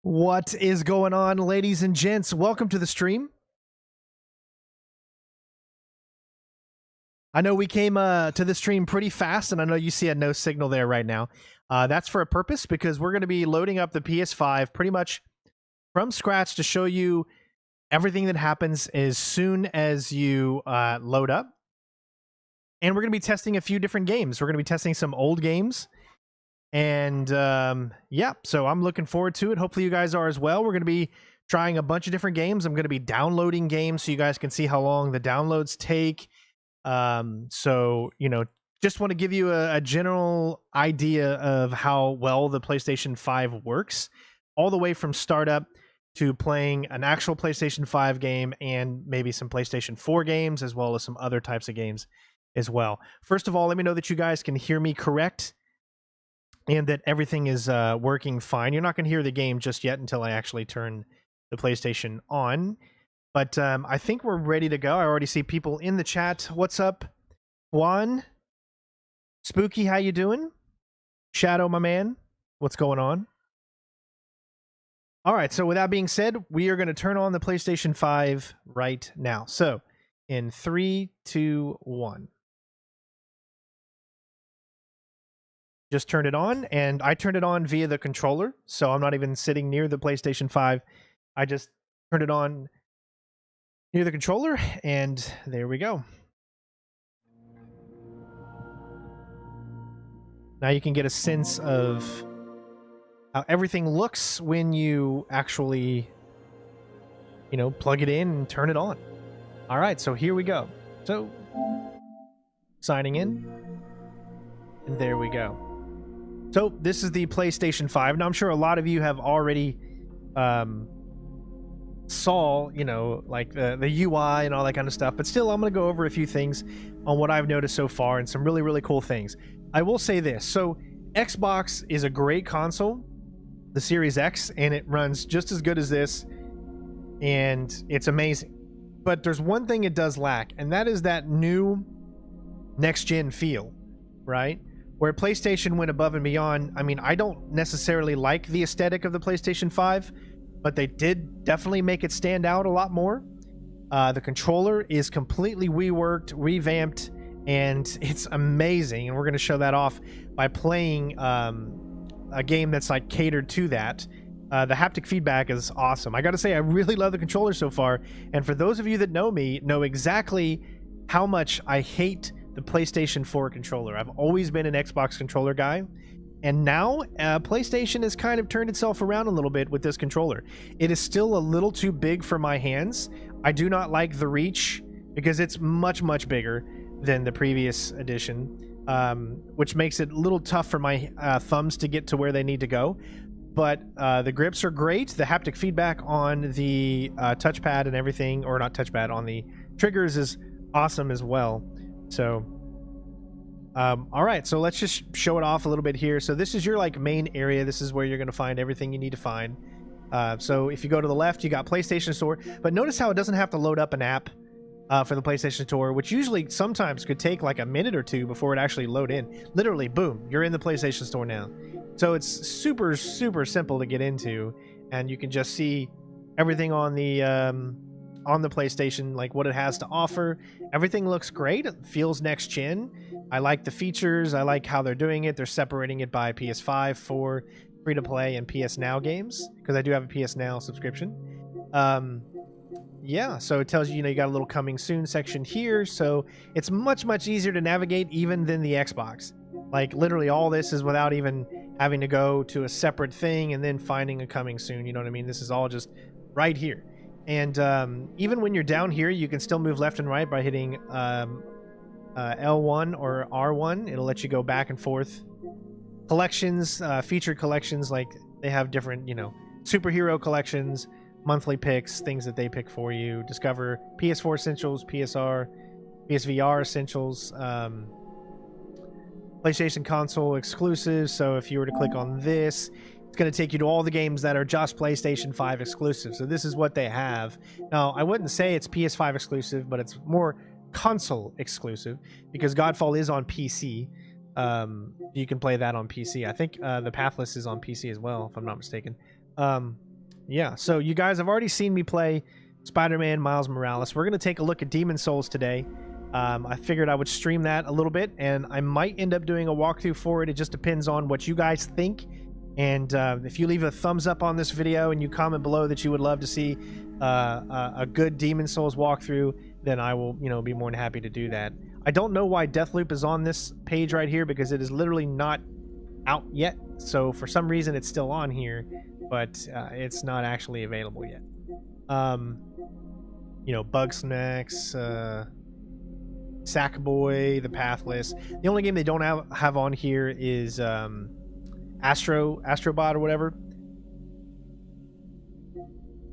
What is going on, ladies and gents? Welcome to the stream. I know we came to the stream pretty fast, and I know you see a no signal there right now. That's for a purpose, because we're going to be loading up the PS5 pretty much from scratch to show you everything that happens as soon as you load up. And we're going to be testing a few different games. We're going to be testing some old games. And yeah, so I'm looking forward to it. Hopefully you guys are as well. We're going to be trying a bunch of different games. I'm going to be downloading games so you guys can see how long the downloads take. So, you know, just want to give you a general idea of how well the PlayStation 5 works, all the way from startup to playing an actual PlayStation 5 game and maybe some PlayStation 4 games, as well as some other types of games as well. First of all, let me know that you guys can hear me correct and that everything is working fine. You're not going to hear the game just yet until I actually turn the PlayStation on. But I think we're ready to go. I already see people in the chat. What's up, Juan? Spooky, how you doing? Shadow, my man, what's going on? All right, so with that being said, we are going to turn on the PlayStation 5 right now. So in 3, 2, 1. Just turned it on, and I turned it on via the controller, so I'm not even sitting near the PlayStation 5. I just turned it on near the controller, and there we go. Now you can get a sense of how everything looks when you actually, you know, plug it in and turn it on. All right, so here we go. So, signing in, and there we go. So this is the PlayStation 5. Now I'm sure a lot of you have already saw, you know, like the UI and all that kind of stuff, but still I'm going to go over a few things on what I've noticed so far and some really, really cool things. I will say this. So Xbox is a great console, the Series X, and it runs just as good as this, and it's amazing. But there's one thing it does lack, and that is that new next-gen feel, right? Where PlayStation went above and beyond. I mean, I don't necessarily like the aesthetic of the PlayStation 5, but they did definitely make it stand out a lot more. The controller is completely reworked, revamped, and it's amazing. And we're going to show that off by playing a game that's like catered to that. The haptic feedback is awesome. I got to say, I really love the controller so far. And for those of you that know me, know exactly how much I hate the PlayStation 4 controller. I've always been an Xbox controller guy, and now PlayStation has kind of turned itself around a little bit with this controller. It is still a little too big for my hands. I do not like the reach because it's much, much bigger than the previous edition, which makes it a little tough for my thumbs to get to where they need to go. But the grips are great. The haptic feedback on the touchpad and everything, or not touchpad, on the triggers is awesome as well. So, all right, so let's just show it off a little bit here. So this is your like main area. This is where you're going to find everything you need to find. So if you go to the left, you got PlayStation Store, but notice how it doesn't have to load up an app for the PlayStation Store, which usually sometimes could take like a minute or two before it actually load in. Literally, boom, you're in the PlayStation Store now. So it's super, super simple to get into, and you can just see everything on the PlayStation, like what it has to offer. Everything looks great. It feels next gen. I like the features. I like how they're doing it. They're separating it by PS5 for free to play and PS Now games, because I do have a PS Now subscription. Yeah, so it tells you, you know, you got a little coming soon section here, so it's much, much easier to navigate even than the Xbox. Like literally all this is without even having to go to a separate thing and then finding a coming soon. You know what I mean? This is all just right here. And even when you're down here, you can still move left and right by hitting L1 or R1. It'll let you go back and forth. Collections, featured collections, like they have different, you know, superhero collections, monthly picks, things that they pick for you. Discover PS4 Essentials, PSVR Essentials, PlayStation Console exclusives. So if you were to click on this, it's going to take you to all the games that are just PlayStation 5 exclusive. So this is what they have. Now, I wouldn't say it's PS5 exclusive, but it's more console exclusive, because Godfall is on PC. You can play that on PC. I think the Pathless is on PC as well, if I'm not mistaken. Yeah, so you guys have already seen me play Spider-Man Miles Morales. We're going to take a look at Demon Souls today. I figured I would stream that a little bit, and I might end up doing a walkthrough for it. It just depends on what you guys think. And if you leave a thumbs up on this video and you comment below that you would love to see a good Demon Souls walkthrough, then I will, be more than happy to do that. I don't know why Deathloop is on this page right here, because it is literally not out yet. So for some reason it's still on here, but it's not actually available yet. Bugsnax, Sackboy, The Pathless. The only game they don't have on here is Astrobot or whatever.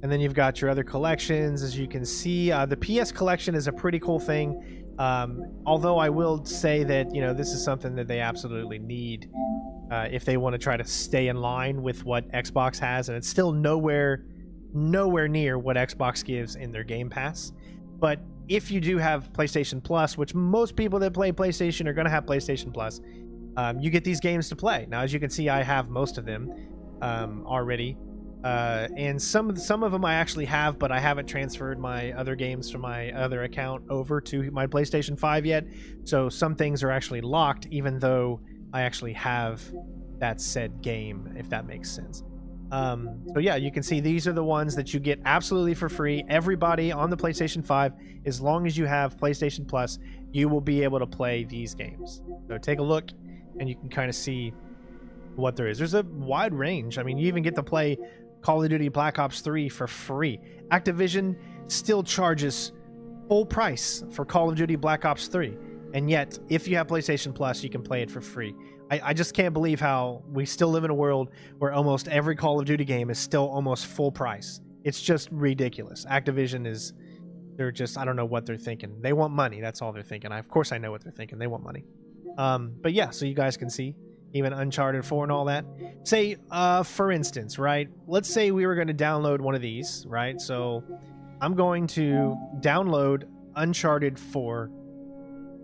And then you've got your other collections. As you can see, the PS collection is a pretty cool thing. Although I will say that, this is something that they absolutely need if they want to try to stay in line with what Xbox has. And it's still nowhere near what Xbox gives in their Game Pass. But if you do have PlayStation Plus, which most people that play PlayStation are going to have PlayStation Plus, you get these games to play. Now, as you can see, I have most of them already. And some of them I actually have, but I haven't transferred my other games from my other account over to my PlayStation 5 yet. So some things are actually locked, even though I actually have that said game, if that makes sense. So yeah, you can see these are the ones that you get absolutely for free. Everybody on the PlayStation 5, as long as you have PlayStation Plus, you will be able to play these games. So take a look and you can kind of see what there is. There's a wide range. I mean, you even get to play Call of Duty Black Ops 3 for free. Activision still charges full price for Call of Duty Black Ops 3. And yet, if you have PlayStation Plus, you can play it for free. I just can't believe how we still live in a world where almost every Call of Duty game is still almost full price. It's just ridiculous. Activision is, they're just, I don't know what they're thinking. They want money. That's all they're thinking. Of course I know what they're thinking. They want money. But yeah, so you guys can see, even Uncharted 4 and all that. Say, for instance, right? Let's say we were going to download one of these, right? So I'm going to download Uncharted 4.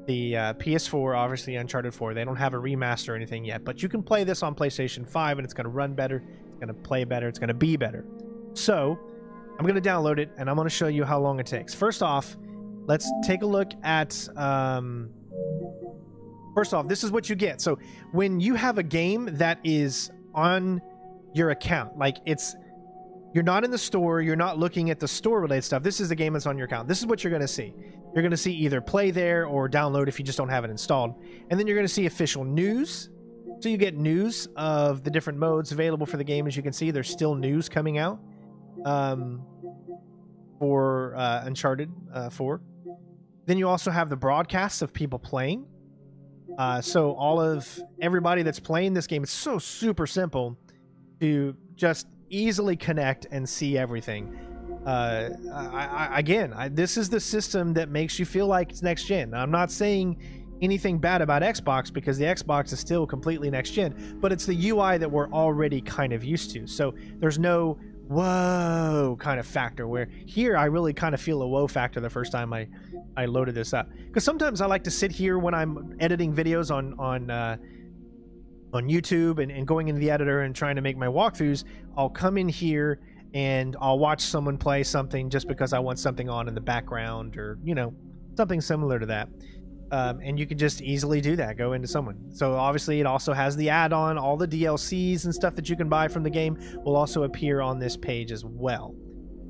The PS4, obviously Uncharted 4, they don't have a remaster or anything yet, but you can play this on PlayStation 5 and it's going to run better, it's going to play better, it's going to be better. So I'm going to download it and I'm going to show you how long it takes. First off, let's take a look at first off, this is what you get. So when you have a game that is on your account, like you're not in the store, you're not looking at the store related stuff, this is the game that's on your account, this is what you're going to see. You're going to see either play there or download if you just don't have it installed. And then you're going to see official news. So you get news of the different modes available for the game. As you can see, there's still news coming out for Uncharted 4. Then you also have the broadcasts of people playing. So everybody that's playing this game, it's so super simple to just easily connect and see everything. This is the system that makes you feel like it's next gen. Now, I'm not saying anything bad about Xbox, because the Xbox is still completely next gen, but it's the UI that we're already kind of used to. So there's no whoa kind of factor, where here I really kind of feel a whoa factor the first time I loaded this up. Because sometimes I like to sit here when I'm editing videos on YouTube and going into the editor and trying to make my walkthroughs. I'll come in here and I'll watch someone play something just because I want something on in the background, or something similar to that. And you can just easily do that, go into someone. So obviously it also has the add-on, all the DLCs and stuff that you can buy from the game will also appear on this page as well.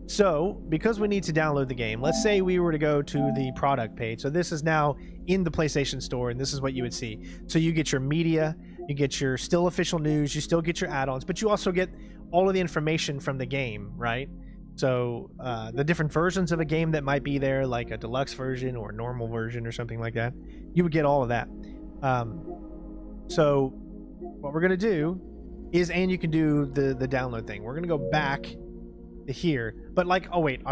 So because we need to download the game, let's say we were to go to the product page. So this is now in the PlayStation Store, and this is what you would see. So you get your media, you get your still official news, you still get your add-ons, but you also get all of the information from the game, right? So the different versions of a game that might be there, like a deluxe version or a normal version or something like that, you would get all of that. So what we're going to do is, and you can do the download thing. We're going to go back to here, but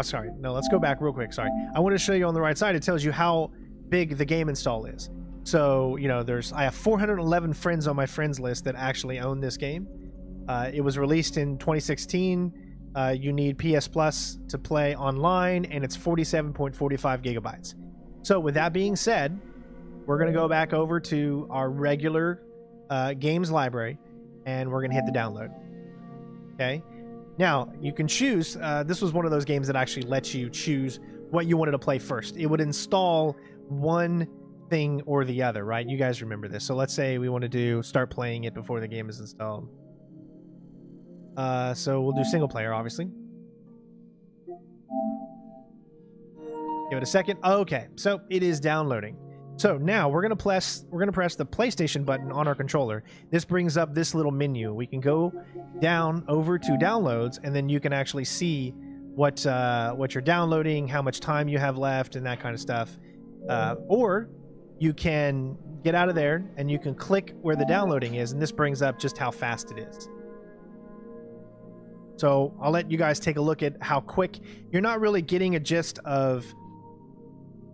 sorry. No, let's go back real quick. Sorry. I want to show you on the right side. It tells you how big the game install is. So, I have 411 friends on my friends list that actually own this game. It was released in 2016. You need PS Plus to play online, and it's 47.45 gigabytes. So with that being said, we're going to go back over to our regular games library, and we're going to hit the download. Okay. Now, you can choose, this was one of those games that actually lets you choose what you wanted to play first. It would install one thing or the other, right? You guys remember this. So let's say we want to start playing it before the game is installed. So we'll do single player, obviously. Give it a second. Okay, so it is downloading. So now we're gonna press the PlayStation button on our controller. This brings up this little menu. We can go down over to downloads, and then you can actually see what you're downloading, how much time you have left, and that kind of stuff. Or you can get out of there and you can click where the downloading is, and this brings up just how fast it is. So I'll let you guys take a look at how quick. You're not really getting a gist of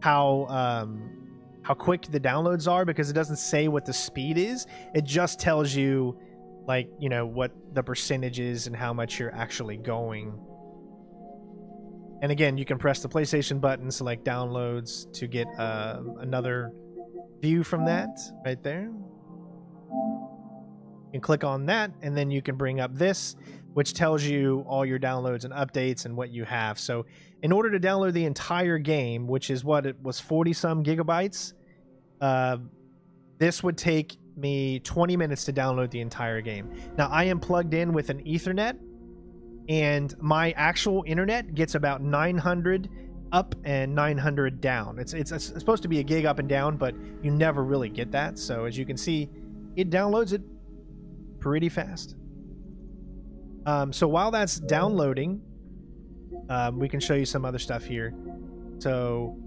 how quick the downloads are, because it doesn't say what the speed is. It just tells you, like, you know, what the percentage is and how much you're actually going. And again, you can press the PlayStation button, select downloads to get another view from that right there. You can click on that, and then you can bring up this, which tells you all your downloads and updates and what you have. So in order to download the entire game, which is what it was, 40-some gigabytes, this would take me 20 minutes to download the entire game. Now, I am plugged in with an Ethernet, and my actual internet gets about 900 up and 900 down. It's supposed to be a gig up and down, but you never really get that. So as you can see, it downloads it pretty fast. So while that's downloading, we can show you some other stuff here. So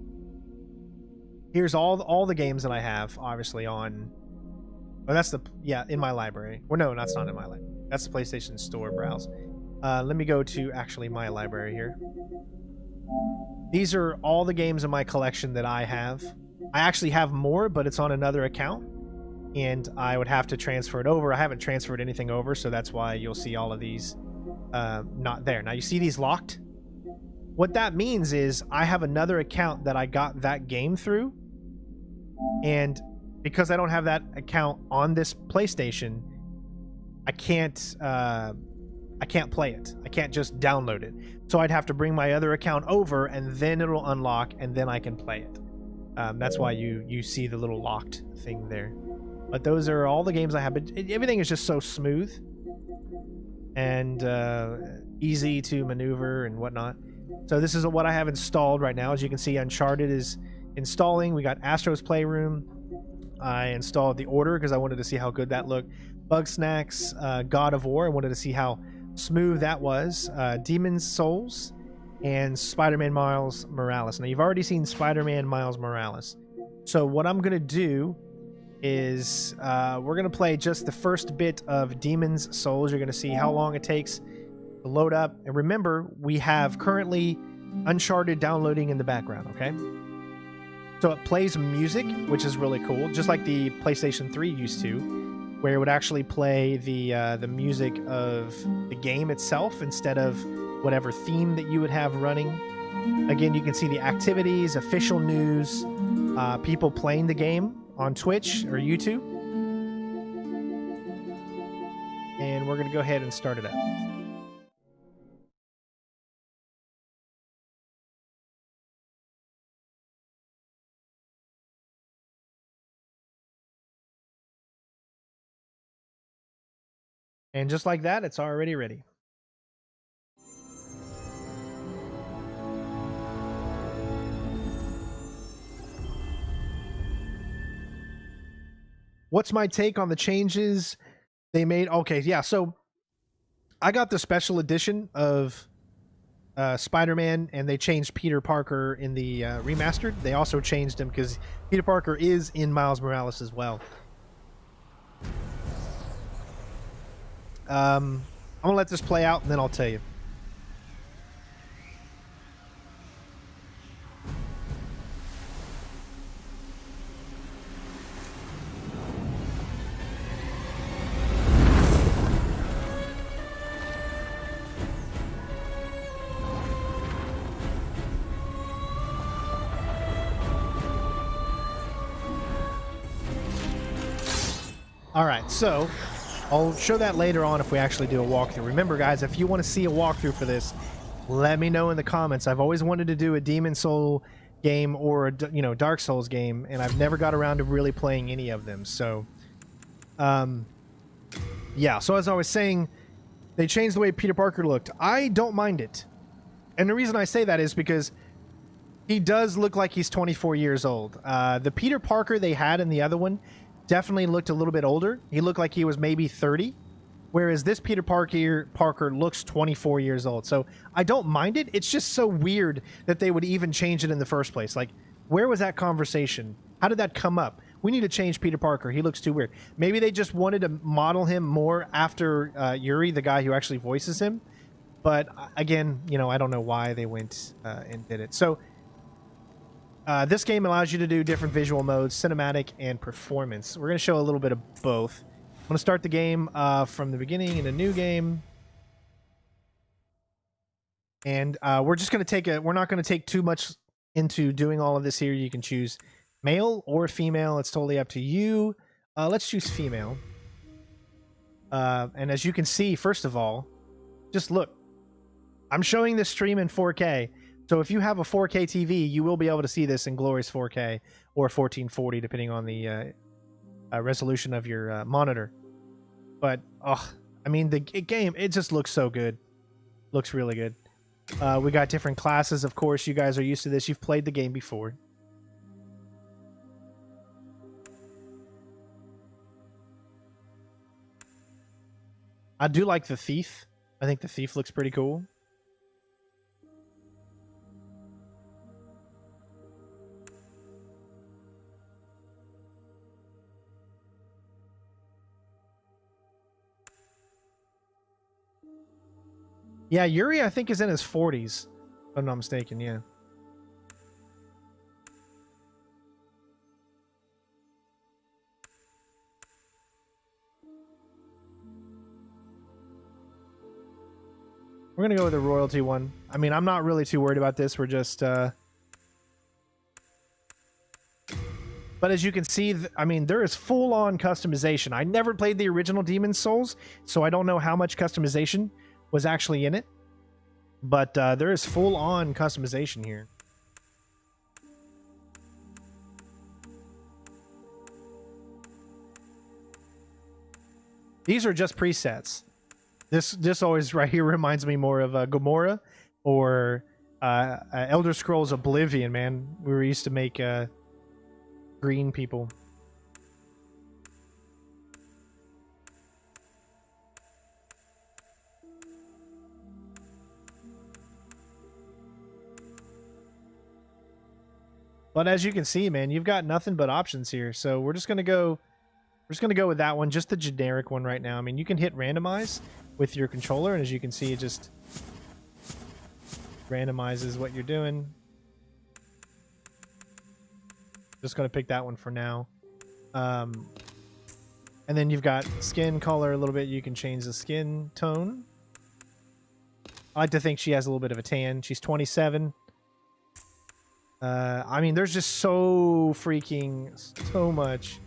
here's all the games that I have, obviously, on... Oh, that's the... Yeah, in my library. Well, no, that's not in my library. That's the PlayStation Store browse. Let me go to, actually, my library here. These are all the games in my collection that I have. I actually have more, but it's on another account, and I would have to transfer it over. I haven't transferred anything over, so that's why you'll see all of these not there. Now, you see these locked? What that means is I have another account that I got that game through, and because I don't have that account on this PlayStation, I can't play it. I can't just download it. So I'd have to bring my other account over, and then it'll unlock, and then I can play it. That's why you see the little locked thing there. But those are all the games I have. But everything is just so smooth and easy to maneuver and whatnot. So this is what I have installed right now. As you can see, Uncharted is installing. We got Astro's Playroom. I installed The Order because I wanted to see how good that looked. Bugsnax, God of War. I wanted to see how smooth that was. Demon's Souls, and Spider-Man Miles Morales. Now, you've already seen Spider-Man Miles Morales. So what I'm going to do is we're going to play just the first bit of Demon's Souls. You're going to see how long it takes to load up. And remember, we have currently Uncharted downloading in the background, okay? So it plays music, which is really cool, just like the PlayStation 3 used to, where it would actually play the music of the game itself instead of whatever theme that you would have running. Again, you can see the activities, official news, people playing the game on Twitch or YouTube. And we're going to go ahead and start it up. And just like that, it's already ready. What's my take on the changes they made? Okay, yeah, so I got the special edition of Spider-Man, and they changed Peter Parker in the Remastered. They also changed him because Peter Parker is in Miles Morales as well. I'm gonna let this play out, and then I'll tell you. All right, so I'll show that later on if we actually do a walkthrough. Remember, guys, if you want to see a walkthrough for this, let me know in the comments. I've always wanted to do a Demon Soul game or a, you know, Dark Souls game, and I've never got around to really playing any of them. So, yeah. So as I was saying, they changed the way Peter Parker looked. I don't mind it, and the reason I say that is because he does look like he's 24 years old. The Peter Parker they had in the other one definitely looked a little bit older. He looked like he was maybe 30, whereas this Peter Parker looks 24 years old. So I don't mind it. It's just so weird that they would even change it in the first place. Like, where was that conversation? How did that come up? We need to change Peter Parker. He looks too weird. Maybe they just wanted to model him more after Yuri, the guy who actually voices him. But again, you know, I don't know why they went and did it. So this game allows you to do different visual modes, cinematic and performance. We're going to show a little bit of both. I'm going to start the game from the beginning in a new game. And we're just going to take we're not going to take too much into doing all of this here. You can choose male or female. It's totally up to you. Let's choose female. And as you can see, first of all, just look. I'm showing this stream in 4K. So if you have a 4K TV, you will be able to see this in glorious 4K or 1440, depending on the resolution of your monitor. But, I mean, the game, it just looks so good. Looks really good. We got different classes, of course. You guys are used to this. You've played the game before. I do like the Thief. I think the Thief looks pretty cool. Yeah, Yuri, I think, is in his 40s, if I'm not mistaken, yeah. We're going to go with the royalty one. I mean, I'm not really too worried about this. We're just... But as you can see, I mean, there is full-on customization. I never played the original Demon's Souls, so I don't know how much customization was actually in it, but there is full-on customization here. These are just presets. This always right here reminds me more of Gomorrah or Elder Scrolls Oblivion, man. We were used to make green people. But as you can see, man, you've got nothing but options here. So we're just gonna go with that one, just the generic one right now. I mean, you can hit randomize with your controller, and as you can see, it just randomizes what you're doing. Just gonna pick that one for now. And then you've got skin color a little bit. You can change the skin tone. I like to think she has a little bit of a tan. She's 27. I mean, there's just so much.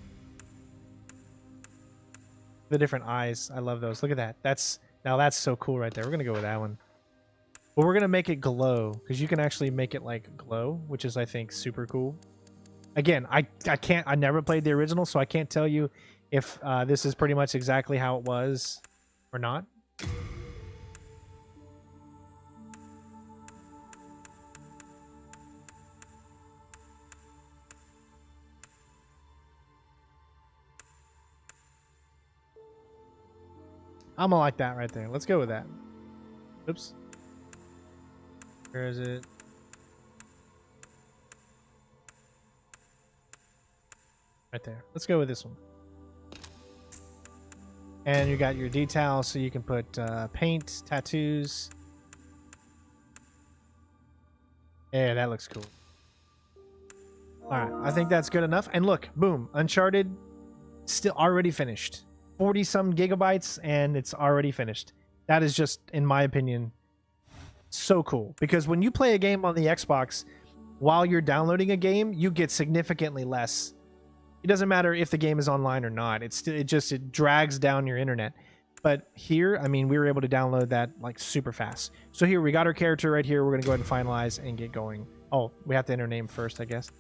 The different eyes. I love those. Look at that. That's so cool right there. We're going to go with that one. But we're going to make it glow, because you can actually make it like glow, which is, I think, super cool. Again, I never played the original, so I can't tell you if this is pretty much exactly how it was or not. I'm gonna like that right there. Let's go with that. Oops. Where is it? Right there. Let's go with this one. And you got your details, so you can put paint, tattoos. Yeah, that looks cool. Alright, I think that's good enough. And look, boom, Uncharted, still already finished. 40-some gigabytes, and it's already finished. That is just, in my opinion, so cool. Because when you play a game on the Xbox, while you're downloading a game, you get significantly less It doesn't matter if the game is online or not. It drags down your internet. But here, I mean, we were able to download that like super fast. So here we got our character right here. We're gonna go ahead and finalize and get going. Oh, we have to enter name first, I guess.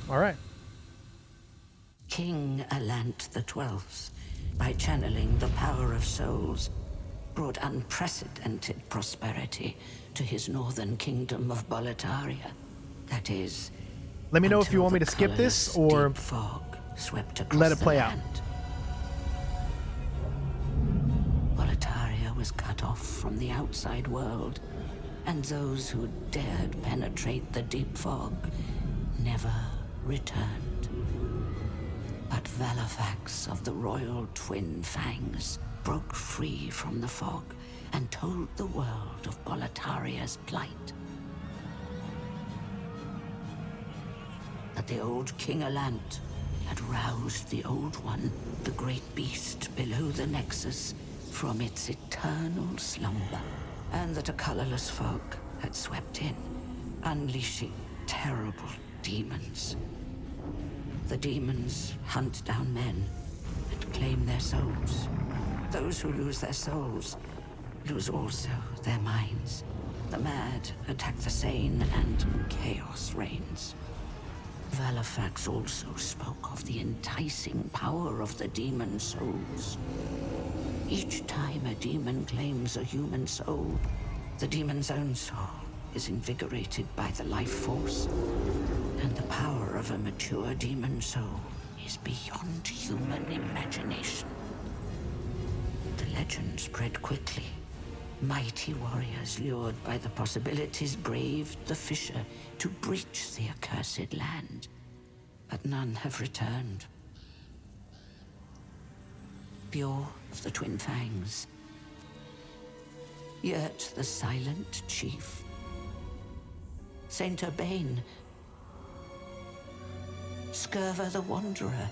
All right. King Alant the Twelfth, by channeling the power of souls, brought unprecedented prosperity to his northern kingdom of Boletaria. That is, let me know if you want me to skip this or fog swept let it play out. Boletaria was cut off from the outside world, and those who dared penetrate the deep fog never returned. But Valifax of the Royal Twin Fangs broke free from the fog and told the world of Boletaria's plight. That the old King Alant had roused the Old One, the great beast below the Nexus, from its eternal slumber, and that a colorless fog had swept in, unleashing terrible demons. The demons hunt down men and claim their souls. Those who lose their souls lose also their minds. The mad attack the sane, and chaos reigns. Valifax also spoke of the enticing power of the demon souls. Each time a demon claims a human soul, the demon's own soul is invigorated by the life force, and the power of a mature demon soul is beyond human imagination. The legend spread quickly. Mighty warriors lured by the possibilities braved the fissure to breach the accursed land, but none have returned. Pure of the Twin Fangs, yet the silent chief, Saint Urbane, Scurva the Wanderer,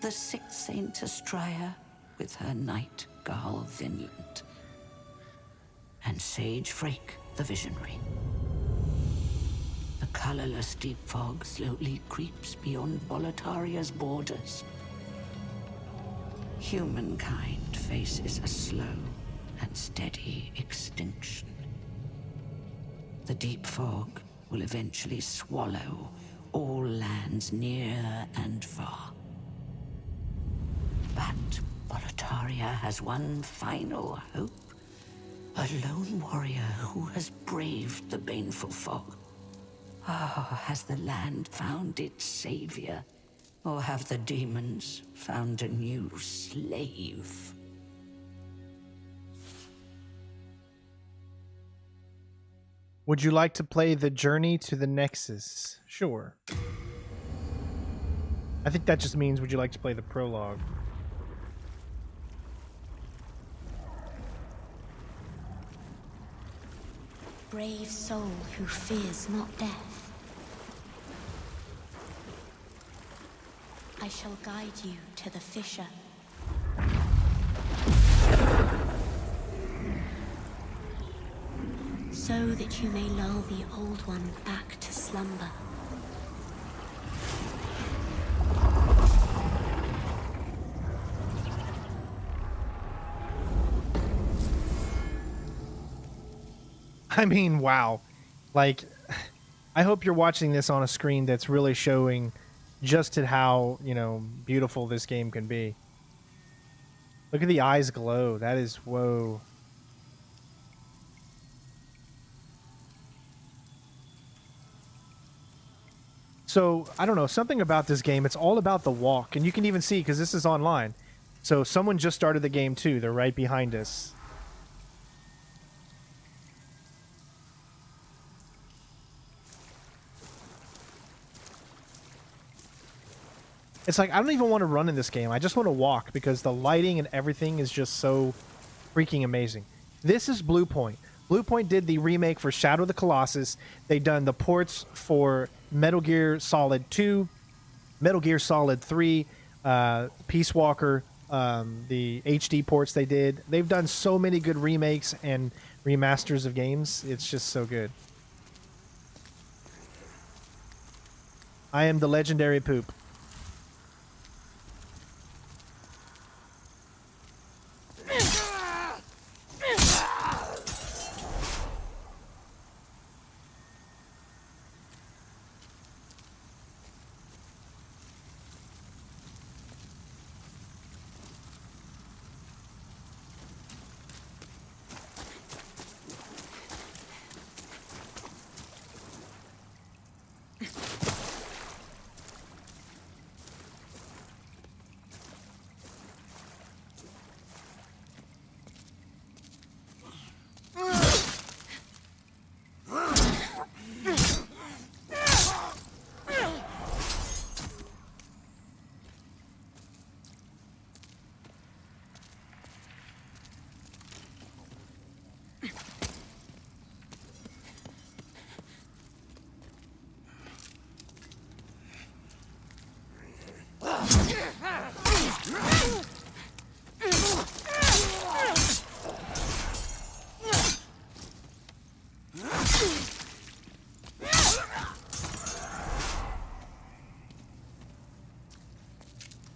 the sixth Saint Astraea with her night Garl Vinland, and Sage Frake the Visionary. The colorless deep fog slowly creeps beyond Boletaria's borders. Humankind faces a slow and steady extinction. The deep fog will eventually swallow all lands near and far. But Boletaria has one final hope. A lone warrior who has braved the baneful fog. Has the land found its savior? Or have the demons found a new slave? Would you like to play the Journey to the Nexus? Sure. I think that just means would you like to play the prologue? Brave soul who fears not death. I shall guide you to the fissure. So that you may lull the Old One back to slumber. I mean, wow. Like, I hope you're watching this on a screen that's really showing just at how, you know, beautiful this game can be. Look at the eyes glow. That is, whoa. So, I don't know, something about this game, it's all about the walk. And you can even see, because this is online. So, someone just started the game too. They're right behind us. It's like, I don't even want to run in this game. I just want to walk because the lighting and everything is just so freaking amazing. This is Bluepoint. Bluepoint did the remake for Shadow of the Colossus. They've done the ports for Metal Gear Solid 2, Metal Gear Solid 3, Peace Walker, the HD ports they did. They've done so many good remakes and remasters of games. It's just so good. I am the legendary poop.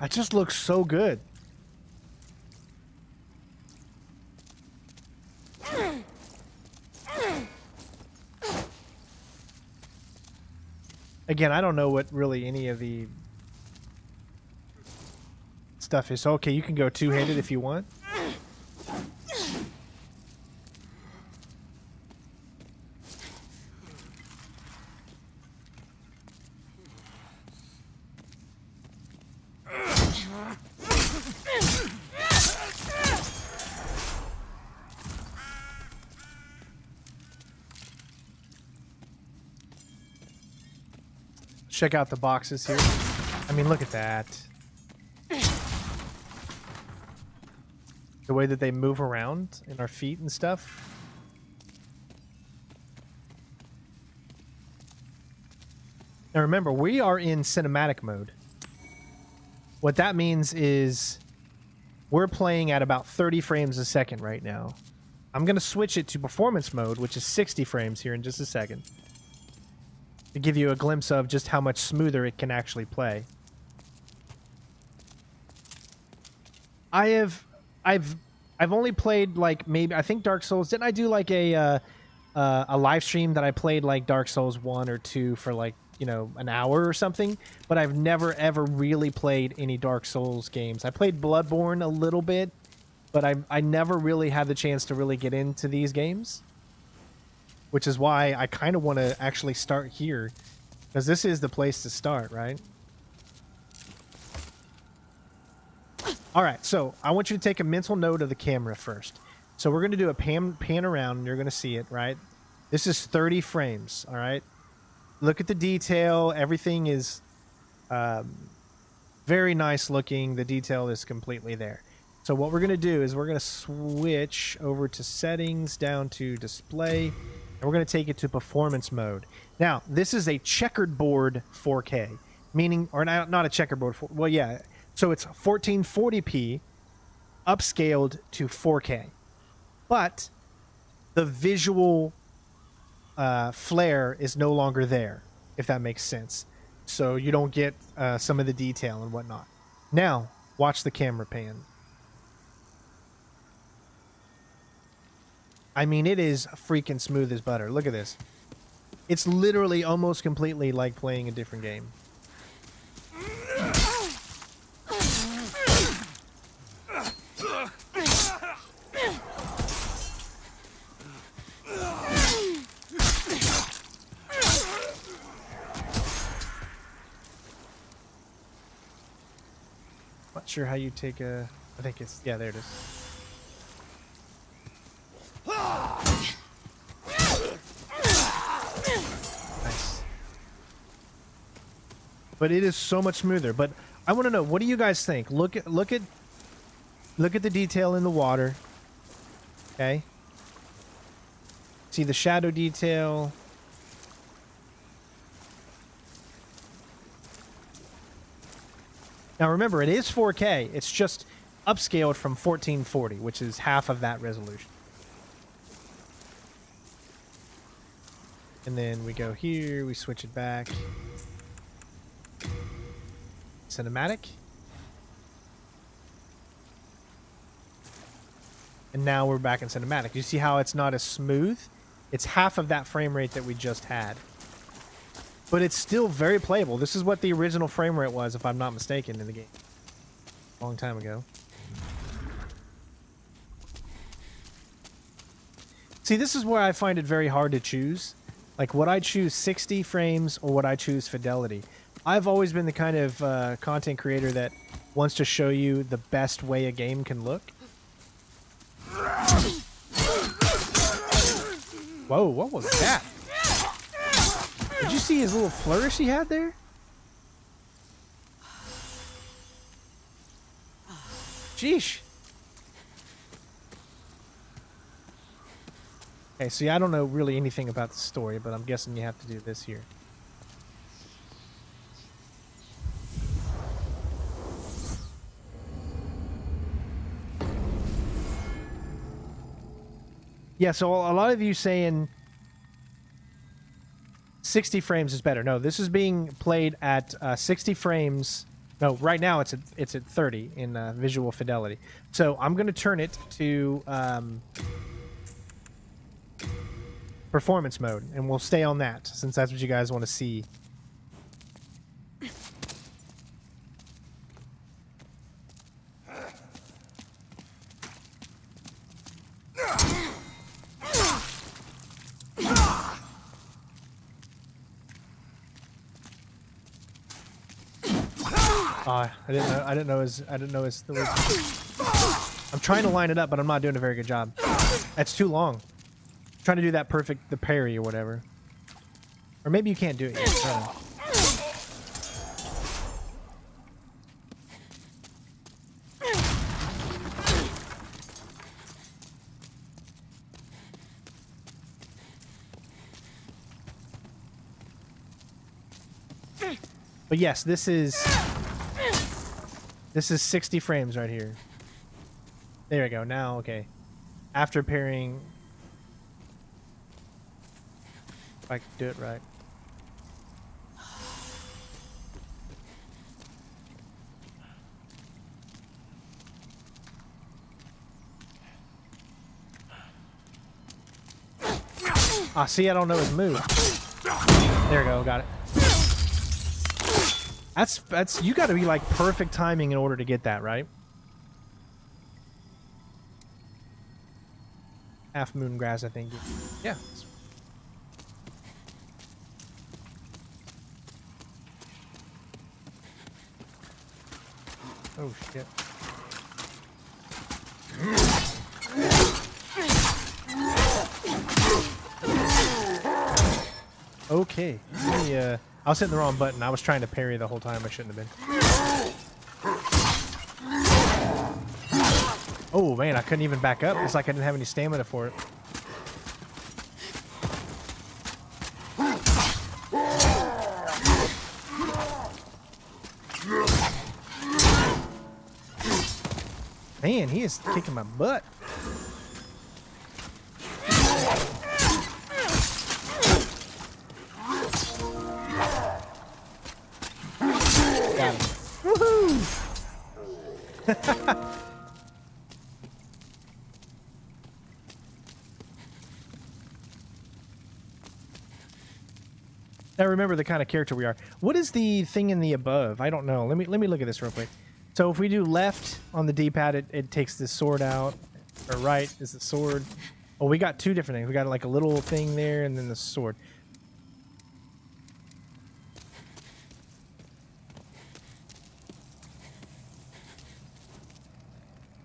It just looks so good. Again, I don't know what really any of the stuff is. Okay, you can go two-handed if you want. Check out the boxes here. I mean, look at that. The way that they move around in our feet and stuff. Now remember, we are in cinematic mode. What that means is we're playing at about 30 frames a second right now. I'm going to switch it to performance mode, which is 60 frames here in just a second, to give you a glimpse of just how much smoother it can actually play. I've only played like maybe, I think Dark Souls. Didn't I do like a live stream that I played like Dark Souls 1 or 2 for like, you know, an hour or something? But I've never ever really played any Dark Souls games. I played Bloodborne a little bit, but I never really had the chance to really get into these games. Which is why I kind of want to actually start here, because this is the place to start, right? All right, so I want you to take a mental note of the camera first. So we're going to do a pan around, and you're going to see it, right? This is 30 frames, all right? Look at the detail. Everything is very nice looking. The detail is completely there. So what we're going to do is we're going to switch over to settings, down to display, and we're going to take it to performance mode. Now, this is a checkerboard 4K, meaning, or not a checkerboard, well, yeah. So it's 1440p upscaled to 4K. But the visual flare is no longer there, if that makes sense. So you don't get some of the detail and whatnot. Now, watch the camera pan. I mean, it is freaking smooth as butter. Look at this. It's literally almost completely like playing a different game. Not sure how you take a... I think it's... Yeah, there it is. Nice. But it is so much smoother. But I want to know, what do you guys think? Look at the detail in the water. Okay. See the shadow detail. Now remember, it is 4K. It's just upscaled from 1440, which is half of that resolution. And then we go here, we switch it back. Cinematic. And now we're back in cinematic. You see how it's not as smooth? It's half of that frame rate that we just had. But it's still very playable. This is what the original frame rate was, if I'm not mistaken, in the game. A long time ago. See, this is where I find it very hard to choose. Like, would I choose 60 frames or would I choose fidelity? I've always been the kind of content creator that wants to show you the best way a game can look. Whoa, what was that? Did you see his little flourish he had there? Sheesh. Okay, see, I don't know really anything about the story, but I'm guessing you have to do this here. Yeah, so a lot of you saying 60 frames is better. No, this is being played at 60 frames. No, right now it's at 30 in visual fidelity. So I'm going to turn it to performance mode, and we'll stay on that since that's what you guys want to see. I didn't know his I'm trying to line it up, but I'm not doing a very good job. That's too long. I'm trying to do that perfect, the parry or whatever. Or maybe you can't do it yet. I don't know. But yes, this is 60 frames right here. There we go. Now, okay. After parrying, if I can do it right. Ah, see, I don't know his move. There we go. Got it. That's you got to be like perfect timing in order to get that, right? Half moon grass, I think. Yeah. Oh shit. Okay. Let me, I was hitting the wrong button. I was trying to parry the whole time. I shouldn't have been. Oh man, I couldn't even back up. It's like I didn't have any stamina for it. Man, he is kicking my butt. Got him. Woohoo! Now remember the kind of character we are. What is the thing in the above? I don't know. Let me look at this real quick. So if we do left on the D-pad, it takes the sword out. Or right is the sword. Oh, we got two different things. We got like a little thing there and then the sword.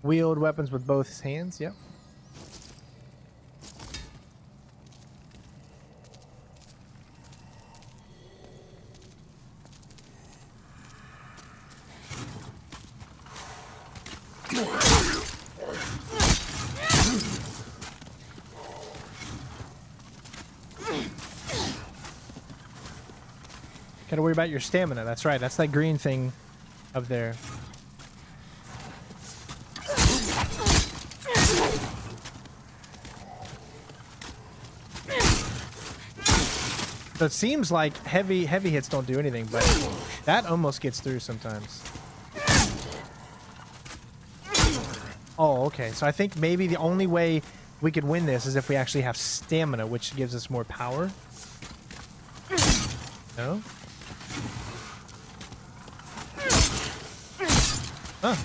Wield weapons with both hands, yep. Gotta worry about your stamina. That's right. That's that green thing up there. So it seems like heavy hits don't do anything, but that almost gets through sometimes. Oh, okay. So I think maybe the only way we could win this is if we actually have stamina, which gives us more power. No? Huh.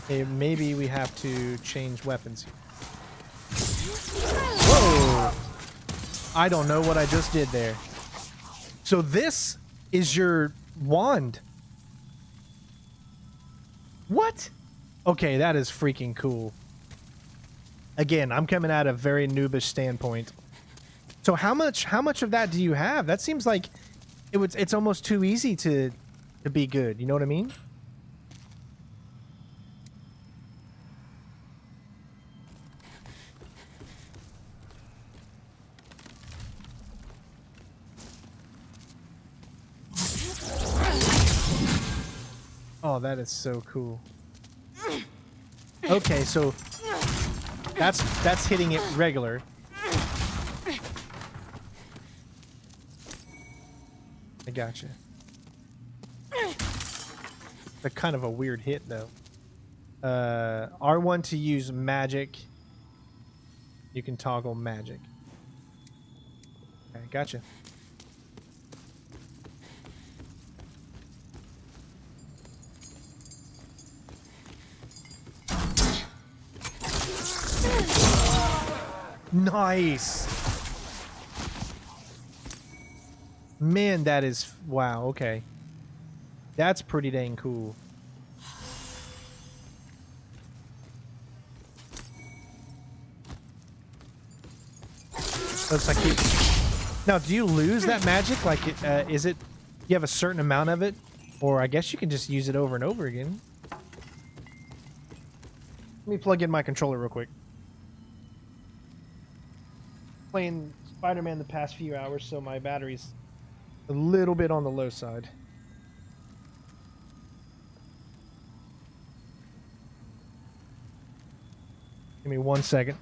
Okay, maybe we have to change weapons here. Whoa! I don't know what I just did there. So this is your wand. What? Okay, that is freaking cool. Again, I'm coming at a very noobish standpoint. So how much of that do you have? That seems like it's almost too easy to be good. You know what I mean? Oh, that is so cool. Okay, so that's hitting it regular. I gotcha. But kind of a weird hit though. R1 to use magic. You can toggle magic. Okay, gotcha. Nice. Man, that is... Wow, okay. That's pretty dang cool. Looks like you... Now, do you lose that magic? Like, is it... You have a certain amount of it? Or I guess you can just use it over and over again. Let me plug in my controller real quick. Playing Spider-Man the past few hours, so my battery's a little bit on the low side. Give me 1 second.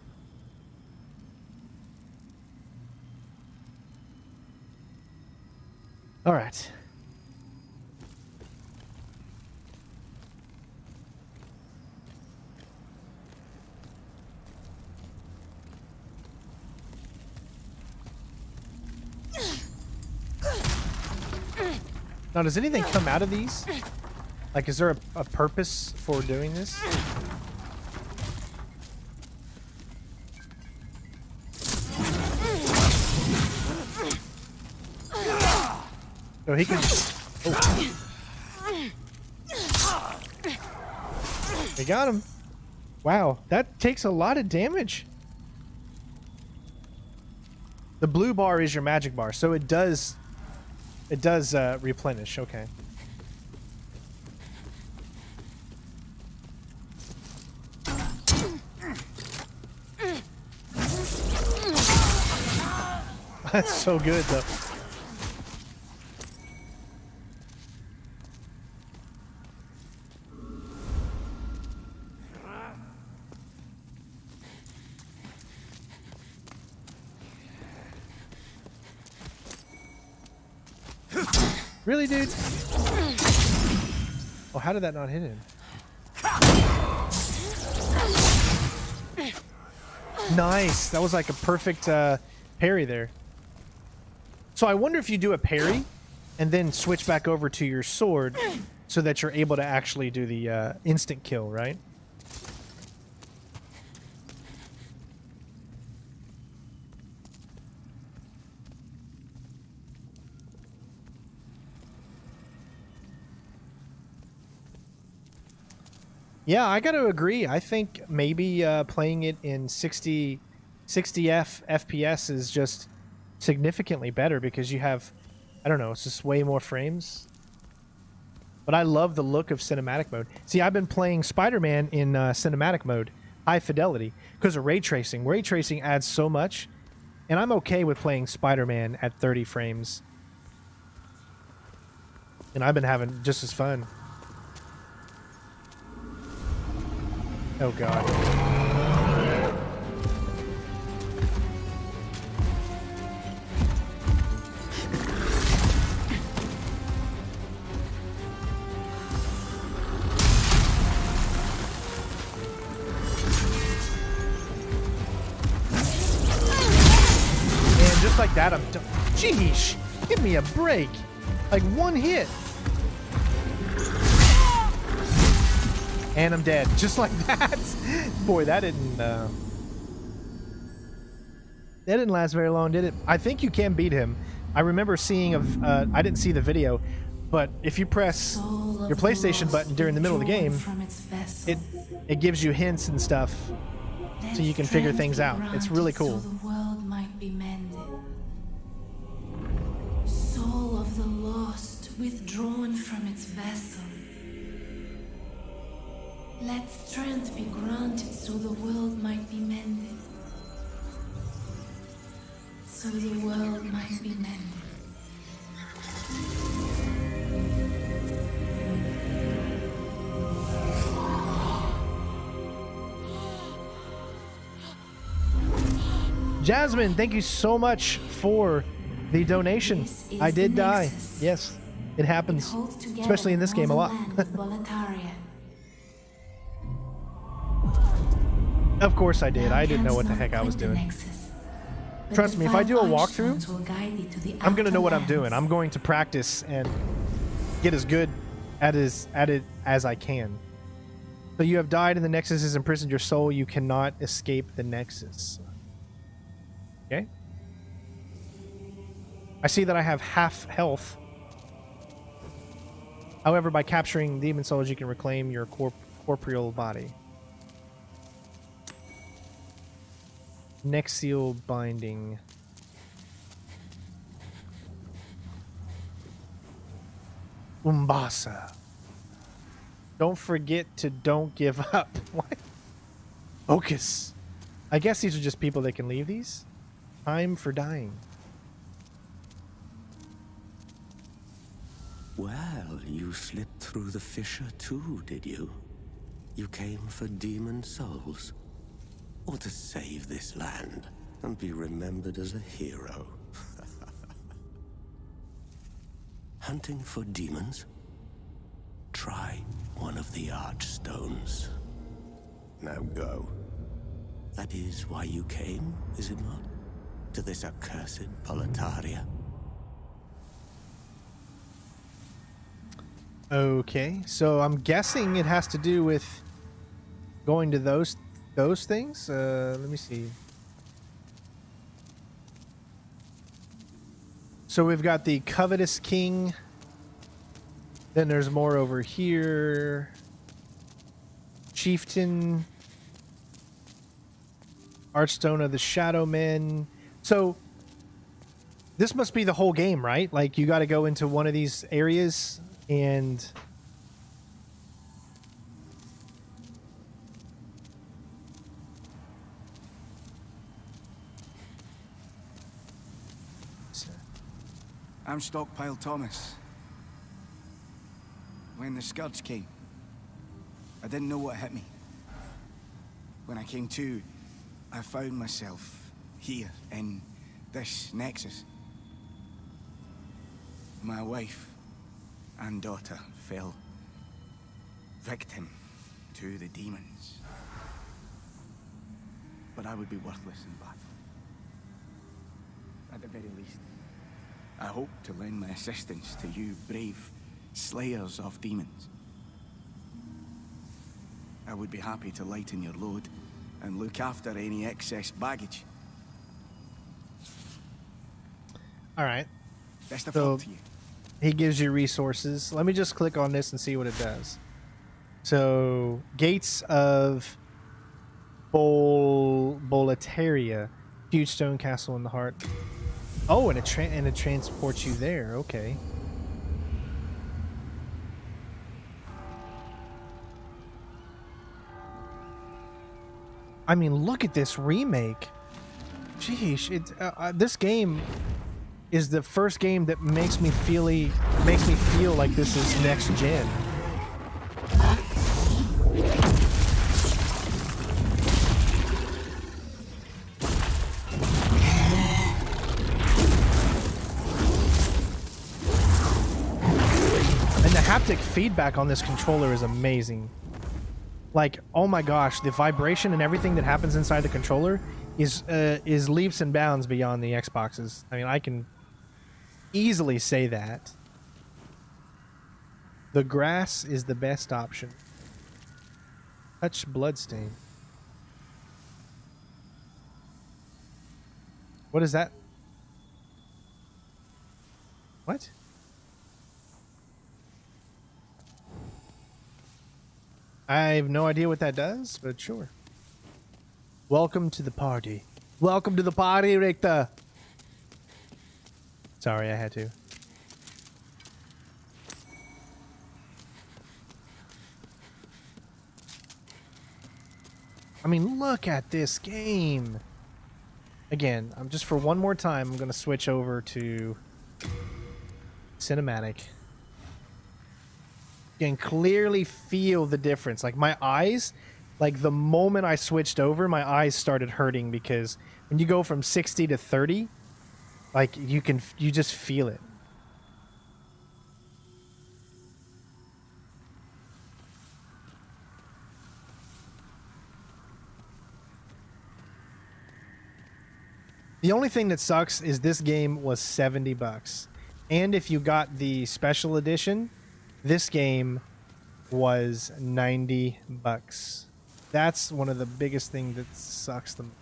All right. Now, does anything come out of these? Like, is there a purpose for doing this? So he can... Oh. We got him. Wow, that takes a lot of damage. The blue bar is your magic bar, so it does replenish. Okay. That's so good, though. Really, dude? Oh, how did that not hit him? Nice. That was like a perfect parry there. So I wonder if you do a parry and then switch back over to your sword so that you're able to actually do the instant kill, right? Yeah, I got to agree. I think maybe playing it in 60 FPS is just significantly better because you have, I don't know, it's just way more frames. But I love the look of cinematic mode. See, I've been playing Spider-Man in cinematic mode, high fidelity, because of ray tracing. Ray tracing adds so much And I'm okay with playing Spider-Man at 30 frames. And I've been having just as fun. Oh god. And just like that, I'm done. Jeez, give me a break. Like one hit. And I'm dead, just like that. Boy, that didn't last very long, did it? I think you can beat him. I remember seeing I didn't see the video, but if you press your PlayStation button during the middle of the game, it gives you hints and stuff, so you can figure things out. It's really cool. So the world might be mended. Soul of the lost withdrawn from its vessel. Let strength be granted so the world might be mended. So the world might be mended. Jasmine, thank you so much for the donation. I did die. Yes, it happens, especially in this game a lot. Of course I did. I didn't know what the heck I was doing. Trust me, if I do a walkthrough, I'm going to know what I'm doing. I'm going to practice and get as good at it as I can. So you have died and the Nexus has imprisoned your soul. You cannot escape the Nexus. Okay. I see that I have half health. However, by capturing demon souls, you can reclaim your corporeal body. Nexial binding. Umbasa. Don't forget to don't give up. What? Focus. I guess these are just people that can leave these. Time for dying. Well, you slipped through the fissure too, did you? You came for demon souls? Or to save this land and be remembered as a hero? Hunting for demons? Try one of the archstones. Now go. That is why you came, is it not? To this accursed Boletaria? Okay, so I'm guessing it has to do with going to those things. Let me see. So we've got the Covetous King. Then there's more over here. Chieftain. Archstone of the Shadow Men. So this must be the whole game, right? Like you got to go into one of these areas and I'm Stockpile Thomas. When the Scourge came, I didn't know what hit me. When I came to, I found myself here in this Nexus. My wife and daughter fell victim to the demons. But I would be worthless in battle. At the very least, I hope to lend my assistance to you brave slayers of demons. I would be happy to lighten your load and look after any excess baggage. all right. Best of So luck to you. he gives you resources. Let me just click on this and see what it does. So Gates of Boletaria, huge stone castle in the heart. Oh, and it transports you there. Okay. I mean, look at this remake. Jeez, this game is the first game that makes me feel like this is next gen. And the haptic feedback on this controller is amazing. Like, oh my gosh, the vibration and everything that happens inside the controller is leaps and bounds beyond the Xboxes. I mean, I can easily say that. The grass is the best option. Touch bloodstain. What is that? What? I have no idea what that does, but sure. Welcome to the party. Welcome to the party, Richter. Sorry, I had to. I mean, look at this game. Again, I'm just for one more time, I'm going to switch over to cinematic. You can clearly feel the difference. Like my eyes, like the moment I switched over, my eyes started hurting because when you go from 60 to 30, like you just feel it. The only thing that sucks is this game was $70. And if you got the special edition, this game was $90. That's one of the biggest things that sucks the most.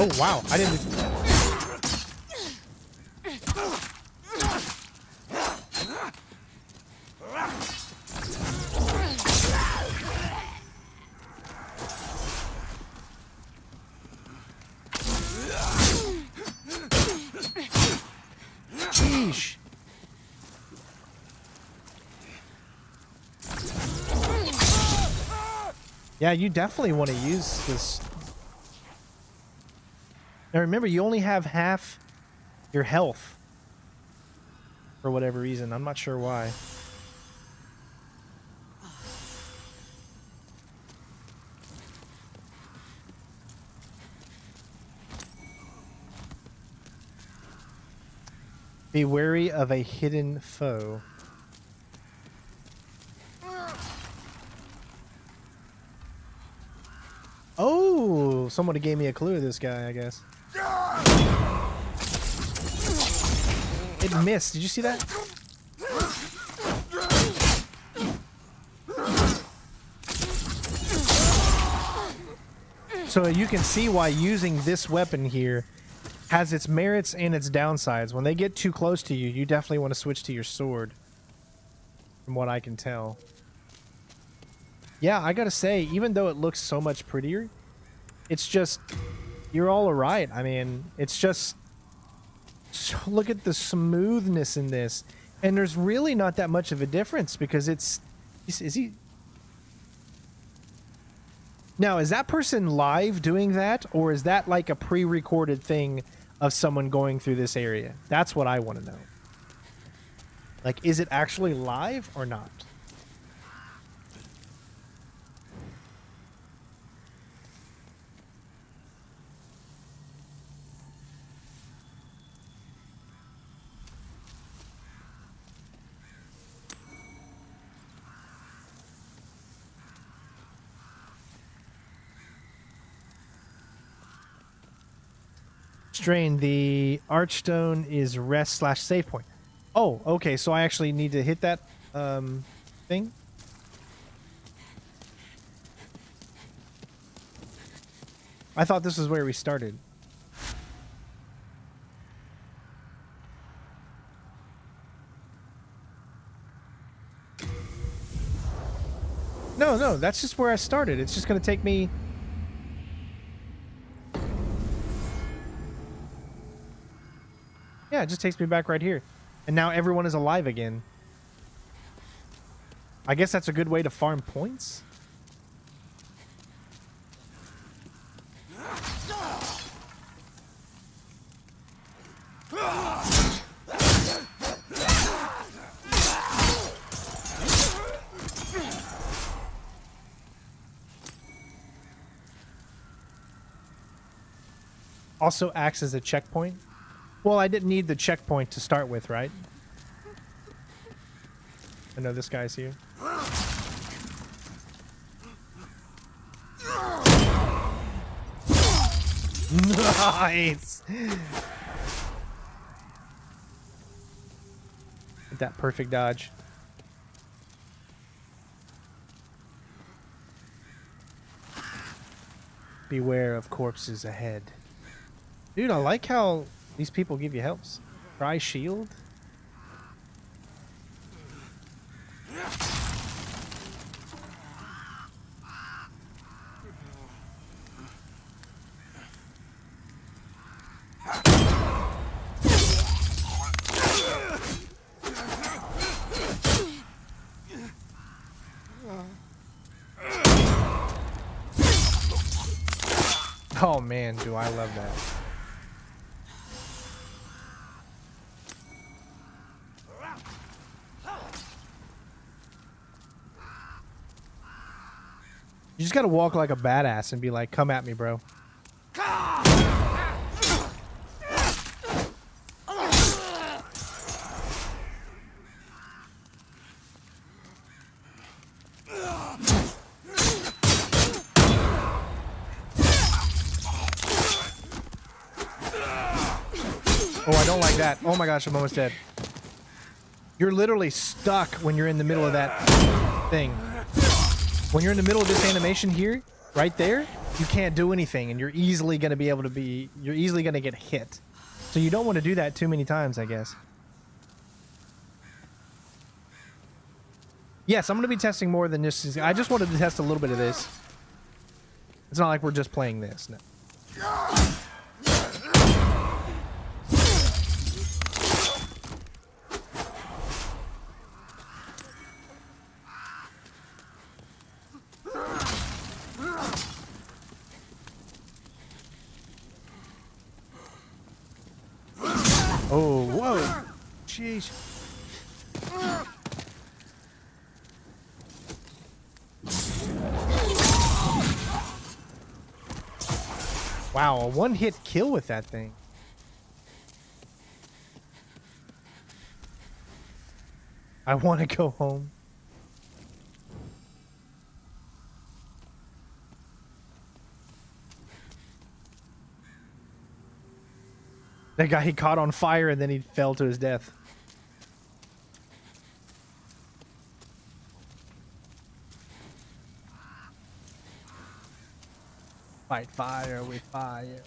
Oh wow, I didn't. Sheesh. Yeah, you definitely want to use this. Now remember, you only have half your health for whatever reason. I'm not sure why. Be wary of a hidden foe. Oh, somebody gave me a clue to this guy, I guess. It missed. Did you see that? So you can see why using this weapon here has its merits and its downsides. When they get too close to you, you definitely want to switch to your sword, from what I can tell. Yeah, I gotta say, even though it looks so much prettier, it's just, you're all right. I mean, it's just, so look at the smoothness in this. And there's really not that much of a difference because it's, is he? Now, is that person live doing that? Or is that like a pre-recorded thing of someone going through this area? That's what I want to know. Like, is it actually live or not? Strain, the archstone is rest/save point. Oh, okay, so I actually need to hit that thing. I thought this was where we started. No, that's just where I started. It's just gonna take me. Yeah, it just takes me back right here. And now everyone is alive again. I guess that's a good way to farm points. Also acts as a checkpoint. Well, I didn't need the checkpoint to start with, right? I know this guy's here. Nice! That perfect dodge. Beware of corpses ahead. Dude, I like how these people give you helps. Try shield. Oh man, do I love that. You just gotta walk like a badass and be like, come at me, bro. Oh, I don't like that. Oh my gosh, I'm almost dead. You're literally stuck when you're in the middle of that thing. When you're in the middle of this animation here, right there, you can't do anything, and you're easily going to be able to be... You're easily going to get hit. So you don't want to do that too many times, I guess. Yes, I'm going to be testing more than this. I just wanted to test a little bit of this. It's not like we're just playing this. No. Oh, whoa. Jeez. Wow, a one-hit kill with that thing. I want to go home. That guy, he caught on fire and then he fell to his death. Fight fire with fire.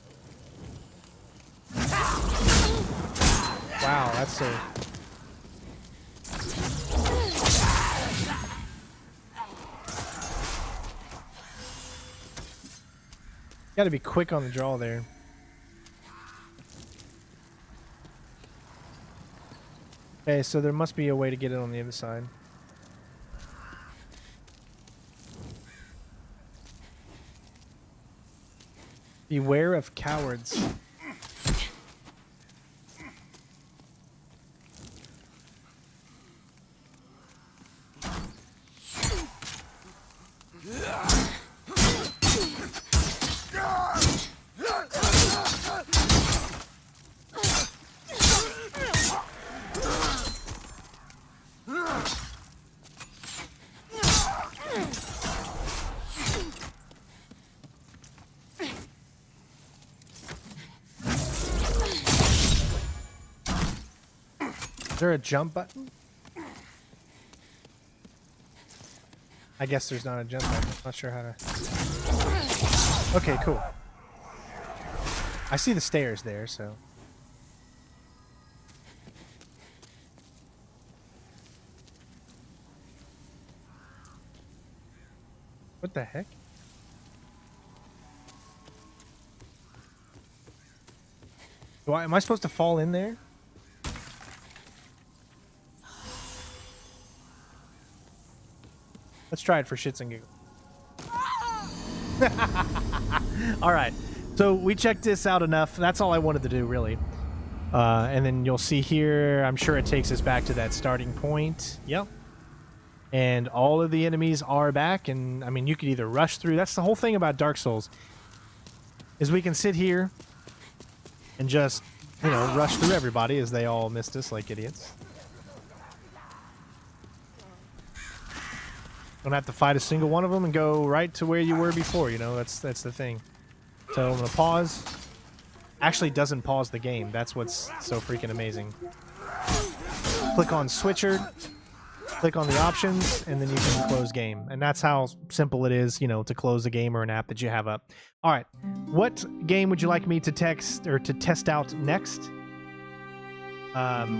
Wow, that's so... Gotta be quick on the draw there. Okay, so there must be a way to get it on the other side. Beware of cowards. Is there a jump button? I guess there's not a jump button. I'm not sure how to... Okay, cool. I see the stairs there, so... What the heck? Am I supposed to fall in there? Let's try it for shits and giggles. All right. So we checked this out enough. That's all I wanted to do, really. And then you'll see here, I'm sure it takes us back to that starting point. Yep. And all of the enemies are back. And, I mean, you could either rush through. That's the whole thing about Dark Souls. Is we can sit here and just, you know, rush through everybody as they all missed us like idiots. Don't have to fight a single one of them and go right to where you were before, you know, that's the thing. So I'm going to pause. Actually doesn't pause the game. That's what's so freaking amazing. Click on switcher, click on the options, and then you can close game. And that's how simple it is, you know, to close a game or an app that you have up. All right, what game would you like me to test out next?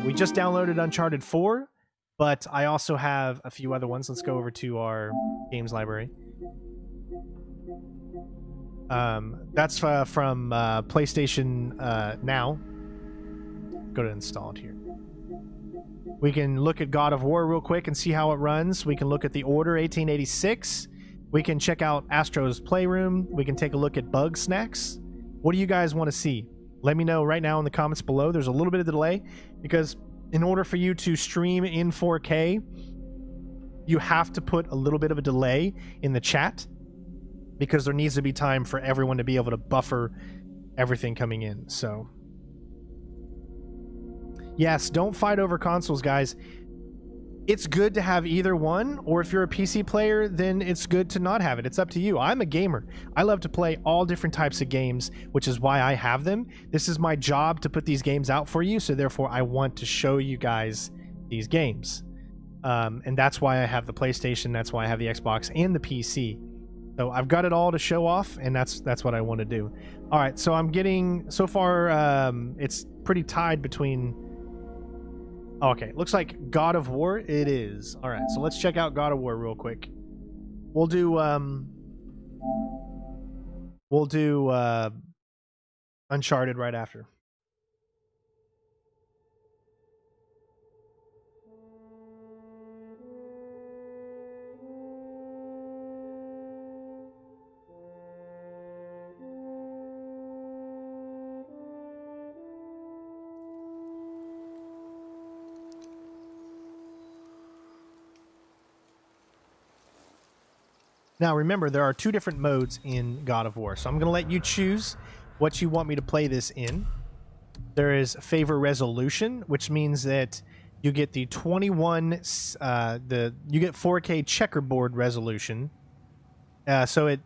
We just downloaded Uncharted 4, but I also have a few other ones. Let's go over to our games library. That's from PlayStation Now. Go to installed here. We can look at God of War real quick and see how it runs. We can look at The Order 1886. We can check out Astro's Playroom. We can take a look at Bugsnax. What do you guys want to see? Let me know right now in the comments below. There's a little bit of delay because in order for you to stream in 4K, you have to put a little bit of a delay in the chat because there needs to be time for everyone to be able to buffer everything coming in. So yes, don't fight over consoles, guys. It's good to have either one, or if you're a PC player, then it's good to not have it. It's up to you. I'm a gamer. I love to play all different types of games, which is why I have them. This is my job to put these games out for you, so therefore I want to show you guys these games. And that's why I have the PlayStation, that's why I have the Xbox and the PC. So I've got it all to show off, and that's what I want to do. All right, so I'm getting, so far, it's pretty tied between... Okay, looks like God of War it is. All right, so let's check out God of War real quick. We'll do Uncharted right after. Now remember, there are two different modes in God of War, so I'm going to let you choose what you want me to play this in. There is favor resolution, which means that you get the you get 4K checkerboard resolution. So it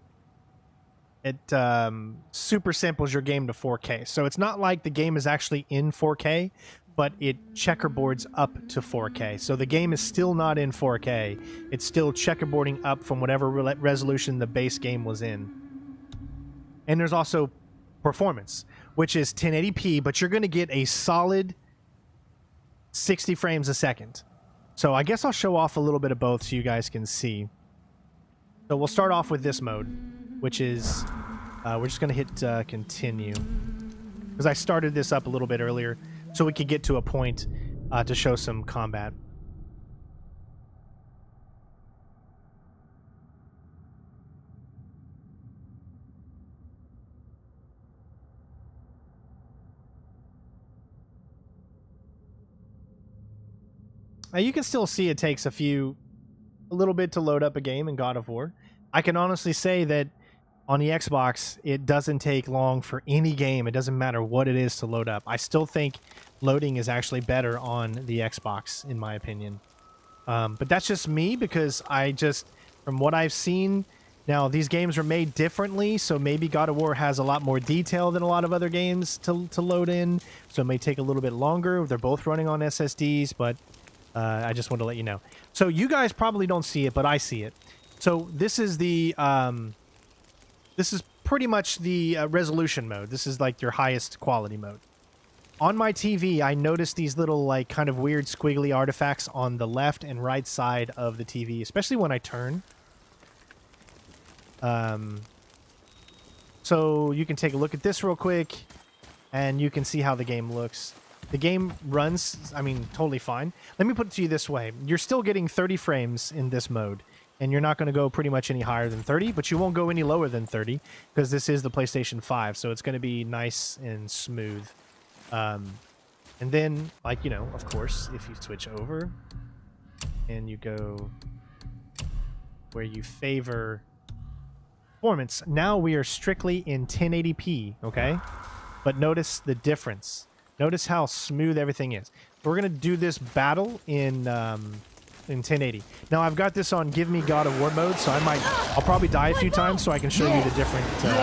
super samples your game to 4K. So it's not like the game is actually in 4K, but it checkerboards up to 4K. So the game is still not in 4K. It's still checkerboarding up from whatever resolution the base game was in. And there's also performance, which is 1080p, but you're going to get a solid 60 frames a second. So I guess I'll show off a little bit of both so you guys can see. So we'll start off with this mode, which is, we're just going to hit continue. Because I started this up a little bit earlier, so we could get to a point to show some combat. You can still see it takes a little bit to load up a game in God of War. I can honestly say that on the Xbox, it doesn't take long for any game. It doesn't matter what it is to load up. I still think loading is actually better on the Xbox, in my opinion. But that's just me, because from what I've seen, now these games are made differently, so maybe God of War has a lot more detail than a lot of other games to load in, so it may take a little bit longer. They're both running on SSDs, but I just wanted to let you know. So you guys probably don't see it, but I see it. So this is the... This is pretty much the resolution mode. This is like your highest quality mode. On my TV, I noticed these little like kind of weird squiggly artifacts on the left and right side of the TV, especially when I turn. So you can take a look at this real quick and you can see how the game looks. The game runs, I mean, totally fine. Let me put it to you this way. You're still getting 30 frames in this mode. and you're not going to go pretty much any higher than 30, but you won't go any lower than 30 because this is the PlayStation 5, so it's going to be nice and smooth. And then, like, you know, of course, if you switch over and you go where you favor performance, now we are strictly in 1080p, okay? But notice the difference. Notice how smooth everything is. We're going to do this battle in 1080. Now I've got this on Give Me God of War mode, so I'll probably die a few times so I can show you the different ways.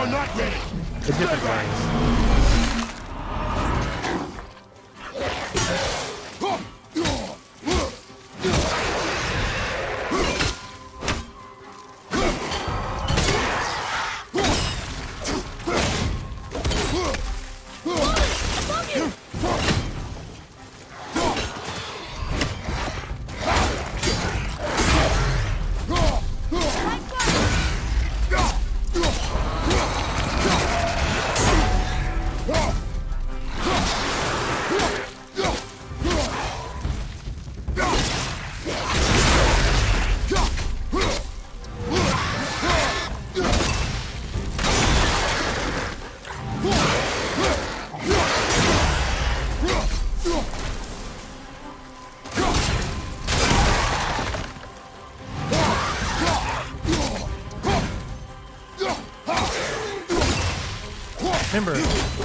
Remember,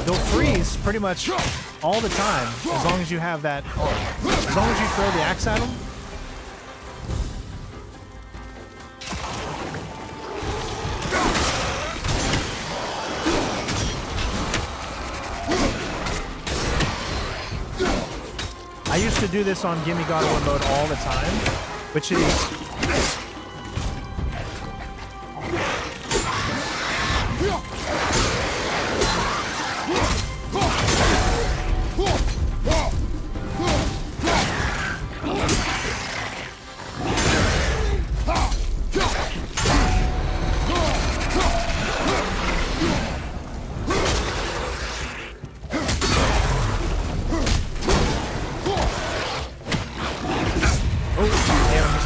they'll freeze pretty much all the time as long as you have that on. As long as you throw the axe at them. I used to do this on Gimme God of War mode all the time, which is...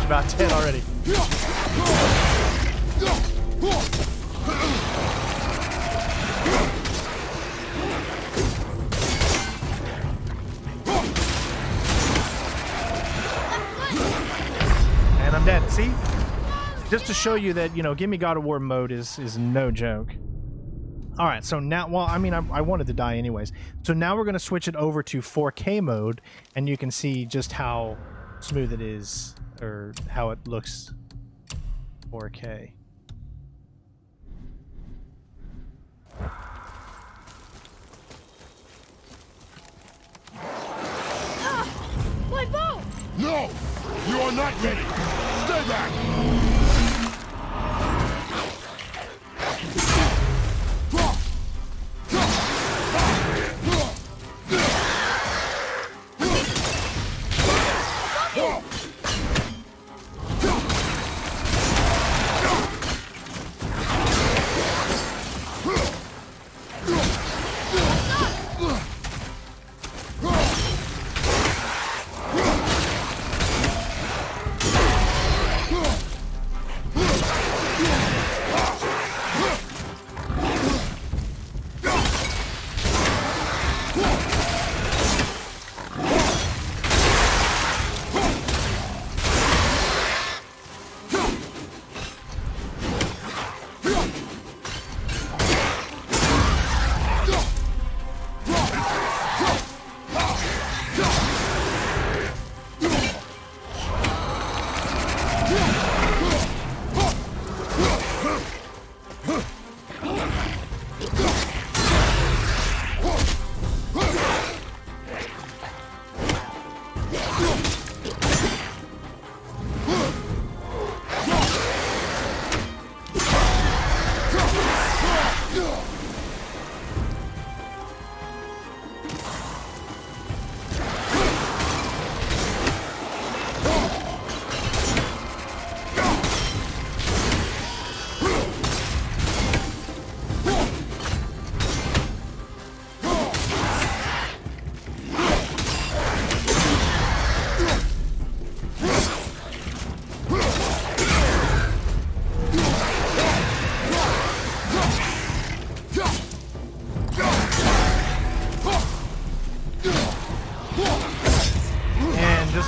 about 10 already. And I'm dead. See? Just to show you that, you know, Gimme God of War mode is no joke. All right, so now, well, I mean, I wanted to die anyways. So now we're going to switch it over to 4K mode, and you can see just how smooth it is, or how it looks 4K. My bow! No! You are not ready! Stay back!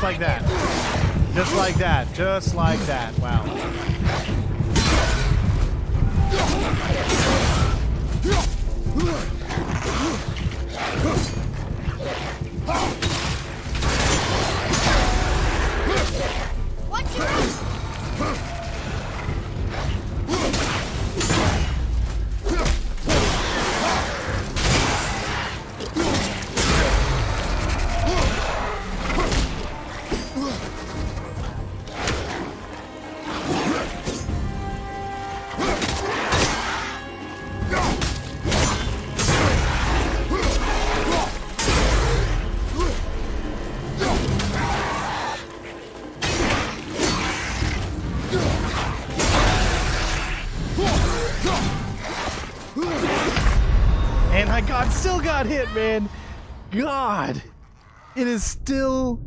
like that. Just like that. Just like that. Wow. Watch your back. And I still got hit, man. God, it is still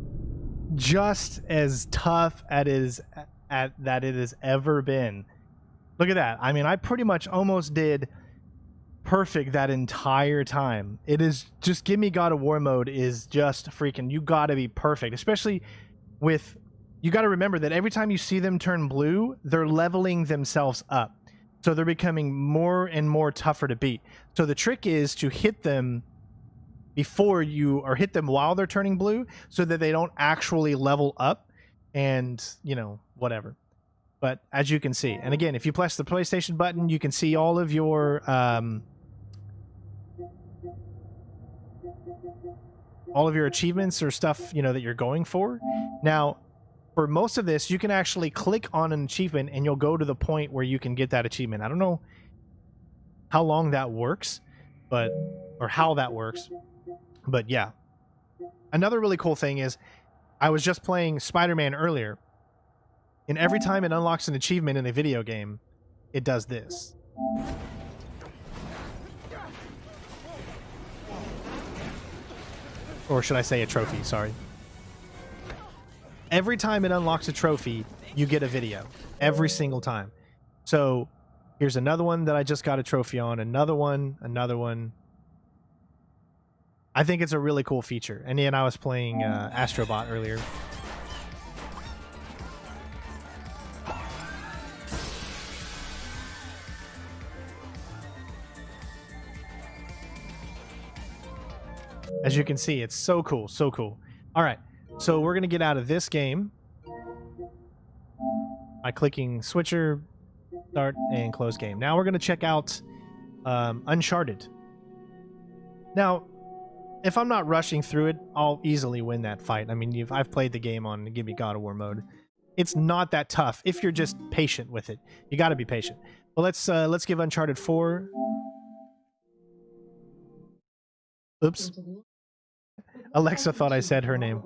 just as tough that it has ever been. Look at that. I mean, I pretty much almost did perfect that entire time. It is just give me God of War mode is just freaking. You got to be perfect, especially with. You got to remember that every time you see them turn blue, they're leveling themselves up. So they're becoming more and more tougher to beat. So the trick is to hit them before you, or hit them while they're turning blue, so that they don't actually level up and, you know, whatever. But as you can see, and again, if you press the PlayStation button, you can see all of your achievements or stuff, you know, that you're going for. Now, for most of this, you can actually click on an achievement and you'll go to the point where you can get that achievement. I don't know how long that works, or how that works, but yeah. Another really cool thing is, I was just playing Spider-Man earlier, and every time it unlocks an achievement in a video game, it does this. Or should I say a trophy, sorry. Every time it unlocks a trophy, you get a video. Every single time. So, here's another one that I just got a trophy on. Another one. I think it's a really cool feature. And then I was playing Astro earlier. As you can see, it's so cool, so cool. All right. So we're going to get out of this game by clicking switcher, start, and close game. Now we're going to check out Uncharted. Now, if I'm not rushing through it, I'll easily win that fight. I mean, I've played the game on Give Me God of War mode. It's not that tough if you're just patient with it. You got to be patient. Well, let's give Uncharted 4. Oops. Alexa thought I said her name.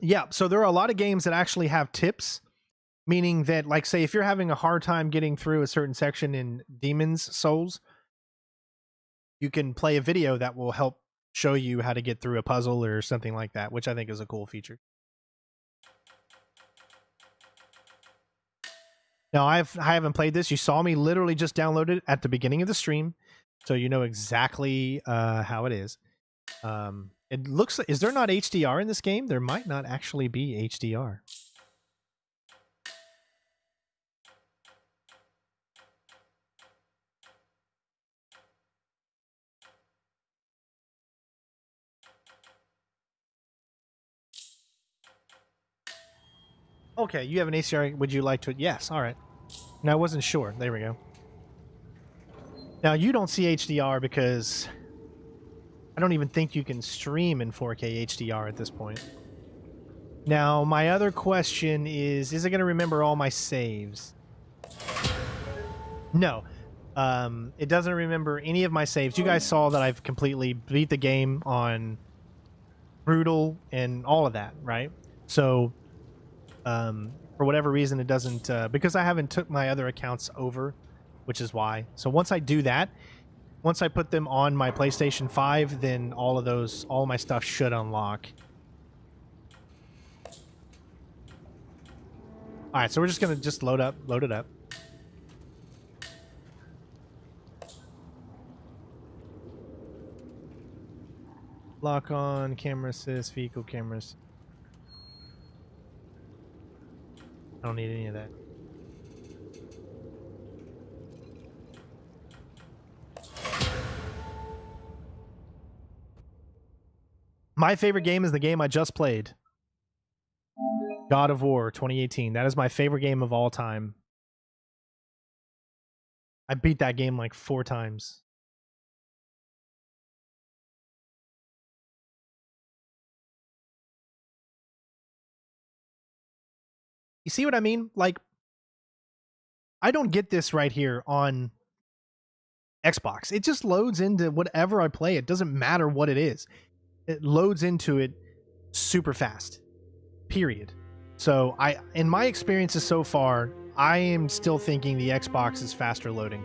Yeah, so there are a lot of games that actually have tips, meaning that, like, say, if you're having a hard time getting through a certain section in Demon's Souls, you can play a video that will help show you how to get through a puzzle or something like that, which I think is a cool feature. Now, I haven't played this. You saw me literally just download it at the beginning of the stream, so you know exactly how it is. It looks like, is there not HDR in this game? There might not actually be HDR. Okay, you have an HDR. Would you like to? Yes, all right. No, I wasn't sure. There we go. Now, you don't see HDR because I don't even think you can stream in 4K HDR at this point. Now, my other question is it going to remember all my saves? No. It doesn't remember any of my saves. You guys saw that I've completely beat the game on brutal and all of that, right? So, for whatever reason, it doesn't, because I haven't took my other accounts over, which is why. So once I do that, once I put them on my PlayStation 5, then all my stuff should unlock. All right, so we're just gonna just load it up. Lock on, camera assist, vehicle cameras. I don't need any of that. My favorite game is the game I just played. God of War 2018. That is my favorite game of all time. I beat that game like 4 times. You see what I mean? Like, I don't get this right here on Xbox. It just loads into whatever I play. It doesn't matter what it is. It loads into it super fast. Period. So in my experiences so far, I am still thinking the Xbox is faster loading.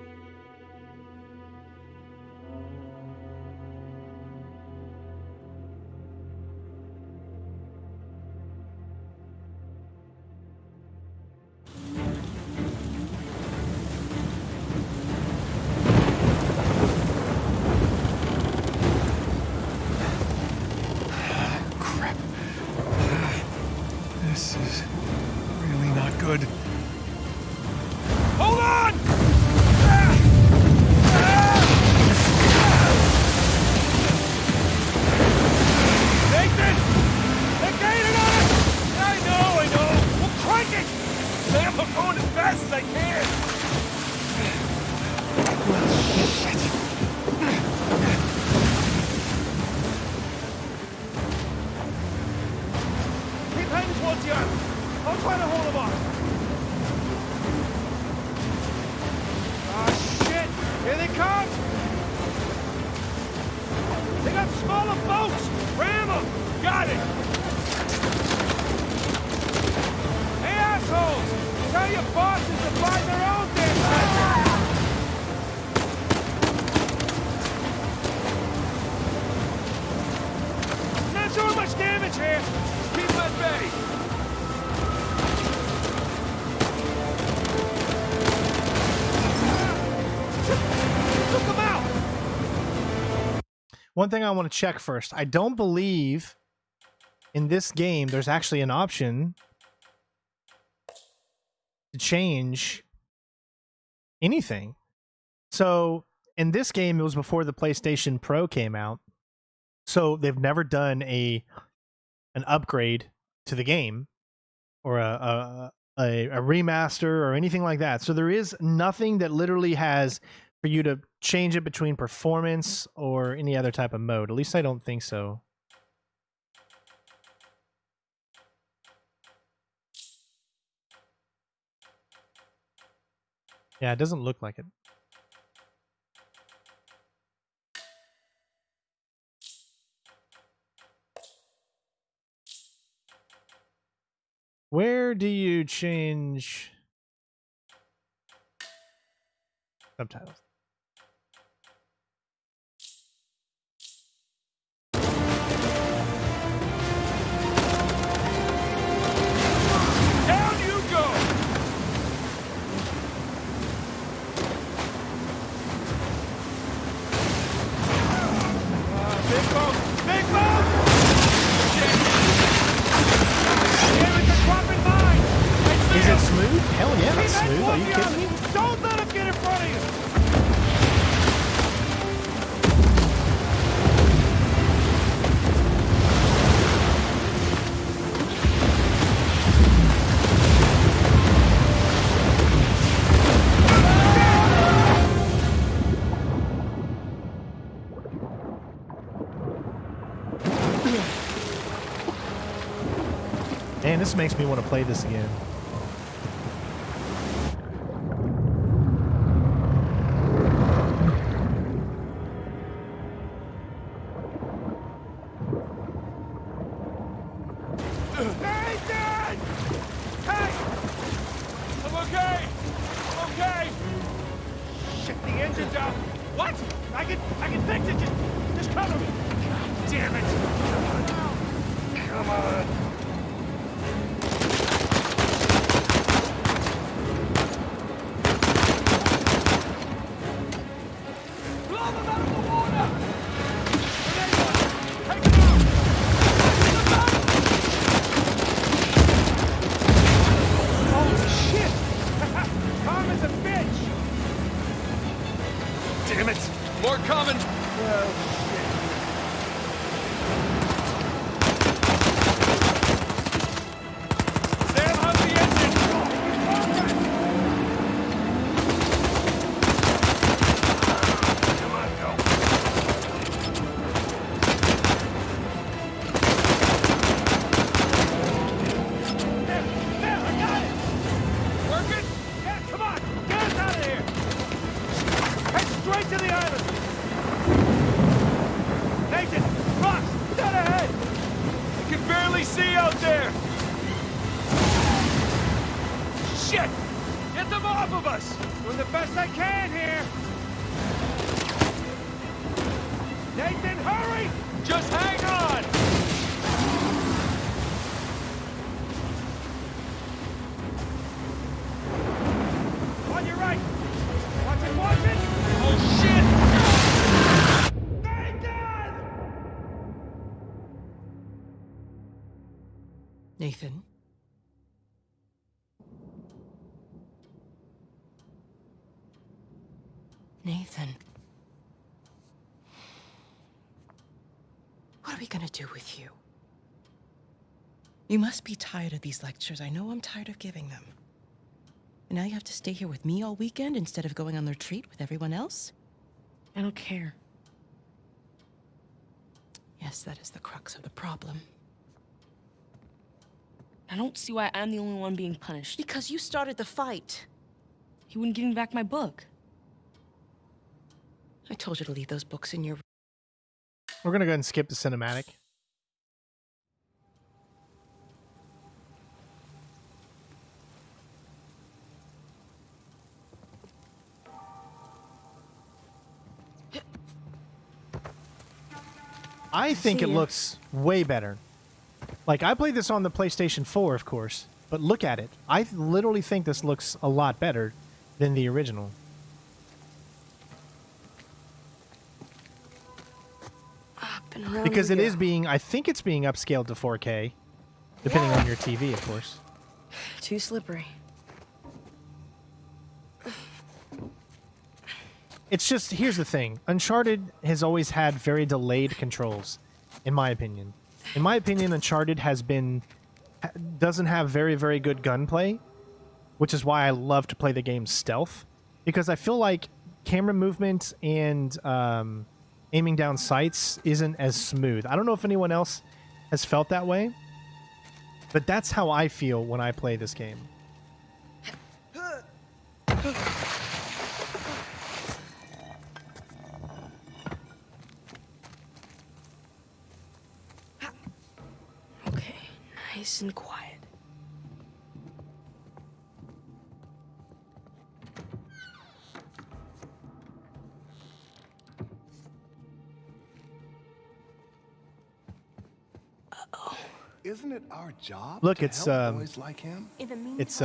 One thing I want to check first. I don't believe in this game there's actually an option to change anything. So in this game, it was before the PlayStation Pro came out. So they've never done an upgrade to the game or a remaster or anything like that. So there is nothing that literally has for you to change it between performance or any other type of mode. At least I don't think so. Yeah, it doesn't look like it. Where do you change subtitles? Down you go! Big boat! Big boat! Is it smooth? Hell yeah, that's smooth. Are you kidding me? Don't let him get in front of you! Man, this makes me want to play this again. Damn it! More coming! Sam, how's the engine? Come on, go. There, I got it! Working? Yeah, come on! Get us out of here! Head straight to the island! Nathan! Ross! Dead ahead! I can barely see out there! Shit! Get them off of us! Doing the best I can here! Nathan, hurry! Just hang on! On your right! Watch it, watch it! Oh, shit! Nathan! Nathan? Nathan? What are we gonna do with you? You must be tired of these lectures. I know I'm tired of giving them. And now you have to stay here with me all weekend instead of going on the retreat with everyone else? I don't care. Yes, that is the crux of the problem. I don't see why I'm the only one being punished. Because you started the fight. He wouldn't give me back my book. I told you to leave those books in your... We're gonna go ahead and skip the cinematic. I think it looks way better. Like, I played this on the PlayStation 4, of course, but look at it. I literally think this looks a lot better than the original. Up and around Because it we is go. being, I think it's being upscaled to 4K, depending on your TV, of course. Too slippery. It's just, here's the thing. Uncharted has always had very delayed controls, in my opinion. In my opinion, Uncharted doesn't have very, very good gunplay, which is why I love to play the game stealth, because I feel like camera movement and aiming down sights isn't as smooth. I don't know if anyone else has felt that way, but that's how I feel when I play this game. Okay, nice and quiet. Isn't it our job Look, to it's help boys like him? it's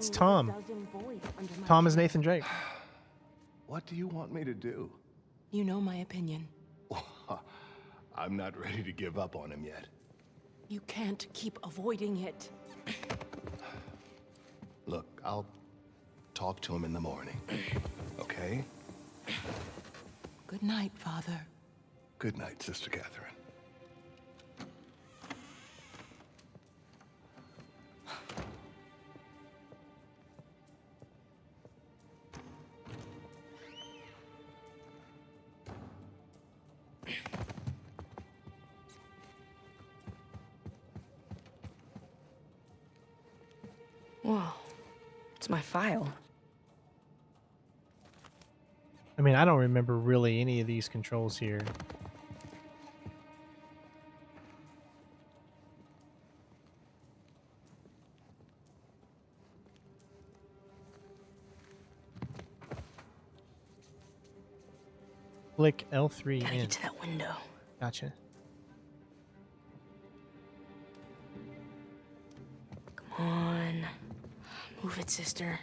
Tom. Tom is Nathan Drake. What do you want me to do? You know my opinion. I'm not ready to give up on him yet. You can't keep avoiding it. Look, I'll talk to him in the morning. Okay? Good night, Father. Good night, Sister Catherine. Whoa, it's my file. I mean, I don't remember really any of these controls here. Click L3 Gotta in. get to that window. Gotcha. Come on. Move it, sister.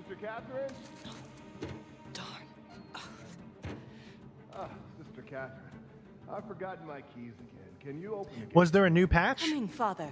Sister Catherine? Darn. Ah, Sister Catherine. I've forgotten my keys again. Can you open the gate? Was there a new patch? Coming, Father.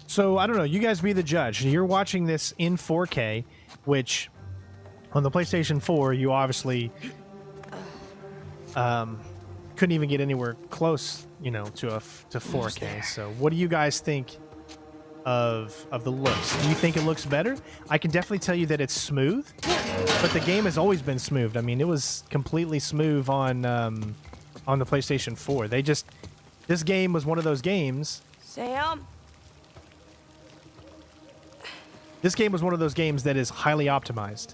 So, I don't know. You guys be the judge. You're watching this in 4K, which on the PlayStation 4, you obviously couldn't even get anywhere close, you know, to 4K. So, what do you guys think of the looks? Do you think it looks better? I can definitely tell you that it's smooth, but the game has always been smooth. I mean, it was completely smooth on the PlayStation 4. This game was one of those games. Sam? This game was one of those games that is highly optimized.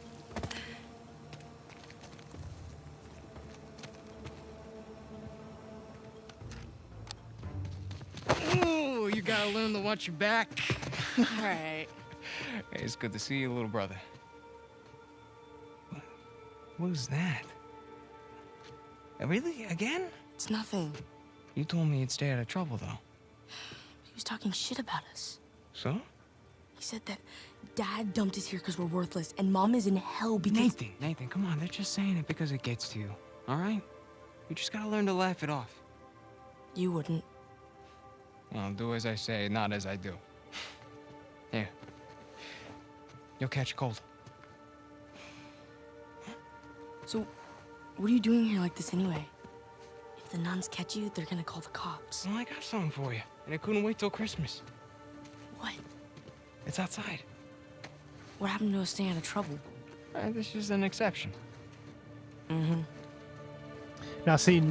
Ooh, you gotta learn to watch your back. All right. Hey, it's good to see you, little brother. What was that? Really? Again? It's nothing. You told me you'd stay out of trouble, though. He was talking shit about us. So? He said that Dad dumped us here because we're worthless, and Mom is in hell because... Nathan, come on. They're just saying it because it gets to you, all right? You just gotta learn to laugh it off. You wouldn't. Well, do as I say, not as I do. Here. You'll catch a cold. So, what are you doing here like this anyway? If the nuns catch you, they're gonna call the cops. Well, I got something for you, and it couldn't wait till Christmas. What? It's outside. What happened to us staying out of trouble? This is an exception. Mm-hmm. Now, see,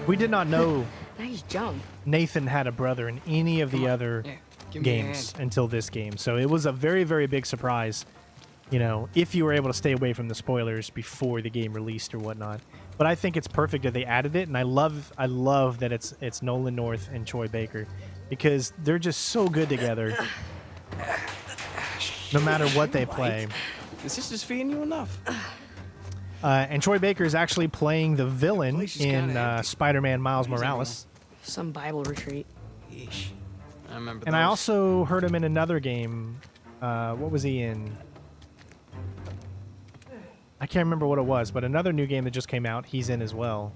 we did not know Nice jump. Nathan had a brother in any of the other Give me a games hand. until this game. So it was a very, very big surprise, you know, if you were able to stay away from the spoilers before the game released or whatnot. But I think it's perfect that they added it, and I love that it's Nolan North and Troy Baker, because they're just so good together. No matter what they play. The sister's feeding you enough. And Troy Baker is actually playing the villain place is in kinda empty. Spider-Man Miles Where's Morales. Some Bible retreat. Yeesh. I remember And I those. also heard him in another game. What was he in? I can't remember what it was, but another new game that just came out, he's in as well.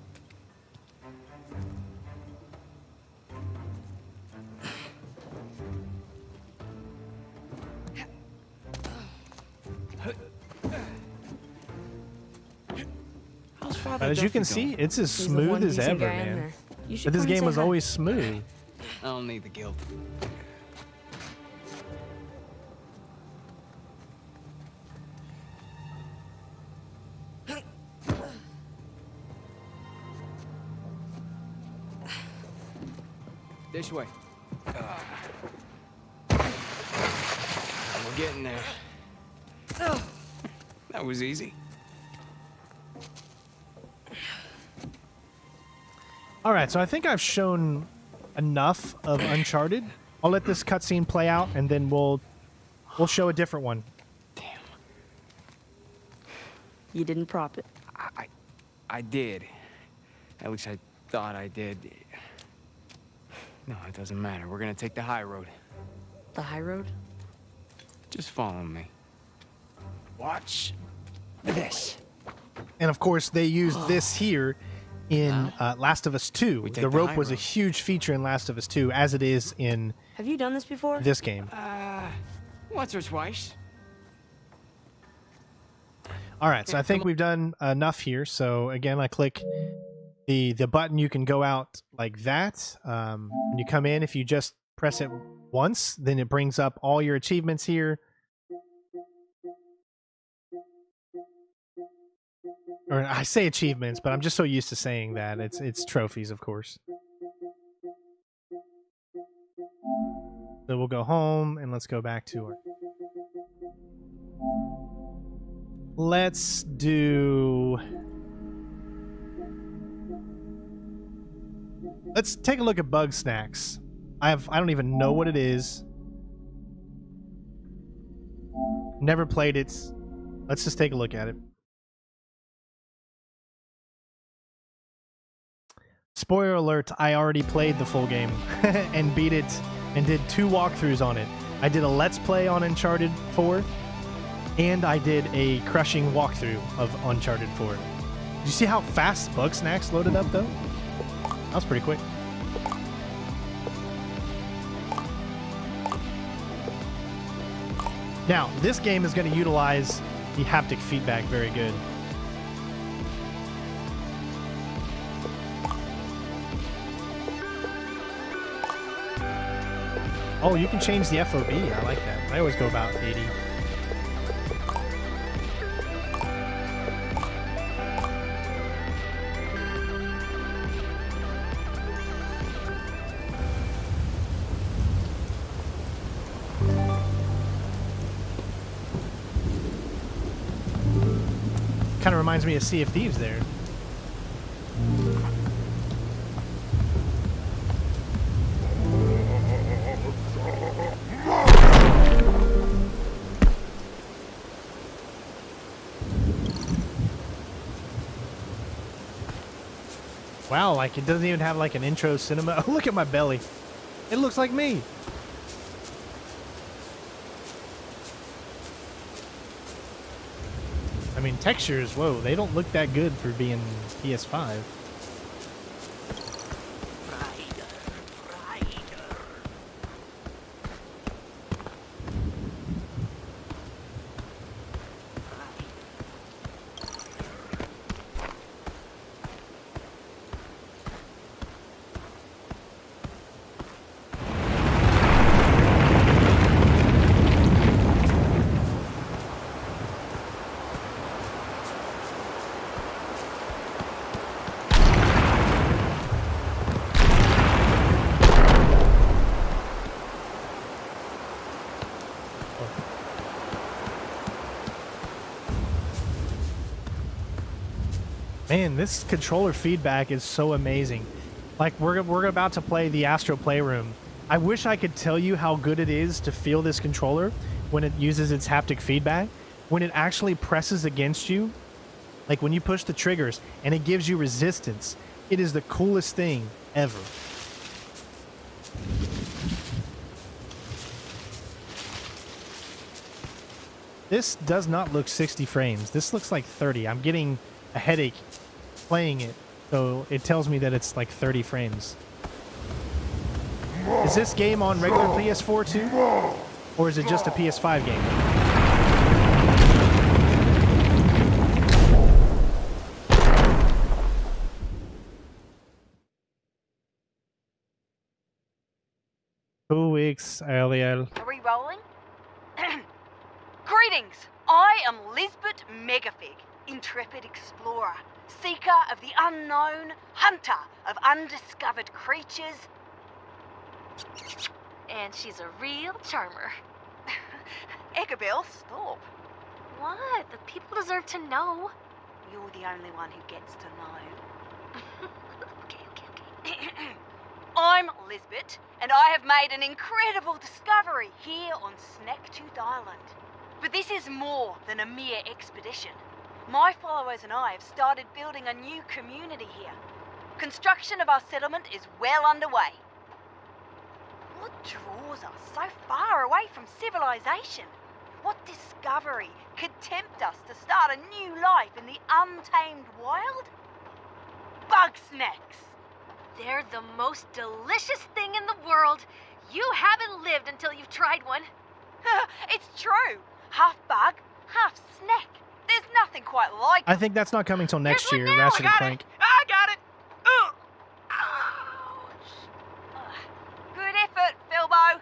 How's Father But as you Duffy can see, doing? it's as He's the one smooth as decent ever, guy in man. there. You should But this come and game say was hi. always smooth. I don't need the guilt. This way. We're getting there. That was easy. All right, so I think I've shown enough of Uncharted. I'll let this cutscene play out, and then we'll show a different one. Damn. You didn't prop it. I did. At least I thought I did. No, it doesn't matter. We're gonna take the high road. The high road? Just follow me. Watch this. And of course, they used this here in Last of Us 2. We take The the rope high was a road. huge feature in Last of Us 2, as it is in Have you done this before? this game. Once or twice. All right, so I think we've done enough here. So again, I click the button. You can go out like that. When you come in, if you just press it once, then it brings up all your achievements here. Or I say achievements, but I'm just so used to saying that. It's trophies, of course. So we'll go home and let's go back to our... Let's do... Let's take a look at Bugsnax. I don't even know what it is. Never played it. Let's just take a look at it. Spoiler alert, I already played the full game and beat it and did 2 walkthroughs on it. I did a Let's Play on Uncharted 4 and I did a crushing walkthrough of Uncharted 4. Did you see how fast Bugsnax loaded up though? That was pretty quick. Now, this game is going to utilize the haptic feedback very good. Oh, you can change the FOV. I like that. I always go about 80. Kind of reminds me of Sea of Thieves there. Wow, like it doesn't even have like an intro cinema. Oh, look at my belly. It looks like me. I mean, textures, whoa, they don't look that good for being PS5. Man, this controller feedback is so amazing. Like, we're about to play the Astro Playroom. I wish I could tell you how good it is to feel this controller when it uses its haptic feedback. When it actually presses against you, like when you push the triggers and it gives you resistance. It is the coolest thing ever. This does not look 60 frames. This looks like 30. I'm getting a headache playing it, so it tells me that it's like 30 frames. Is this game on regular PS4 too? Or is it just a PS5 game? Two weeks earlier. Are we rolling? Greetings! I am Lisbeth Megafig, intrepid explorer, seeker of the unknown, hunter of undiscovered creatures. And she's a real charmer. Eggabell, stop. What? The people deserve to know. You're the only one who gets to know. Okay. I'm Lisbeth, and I have made an incredible discovery here on Snacktooth Island. But this is more than a mere expedition. My followers and I have started building a new community here. Construction of our settlement is well underway. What draws us so far away from civilization? What discovery could tempt us to start a new life in the untamed wild? Bugsnax! They're the most delicious thing in the world. You haven't lived until you've tried one. It's true. Half bug, half snack. There's nothing quite like it. I think that's not coming till next year, now. Ratchet and Clank. I got it! Ouch. Good effort, Philbo.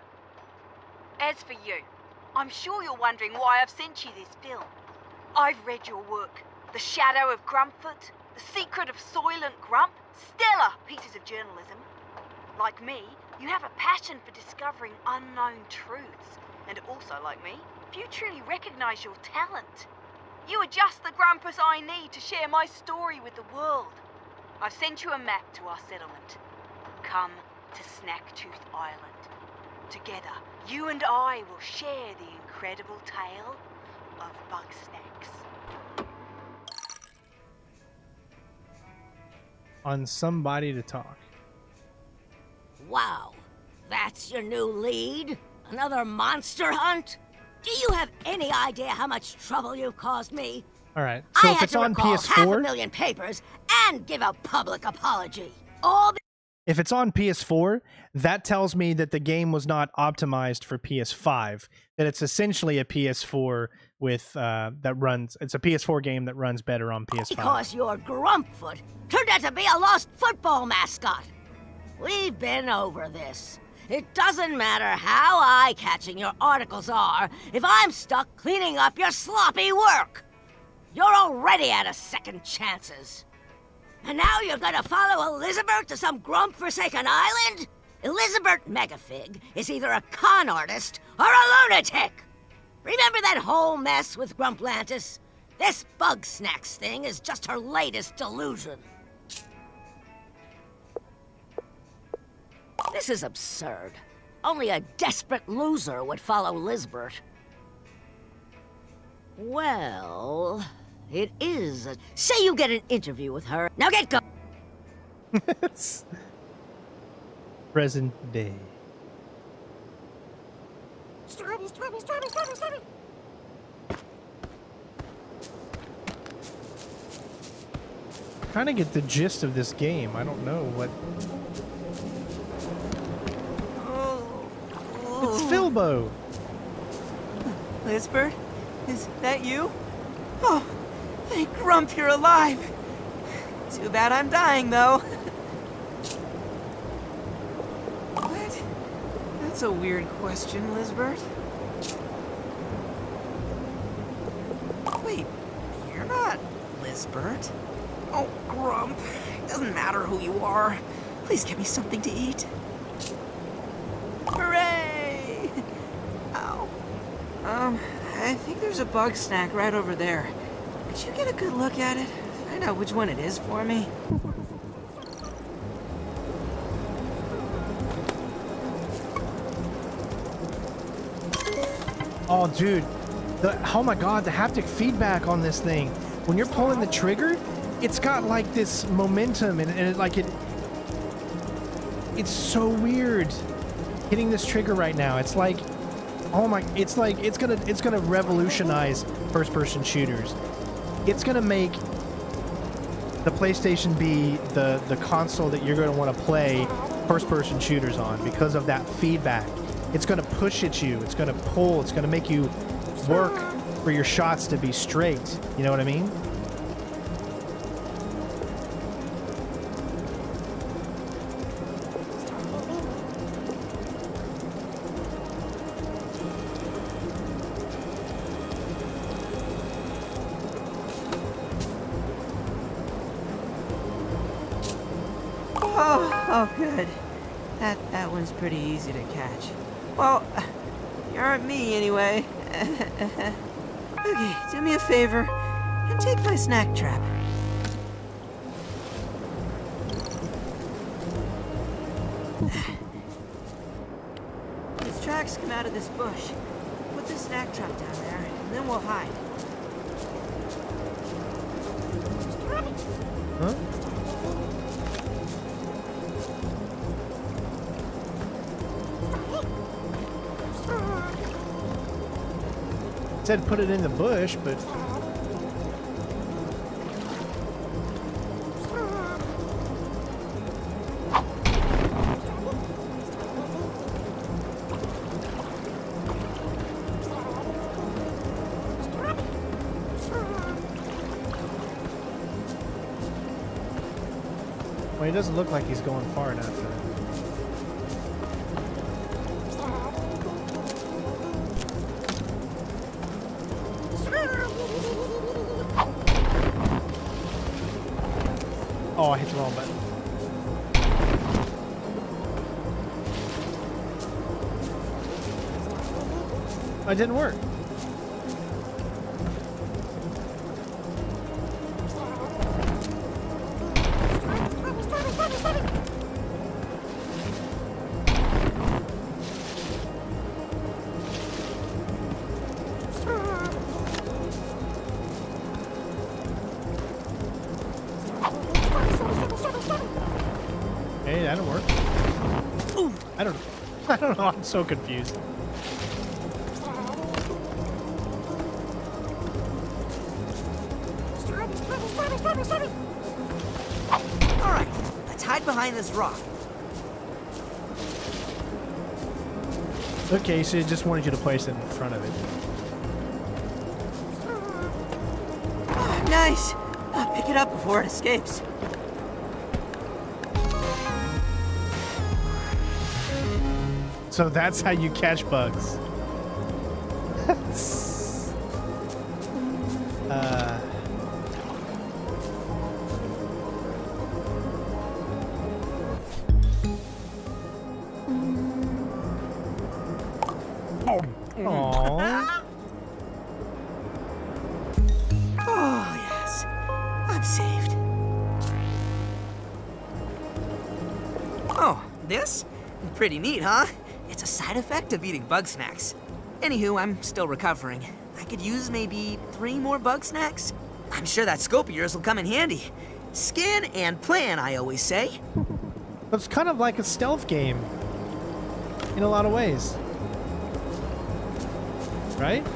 As for you, I'm sure you're wondering why I've sent you this film. I've read your work. The Shadow of Grumpfoot, The Secret of Soylent Grump, stellar pieces of journalism. Like me, you have a passion for discovering unknown truths. And also, like me, few truly recognize your talent. You are just the Grampus I need to share my story with the world. I've sent you a map to our settlement. Come to Snacktooth Island. Together, you and I will share the incredible tale of Bugsnax. On somebody to talk. Wow, that's your new lead? Another monster hunt? Do you have any idea how much trouble you've caused me? All right. So I if had it's to on recall PS4, 500,000 papers and give a public apology. All if it's on PS4, that tells me that the game was not optimized for PS5. That it's essentially a PS4 with that runs. It's a PS4 game that runs better on PS5. because your Grumpfoot turned out to be a lost football mascot. We've been over this. It doesn't matter how eye-catching your articles are if I'm stuck cleaning up your sloppy work. You're already out of second chances. And now you're gonna follow Elizabeth to some grump-forsaken island? Elizabeth Megafig is either a con artist or a lunatic! Remember that whole mess with Grumplantis? This Bugsnax thing is just her latest delusion. This is absurd. Only a desperate loser would follow Lizbert. Well, it is a... Say you get an interview with her. Now get go... Present day. Trying to get the gist of this game. I don't know what... It's Philbo! Lizbert, is that you? Oh, thank Grump you're alive. Too bad I'm dying, though. What? That's a weird question, Lizbert. Wait, you're not Lizbert? Oh, Grump, it doesn't matter who you are. Please get me something to eat. Hooray! Ow. I think there's a bug snack right over there. Could you get a good look at it? Find out which one it is for me. Oh, dude. Oh my god, the haptic feedback on this thing. When you're pulling the trigger, it's got like this momentum and it's so weird hitting this trigger right now. It's like, oh my, it's like, it's gonna revolutionize first-person shooters. It's gonna make the PlayStation be the console that you're gonna want to play first-person shooters on because of that feedback. It's gonna push at you. It's gonna pull. It's gonna make you work for your shots to be straight. You know what I mean? Oh, good. That one's pretty easy to catch. Well, you aren't me anyway. Okay, do me a favor and take my snack trap. These tracks come out of this bush. Put the snack trap down there, and then we'll hide. Huh? It said put it in the bush, but... Well, he doesn't look like he's going far enough. Oh, I hit the wrong button. It didn't work. that'll work. Ooh, I don't know. I'm so confused. All right, let's hide behind this rock. Okay, so it just wanted you to place it in front of it. Oh, nice. Pick it up before it escapes. So that's how you catch bugs. Aww. Oh, yes. I'm saved. Oh, this? Pretty neat, huh? It's a side effect of eating Bugsnax. Anywho, I'm still recovering. I could use maybe 3 more Bugsnax. I'm sure that scope of yours will come in handy. Scan and plan, I always say. It's kind of like a stealth game in a lot of ways. Right?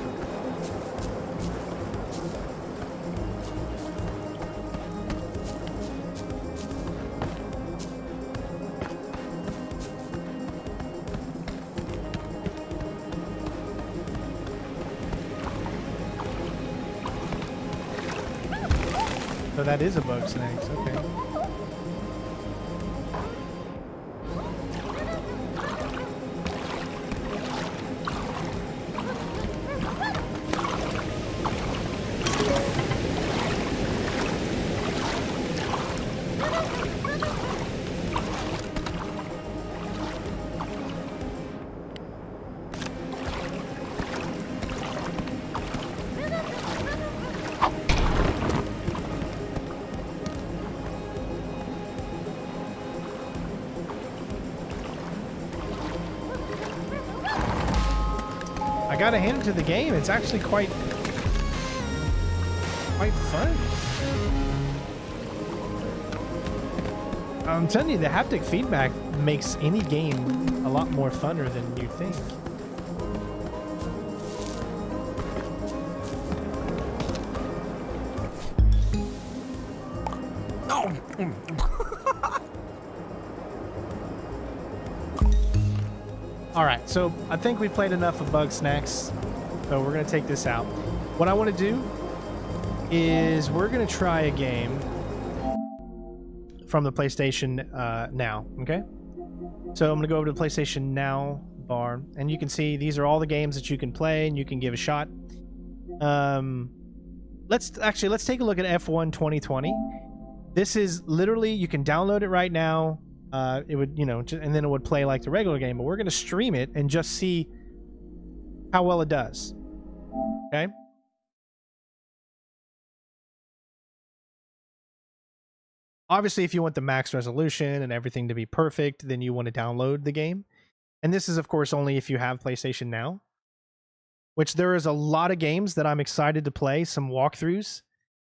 So that is a Bugsnax, okay. I gotta hand it to the game. It's actually quite fun. I'm telling you, the haptic feedback makes any game a lot more funner than you think. Alright, so I think we played enough of Bugsnax, so we're going to take this out. What I want to do is we're going to try a game from the PlayStation Now, okay? So I'm going to go over to the PlayStation Now bar, and you can see these are all the games that you can play and you can give a shot. Let's take a look at F1 2020. This is literally, you can download it right now. It would, and then it would play like the regular game, but we're going to stream it and just see how well it does. Okay? Obviously, if you want the max resolution and everything to be perfect, then you want to download the game. And this is, of course, only if you have PlayStation Now, which there is a lot of games that I'm excited to play, some walkthroughs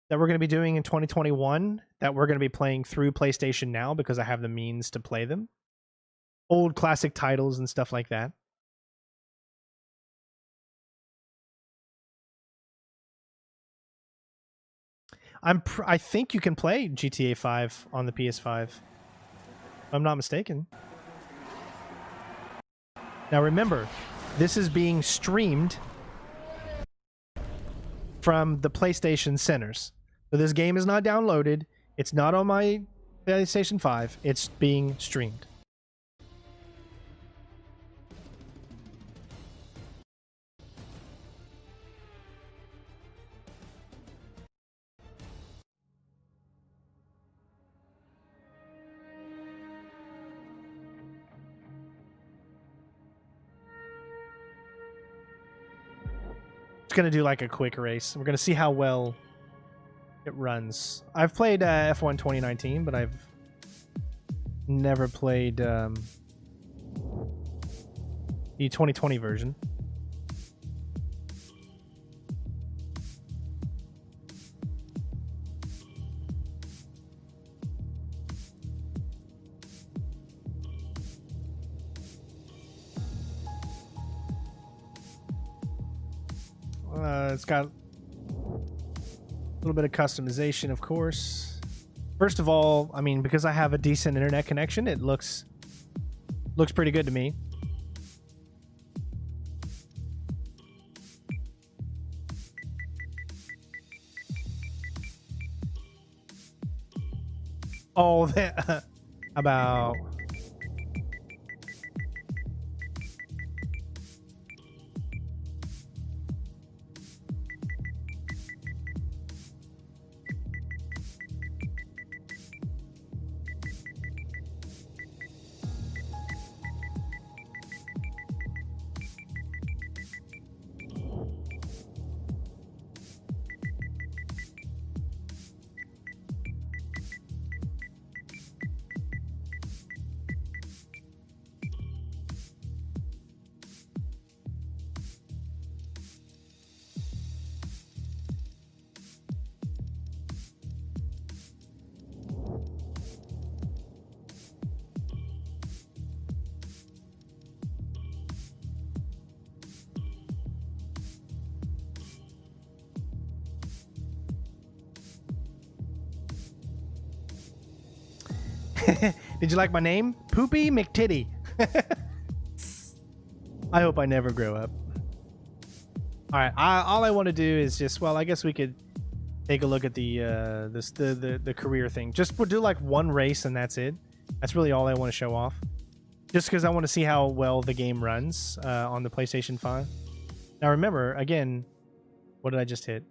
that we're going to be doing in 2021 that we're going to be playing through PlayStation Now because I have the means to play them. Old classic titles and stuff like that. I think you can play GTA 5 on the PS5. If I'm not mistaken. Now remember, this is being streamed from the PlayStation centers. So this game is not downloaded. It's not on my PlayStation 5. It's being streamed. It's going to do like a quick race. We're going to see how well it runs. I've played F1 2019, but I've never played the 2020 version. It's got a little bit of customization, of course. First of all, I mean, because I have a decent internet connection, it looks pretty good to me. Oh, that about. Did you like my name? Poopy McTitty. I hope I never grow up. All right, all I want to do is just, well, I guess we could take a look at the career thing. Just we'll do like one race and that's it. That's really all I want to show off. Just because I want to see how well the game runs on the PlayStation 5. Now remember, again, what did I just hit?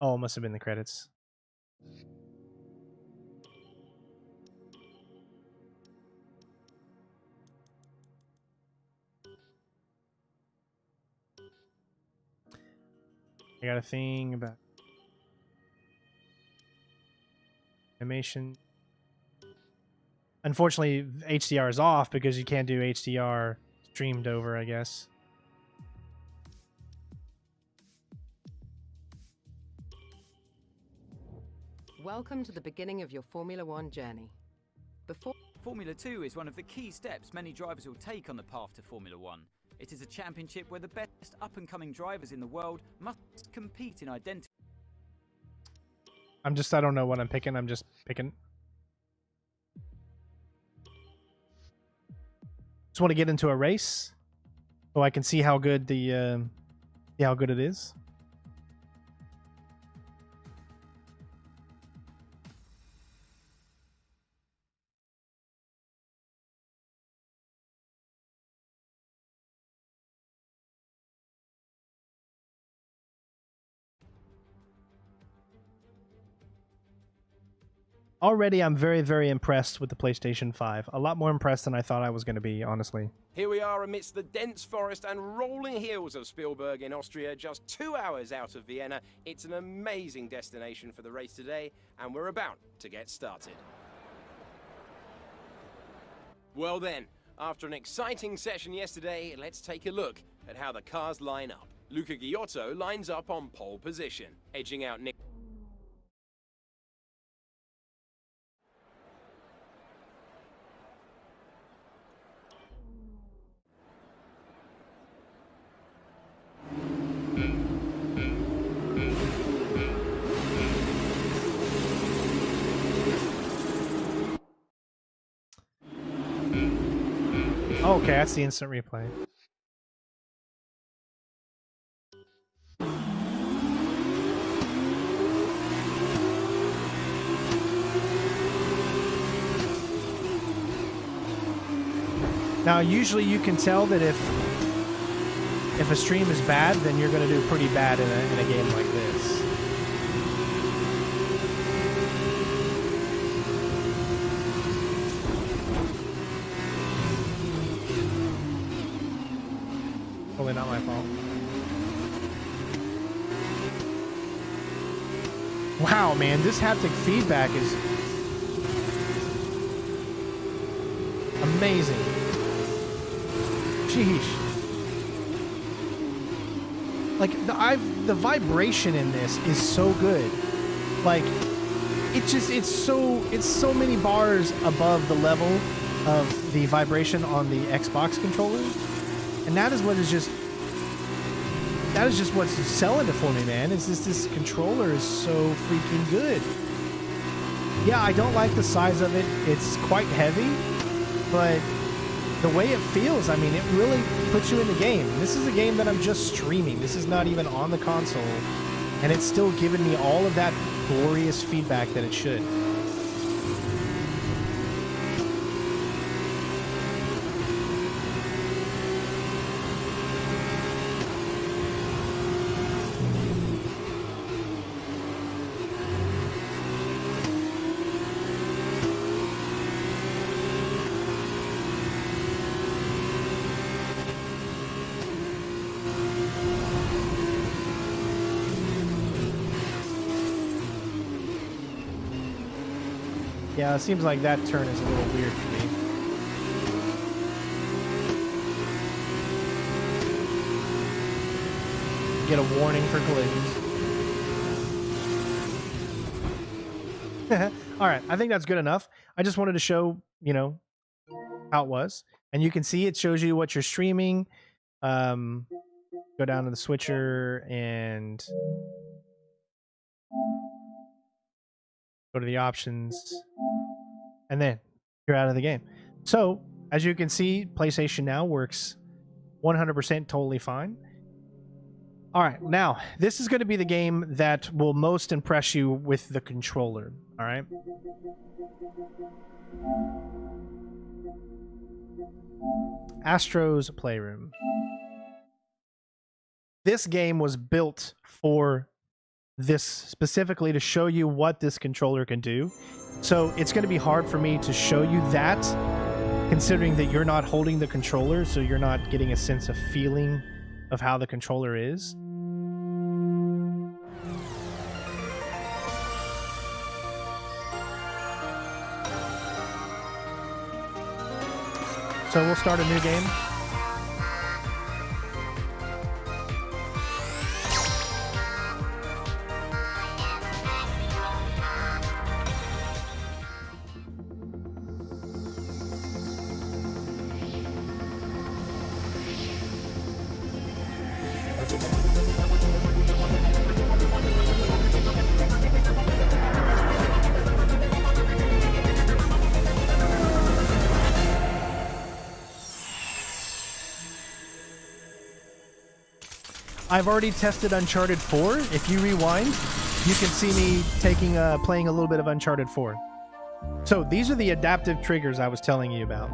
Oh, it must have been the credits. I got a thing about animation. Unfortunately, HDR is off because you can't do HDR streamed over, I guess. Welcome to the beginning of your Formula One journey. Formula 2 is one of the key steps many drivers will take on the path to Formula 1. It is a championship where the best up-and-coming drivers in the world must compete in identity. I don't know what I'm picking. I'm just picking. Just want to get into a race so I can see how good it is. Already, I'm very, very impressed with the PlayStation 5. A lot more impressed than I thought I was going to be, honestly. Here we are amidst the dense forest and rolling hills of Spielberg in Austria, just 2 hours out of Vienna. It's an amazing destination for the race today, and we're about to get started. Well then, after an exciting session yesterday, let's take a look at how the cars line up. Luca Giotto lines up on pole position, edging out Nick. Okay, that's the instant replay. Now, usually you can tell that if a stream is bad, then you're going to do pretty bad in a game like this. Totally not my fault. Wow, man, this haptic feedback is amazing. Sheesh. Like the vibration in this is so good. Like it's so many bars above the level of the vibration on the Xbox controller. And that is what is just that is just what's selling it for me, man. Is this controller is so freaking good. Yeah, I don't like the size of it. It's quite heavy, but the way it feels, I mean, it really puts you in the game. This is a game that I'm just streaming. This is not even on the console, and it's still giving me all of that glorious feedback that it should. Yeah, it seems like that turn is a little weird for me. Get a warning for collisions. All right, I think that's good enough. I just wanted to show, you know, how it was. And you can see it shows you what you're streaming. Go down to the switcher and go to the options, and then you're out of the game. So, as you can see, PlayStation Now works 100% totally fine. All right, now, this is going to be the game that will most impress you with the controller, all right? Astro's Playroom. This game was built for this specifically to show you what this controller can do. So it's going to be hard for me to show you that, considering that you're not holding the controller, so you're not getting a sense of feeling of how the controller is. So we'll start a new game. I've already tested Uncharted 4. If you rewind, you can see me playing a little bit of Uncharted 4. So these are the adaptive triggers I was telling you about.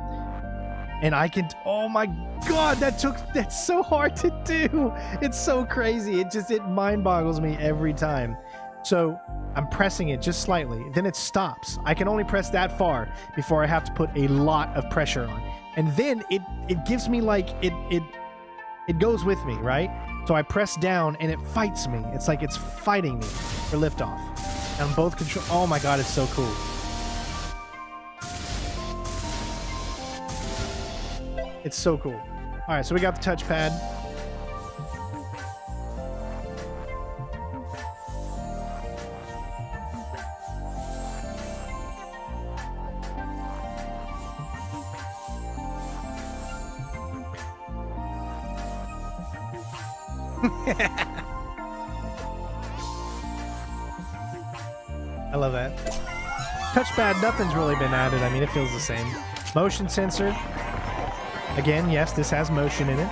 And I can, oh my God, that's so hard to do. It's so crazy. It mind boggles me every time. So I'm pressing it just slightly, then it stops. I can only press that far before I have to put a lot of pressure on. And then it gives me like, it goes with me, right? So I press down and it fights me. It's like it's fighting me for liftoff. And both control. Oh my God, it's so cool. It's so cool. All right, so we got the touchpad. I love that. Touchpad, nothing's really been added. I mean, it feels the same. Motion sensor. Again, yes, this has motion in it.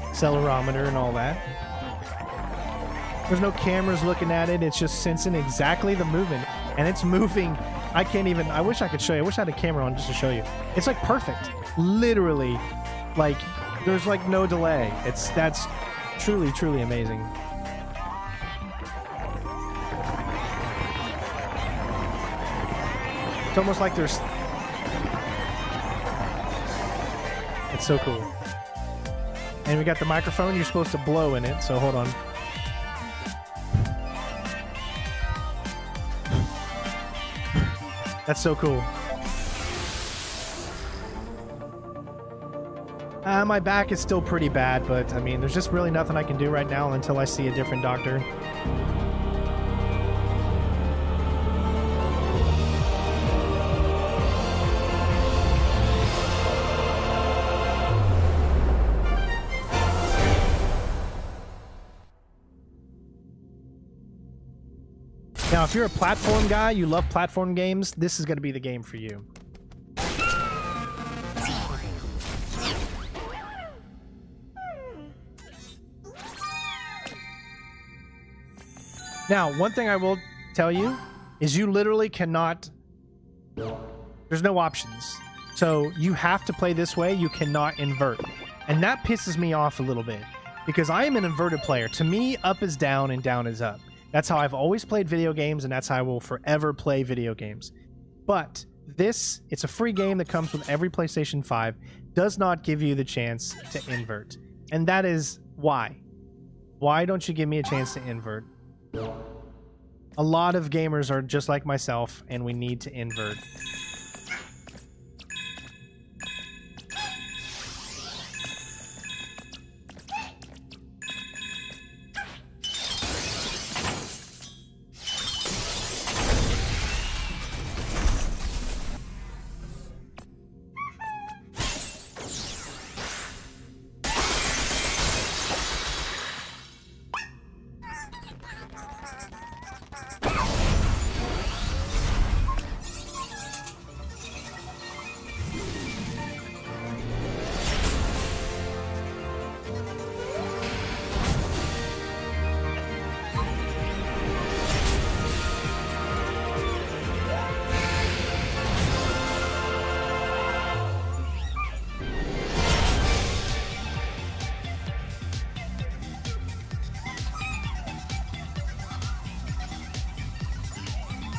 Accelerometer and all that. There's no cameras looking at it. It's just sensing exactly the movement. And it's moving. I wish I could show you. I wish I had a camera on just to show you. It's like perfect. Literally, like, there's like no delay. That's truly, truly amazing. It's almost like there's... It's so cool. And we got the microphone. You're supposed to blow in it, so hold on. That's so cool. My back is still pretty bad, but I mean, there's just really nothing I can do right now until I see a different doctor. Now, if you're a platform guy, you love platform games, this is going to be the game for you. Now, one thing I will tell you is you literally cannot... There's no options. So you have to play this way. You cannot invert. And that pisses me off a little bit because I am an inverted player. To me, up is down and down is up. That's how I've always played video games, and that's how I will forever play video games. But this, it's a free game that comes with every PlayStation 5, does not give you the chance to invert. And that is why. Why don't you give me a chance to invert? A lot of gamers are just like myself, and we need to invert.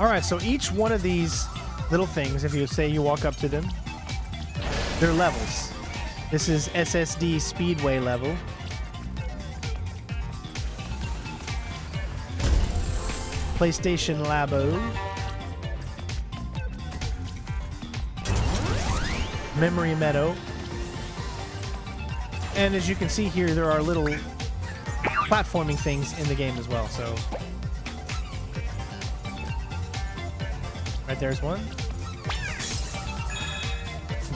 Alright, so each one of these little things, if you say you walk up to them, they're levels. This is SSD Speedway level. PlayStation Labo. Memory Meadow. And as you can see here, there are little platforming things in the game as well, so... Right there's one.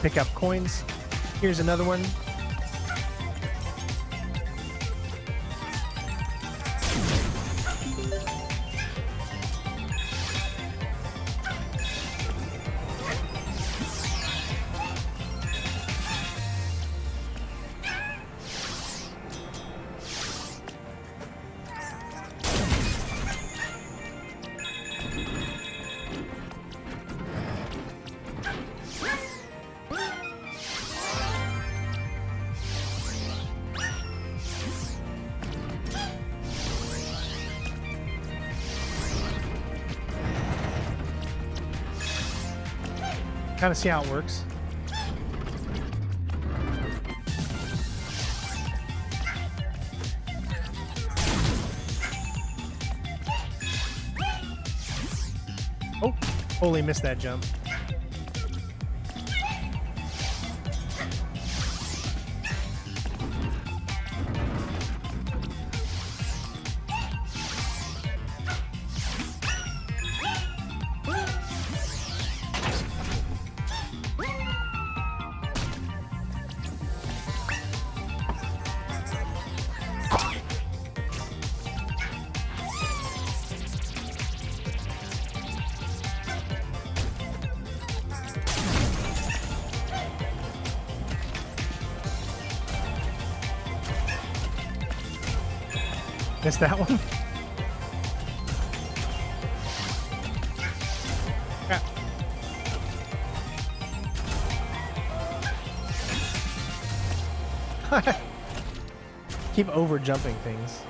Pick up coins. Here's another one. Kind of see how it works. Oh, totally missed that jump. Missed that one. Crap. Keep over jumping things.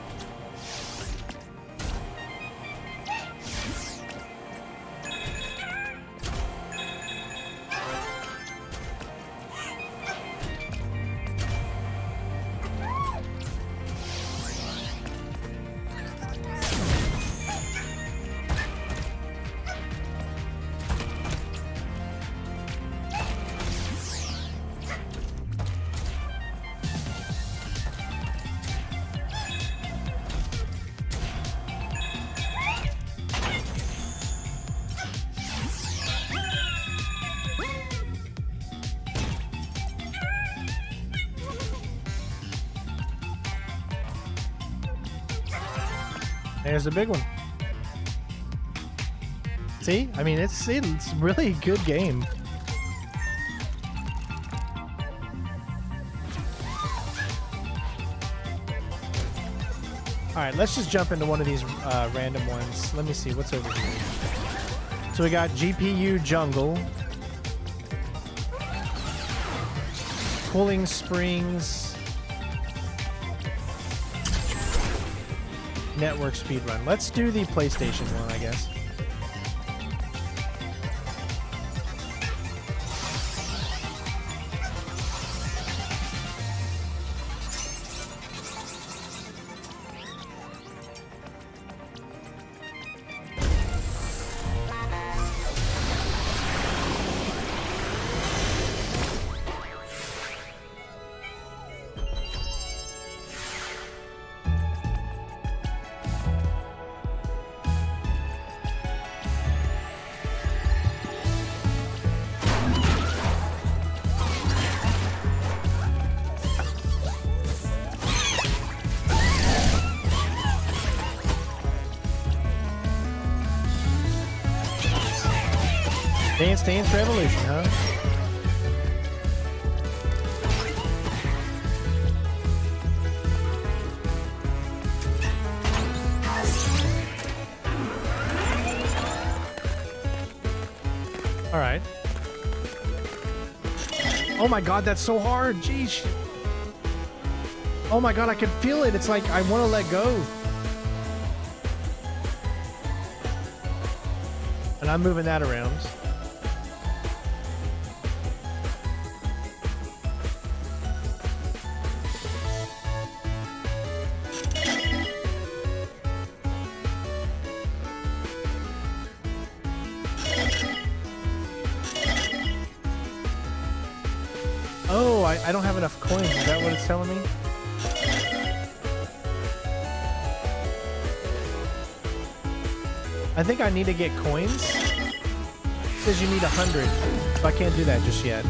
There's a big one. See? I mean, it's really a good game. All right, let's just jump into one of these random ones. Let me see what's over here. So we got GPU Jungle, Cooling Springs, Network Speedrun. Let's do the PlayStation one, I guess. Dance Revolution, huh? All right. Oh my god, that's so hard. Jeez. Oh my god, I can feel it. It's like I want to let go. And I'm moving that around. Oh, I don't have enough coins. Is that what it's telling me? I think I need to get coins. It says you need 100, so I can't do that just yet.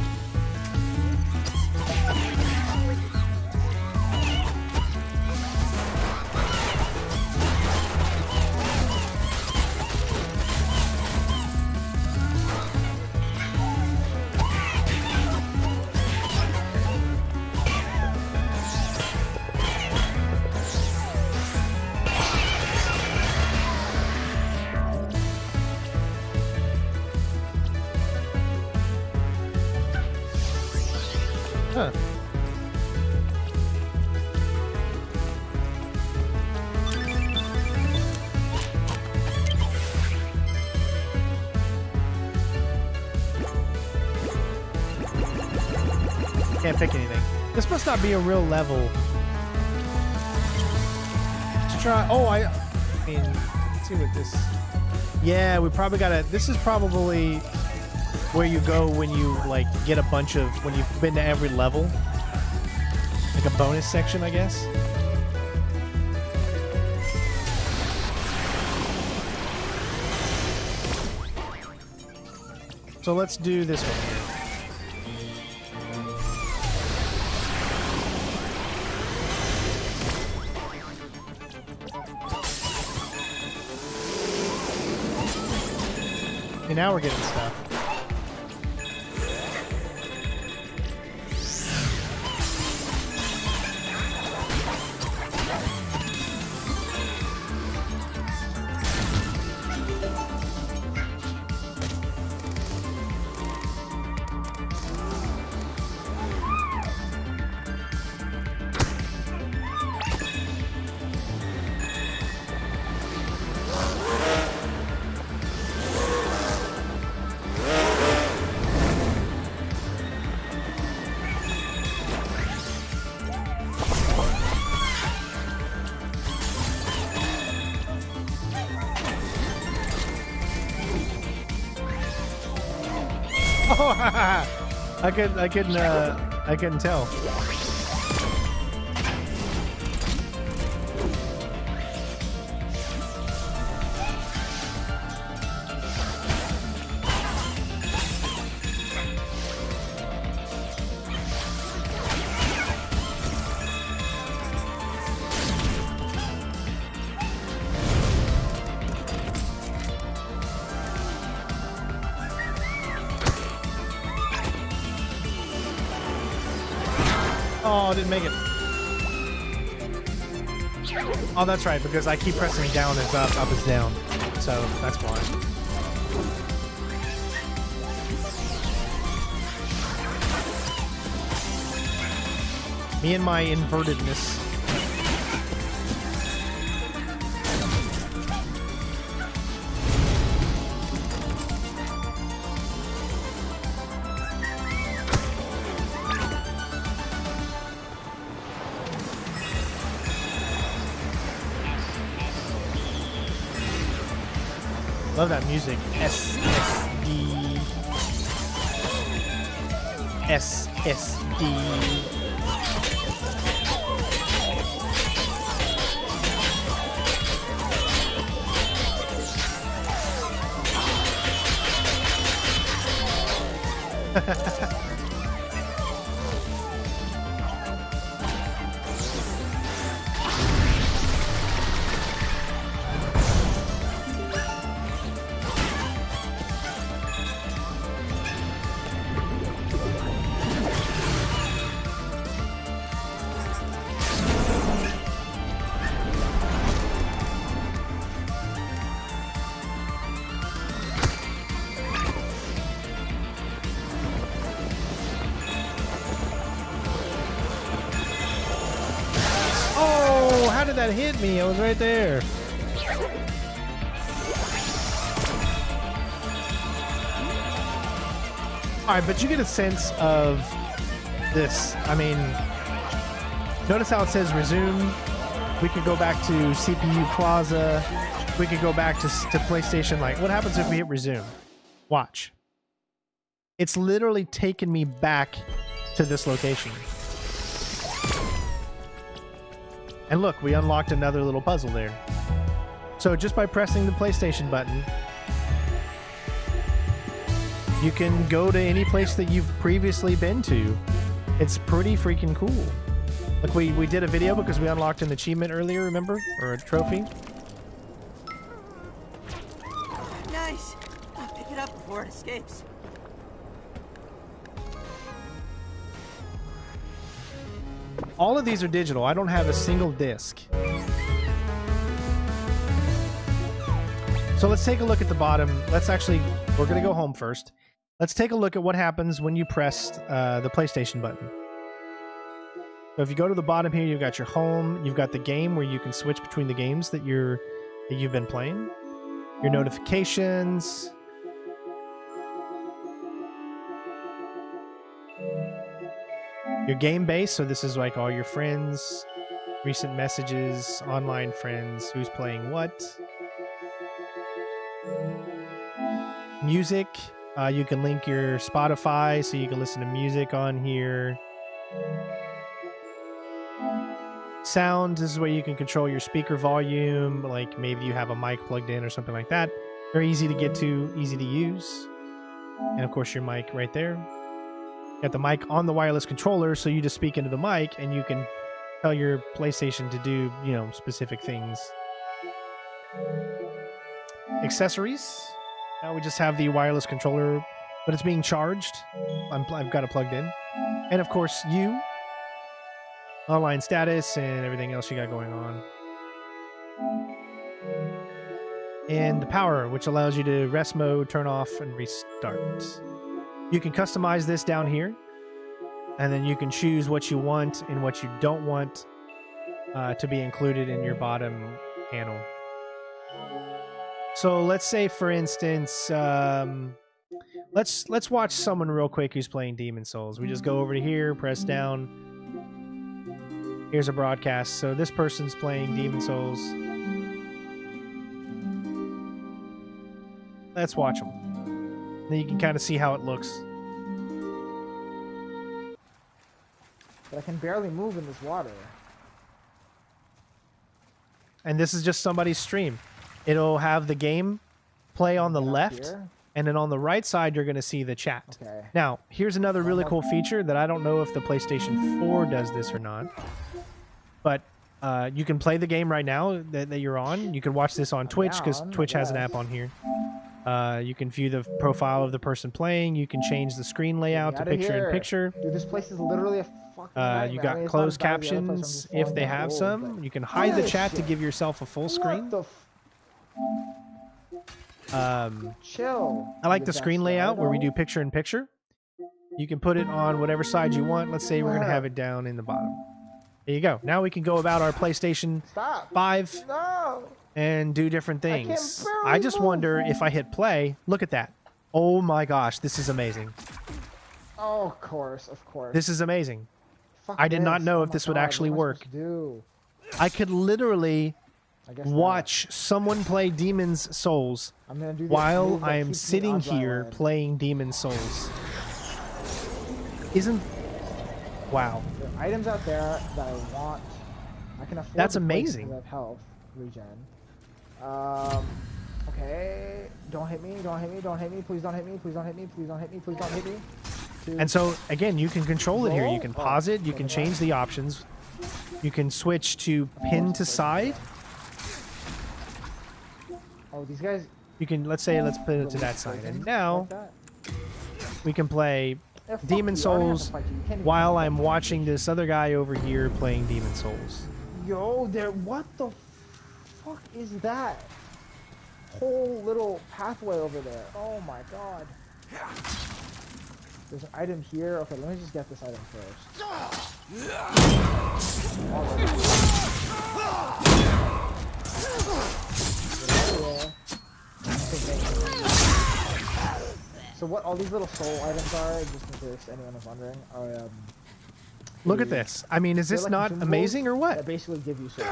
Huh. Can't pick anything. This must not be a real level. Let's try. Oh, I mean, let's see what this. Yeah, we probably gotta. This is probably where you go when you like get a bunch of when you've been to every level, like a bonus section, I guess. So let's do this one here. Okay, now we're getting stuff. I couldn't tell. Oh, I didn't make it. Oh, that's right, because I keep pressing down is up, up is down. So that's why. Me and my invertedness. Love that music. SSD. SSD. How did that hit me? I was right there. Alright, but you get a sense of this. I mean, notice how it says resume. We could go back to CPU Plaza. We could go back to PlayStation. Like, what happens if we hit resume? Watch. It's literally taken me back to this location. And look, we unlocked another little puzzle there. So just by pressing the PlayStation button, you can go to any place that you've previously been to. It's pretty freaking cool. Like we did a video because we unlocked an achievement earlier, remember? Or a trophy. Nice. I'll pick it up before it escapes. All of these are digital. I don't have a single disc. So let's take a look at the bottom. We're going to go home first. Let's take a look at what happens when you press the PlayStation button. So if you go to the bottom here, you've got your home. You've got the game where you can switch between the games that you've been playing. Your notifications. Your game base, so this is like all your friends, recent messages, online friends, who's playing what. Music, you can link your Spotify so you can listen to music on here. Sound, this is where you can control your speaker volume, like maybe you have a mic plugged in or something like that. Very easy to get to, easy to use. And of course your mic right there. Got the mic on the wireless controller, so you just speak into the mic and you can tell your PlayStation to do, specific things. Accessories. Now we just have the wireless controller, but it's being charged. I've got it plugged in. And of course, online status and everything else you got going on. And the power, which allows you to rest mode, turn off, and restart. You can customize this down here, and then you can choose what you want and what you don't want to be included in your bottom panel. So let's say, for instance, let's watch someone real quick who's playing Demon Souls. We just go over to here, press down. Here's a broadcast. So this person's playing Demon Souls. Let's watch them. Then you can kind of see how it looks. But I can barely move in this water. And this is just somebody's stream. It'll have the game play on the left, here? and then on the right side, you're going to see the chat. Okay. Now, here's another really cool feature that I don't know if the PlayStation 4 does this or not. But you can play the game right now that you're on. You can watch this on Twitch, because Twitch has an app on here. You can view the profile of the person playing. You can change the screen layout to picture-in-picture. Dude, this place is literally a fucking nightmare. You got closed captions if they have some. You can hide the chat to give yourself a full screen. Chill. I like the screen layout where we do picture-in-picture. You can put it on whatever side you want. Let's say we're going to have it down in the bottom. There you go. Now we can go about our PlayStation 5 and do different things. I just wonder if I hit play. Look at that. Oh my gosh, this is amazing. Oh, of course, of course. This is amazing. I did not know if this would actually work. I could literally watch someone play Demon's Souls while I am sitting here playing Demon's Souls. Isn't... Wow. There are items out there that I want. I can afford. That's amazing. That health regen. Okay. Don't hit me. Don't hit me. Don't hit me. Please don't hit me. Please don't hit me. Please don't hit me. Please don't hit me. And so again, you can control it here. You can pause it. You can change the options. You can switch to pin to side. Oh, these guys. You can let's put it to that side. And now we can play Demon Souls while I'm watching this other guy over here playing Demon Souls. Yo, there. What the fuck is that? Whole little pathway over there. Oh my god. There's an item here. Okay, let me just get this item first. So what all these little soul items are, just in case anyone is wondering, are look at this. I mean, is this like not amazing or what? That basically give you souls.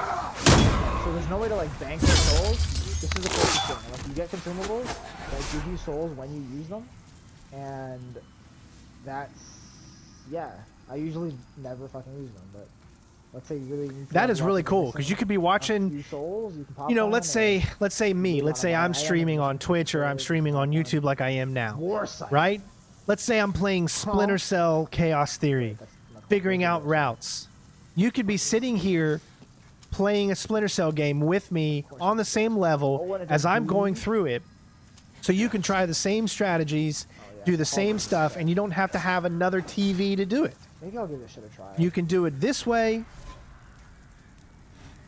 So there's no way to like bank your souls. This is the closest thing. Like you get consumables that give you souls when you use them, and that's I usually never fucking use them, but let's say you really need to. That is really cool because you could be watching. Souls, you can pop let's say I'm streaming on Twitch or I'm streaming on YouTube like I am now, right? Let's say I'm playing Splinter Cell Chaos Theory, figuring out routes. You could be sitting here playing a Splinter Cell game with me on the same level as I'm going through it, so you can try the same strategies, do the same stuff, and you don't have to have another TV to do it. Maybe I'll give this shit a try. You can do it this way,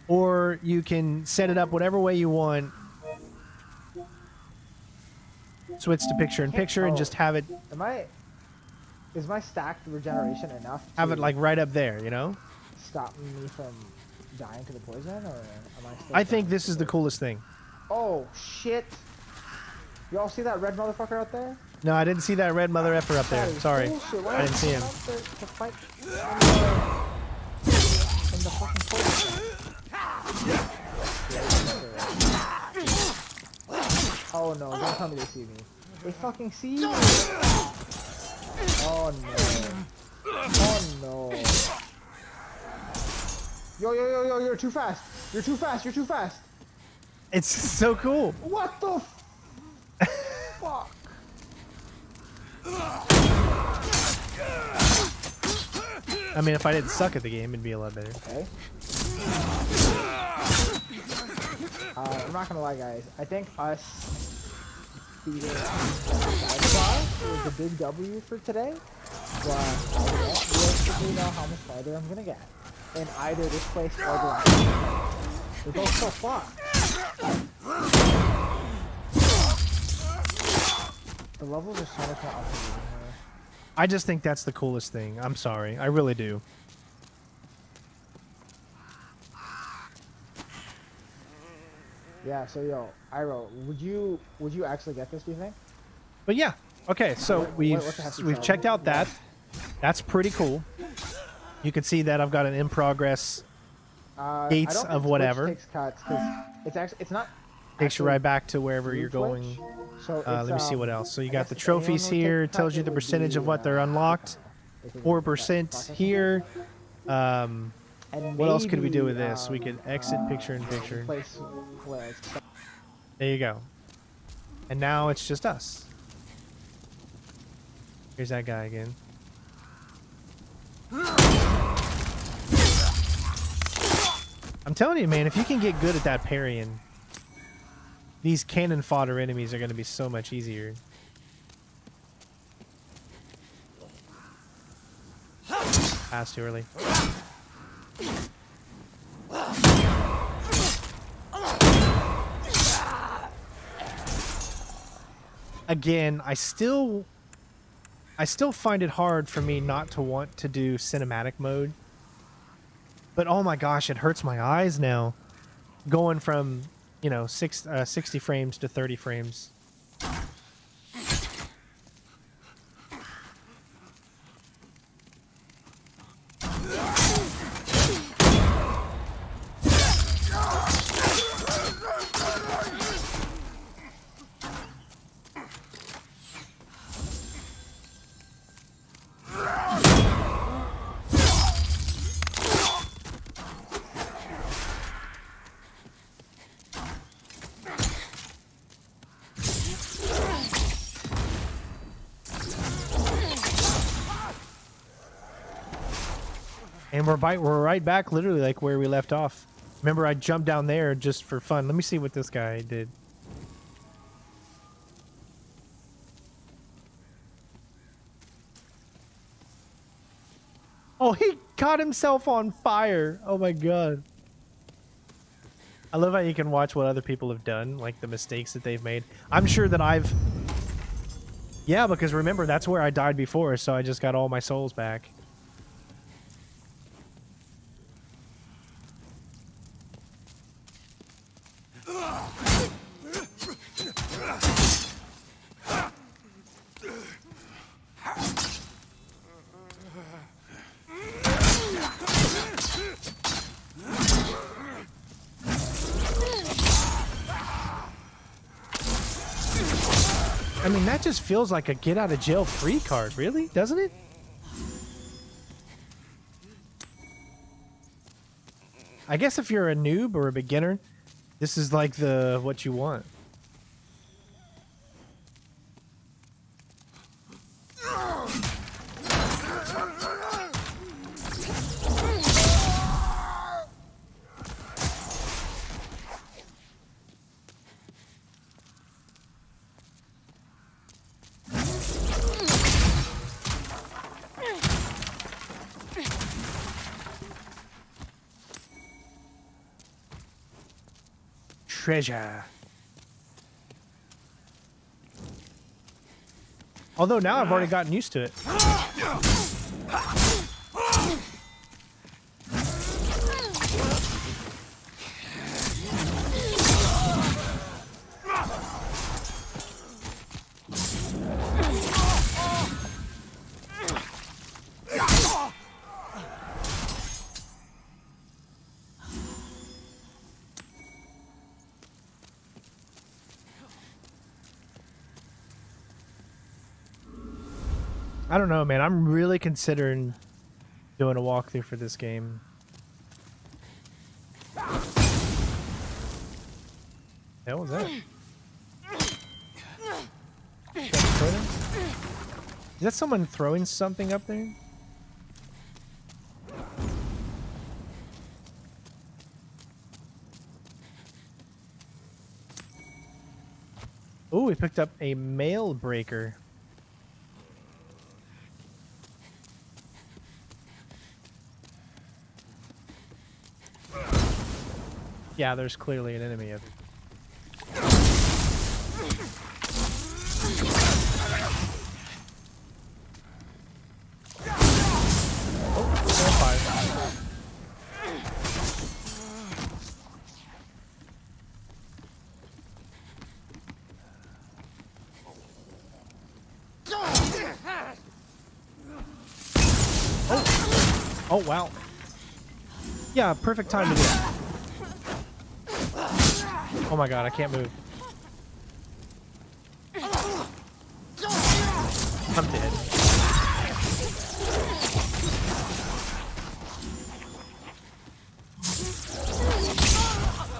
or you can set it up whatever way you want. Switch to picture-in-picture and just have it... Is my stacked regeneration enough to... Have it like right up there, you know? Stop me from dying to the poison, or am I still... I think this is the coolest thing. Oh, shit. You all see that red motherfucker out there? No, I didn't see that red mother effer up there. Sorry. I didn't see him. To fight in the fucking poison. Oh no, don't tell me they see me. They fucking see me! Oh no. Oh no. Yo, you're too fast! You're too fast, you're too fast! It's so cool! What the fuck? I mean, if I didn't suck at the game, it'd be a lot better. Okay. I'm not gonna lie, guys. I think us beating was a big W for today. But I don't realistically know how much farther I'm gonna get in either this place or the last one. They're both so far. The levels are so much more up here. I just think that's the coolest thing. I'm sorry. I really do. Yeah, so yo, Iro, would you actually get this, do you think? But yeah. Okay, so we've checked out that. That's pretty cool. You can see that I've got an in progress gates of whatever. Takes cuts, 'cause it's not takes you right back to wherever you're going. So let me see what else. So you got the trophies here. Tells you the percentage of what they're unlocked. 4% here. What else could we do with this? We could exit picture-in-picture. There you go. And now it's just us. Here's that guy again. I'm telling you, man, if you can get good at that parrying, these cannon fodder enemies are going to be so much easier. Passed too early. Again, I still find it hard for me not to want to do cinematic mode. But oh my gosh, it hurts my eyes now. Going from, you know, 60 frames to 30 frames. And we're right back literally like where we left off. Remember, I jumped down there just for fun. Let me see what this guy did. Oh, he caught himself on fire. Oh my god. I love how you can watch what other people have done, like the mistakes that they've made. I'm sure that I've... Yeah, because remember, that's where I died before, so I just got all my souls back. I mean, that just feels like a get out of jail free card, really? Doesn't it? I guess if you're a noob or a beginner, this is like what you want. Treasure. Although now I've already gotten used to it. I don't know, man. I'm really considering doing a walkthrough for this game. The hell was that? Is that someone throwing something up there? Oh, we picked up a mail breaker. Yeah, there's clearly an enemy of it. Oh, wow. Yeah, perfect time to do it. Oh my god, I can't move. I'm dead.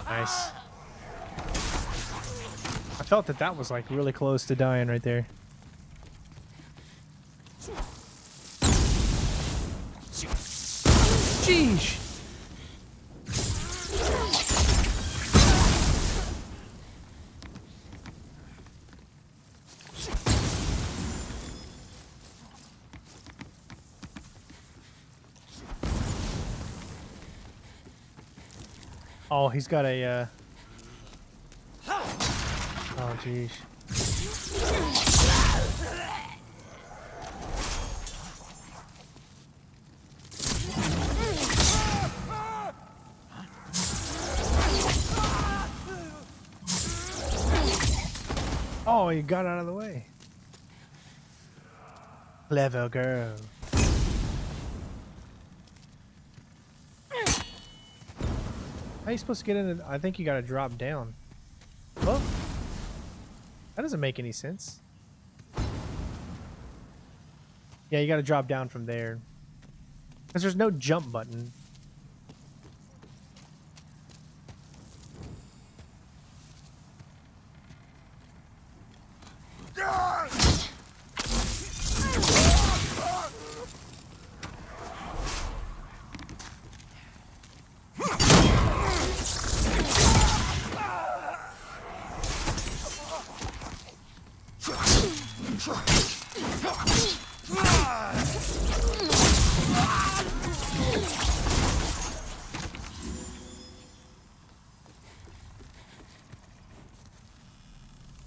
Nice. I felt that was like really close to dying right there. Sheesh. Oh, he's got a, oh, jeez. Oh, you got out of the way. Clever girl. How are you supposed to get in? I think you gotta drop down. Well, that doesn't make any sense. Yeah, you gotta drop down from there. Because there's no jump button.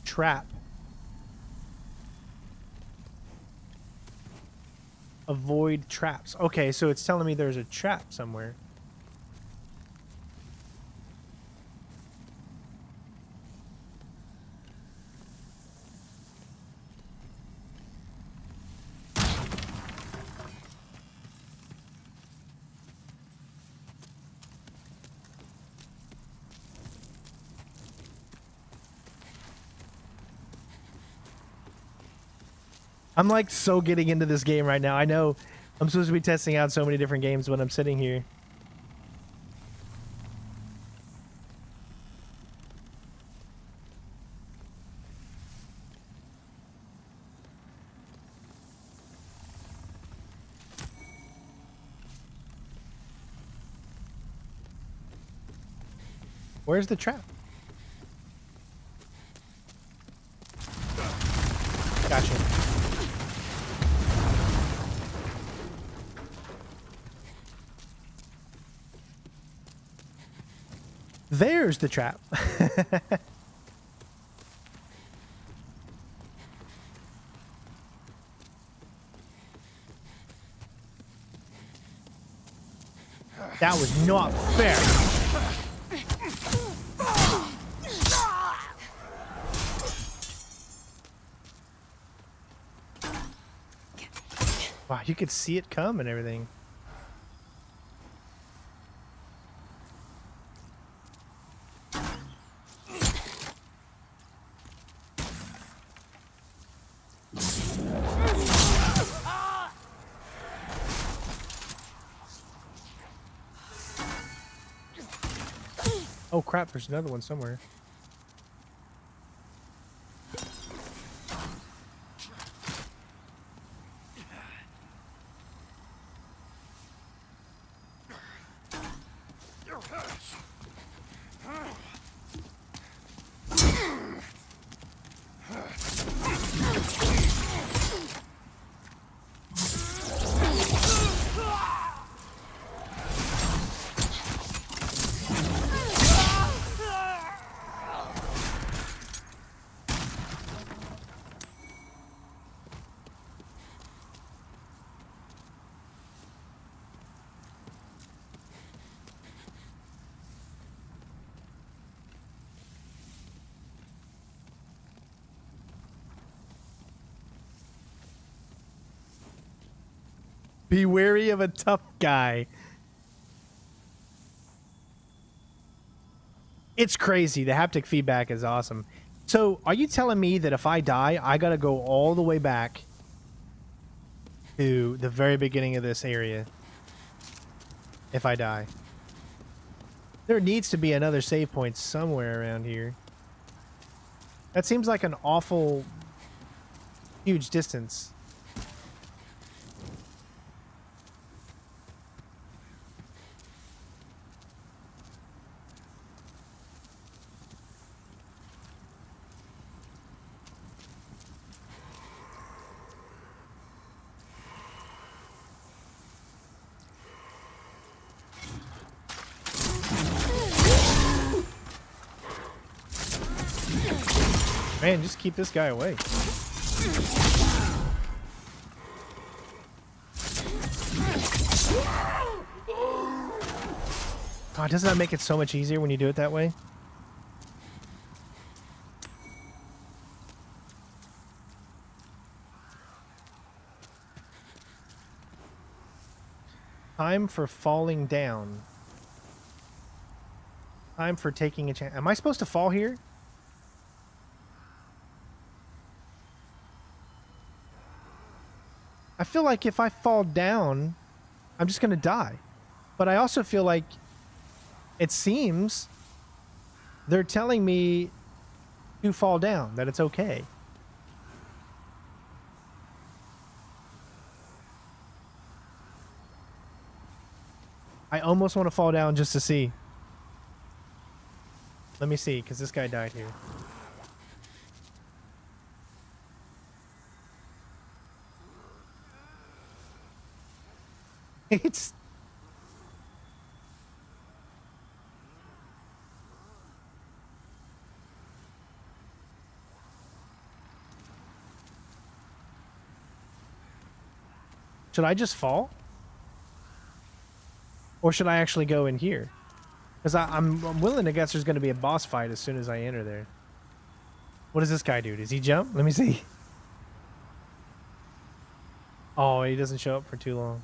Trap. Avoid traps. Okay, so it's telling me there's a trap somewhere. I'm like so getting into this game right now. I know I'm supposed to be testing out so many different games when I'm sitting here. Where's the trap? Gotcha. There's the trap. That was not fair. Wow, you could see it come and everything. Oh crap, there's another one somewhere. Be wary of a tough guy. It's crazy. The haptic feedback is awesome. So, are you telling me that if I die, I gotta go all the way back to the very beginning of this area? If I die. There needs to be another save point somewhere around here. That seems like an awful huge distance. Man, just keep this guy away. God, doesn't that make it so much easier when you do it that way? Time for falling down. Time for taking a chance. Am I supposed to fall here? I feel like if I fall down, I'm just gonna die. But I also feel like it seems they're telling me to fall down, that it's okay. I almost want to fall down just to see. Let me see, because this guy died here. It's... Should I just fall? Or should I actually go in here? Because I'm willing to guess there's going to be a boss fight as soon as I enter there. What does this guy do? Does he jump? Let me see. Oh, he doesn't show up for too long.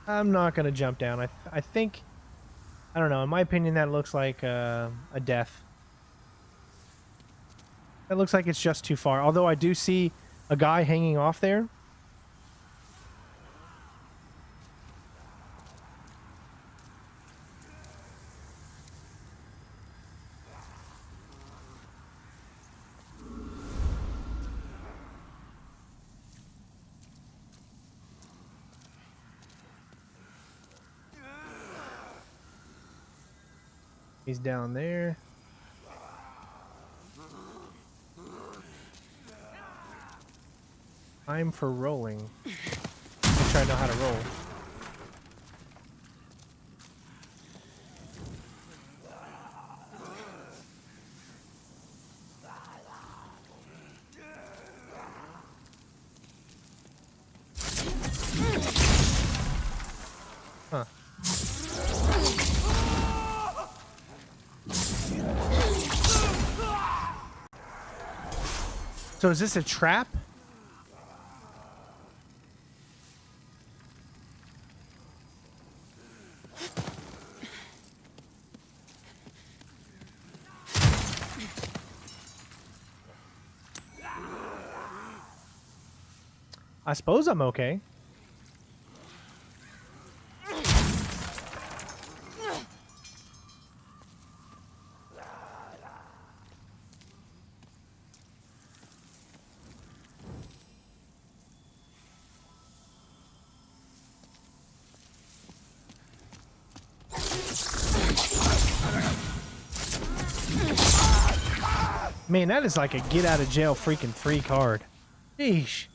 I'm not going to jump down. I think... I don't know. In my opinion, that looks like a death. That looks like it's just too far. Although I do see a guy hanging off there. He's down there. Time for rolling. I'm trying to know how to roll. Huh. So is this a trap? I suppose I'm okay. Man, that is like a get out of jail freaking free card. Sheesh.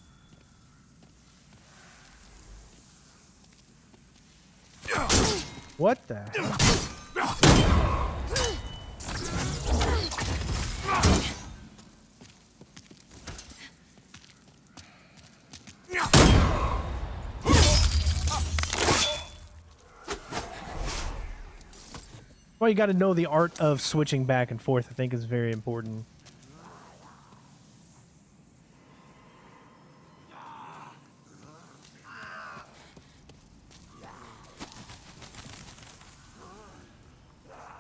What the hell? Well, you got to know the art of switching back and forth. I think is very important.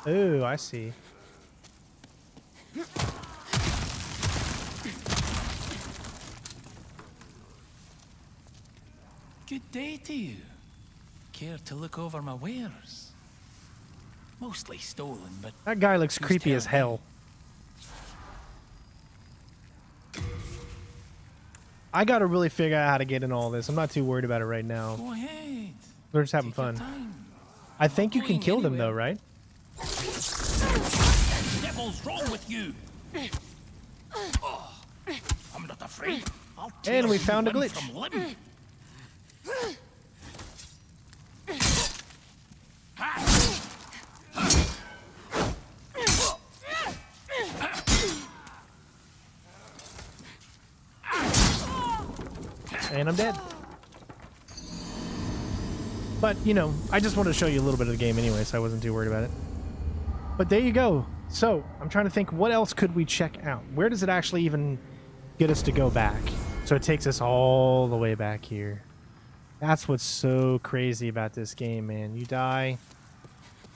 Ooh, I see. Good day to you. Care to look over my wares? Mostly stolen, but... That guy looks creepy as hell. I gotta really figure out how to get in all this. I'm not too worried about it right now. Go ahead. We're just having fun. I think you can kill them though, right? Devil's wrong with you? Oh, I'm not afraid. And we found a glitch. And I'm dead. But, you know, I just wanted to show you a little bit of the game anyway, so I wasn't too worried about it. But there you go. So, I'm trying to think, what else could we check out? Where does it actually even get us to go back? So it takes us all the way back here. That's what's so crazy about this game, man. You die,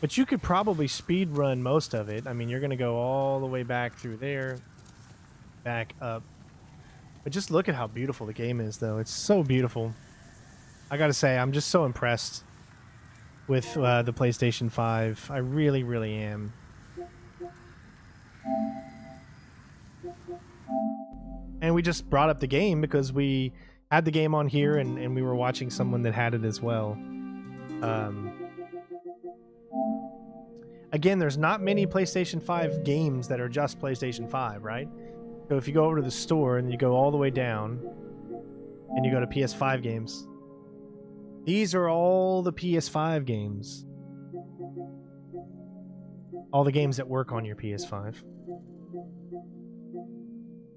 but you could probably speed run most of it. I mean, you're going to go all the way back through there, back up. But just look at how beautiful the game is, though. It's so beautiful. I gotta say, I'm just so impressed with the PlayStation 5. I really, really am. And we just brought up the game because we had the game on here and we were watching someone that had it as well. Again, there's not many PlayStation 5 games that are just PlayStation 5, right? So if you go over to the store and you go all the way down and you go to PS5 games, these are all the PS5 games. All the games that work on your PS5.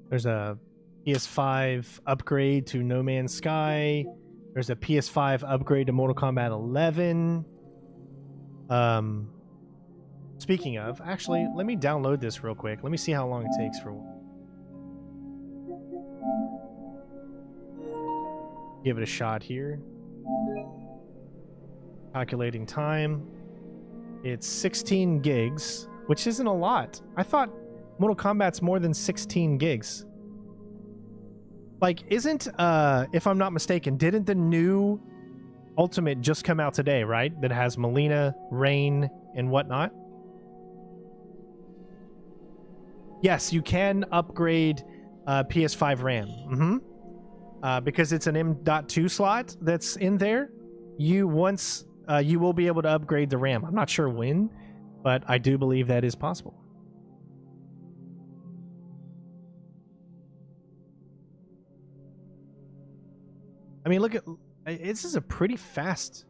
There's a PS5 upgrade to No Man's Sky. There's a PS5 upgrade to Mortal Kombat 11. Speaking of, actually, let me download this real quick. Let me see how long it takes for... Give it a shot here. Calculating time. It's 16 gigs, which isn't a lot. I thought Mortal Kombat's more than 16 gigs. Like, isn't, if I'm not mistaken, didn't the new Ultimate just come out today, right? That has Melina, Rain, and whatnot? Yes, you can upgrade PS5 RAM. Because it's an M.2 slot that's in there. You will be able to upgrade the RAM. I'm not sure when, but I do believe that is possible. I mean, look at this is a pretty fast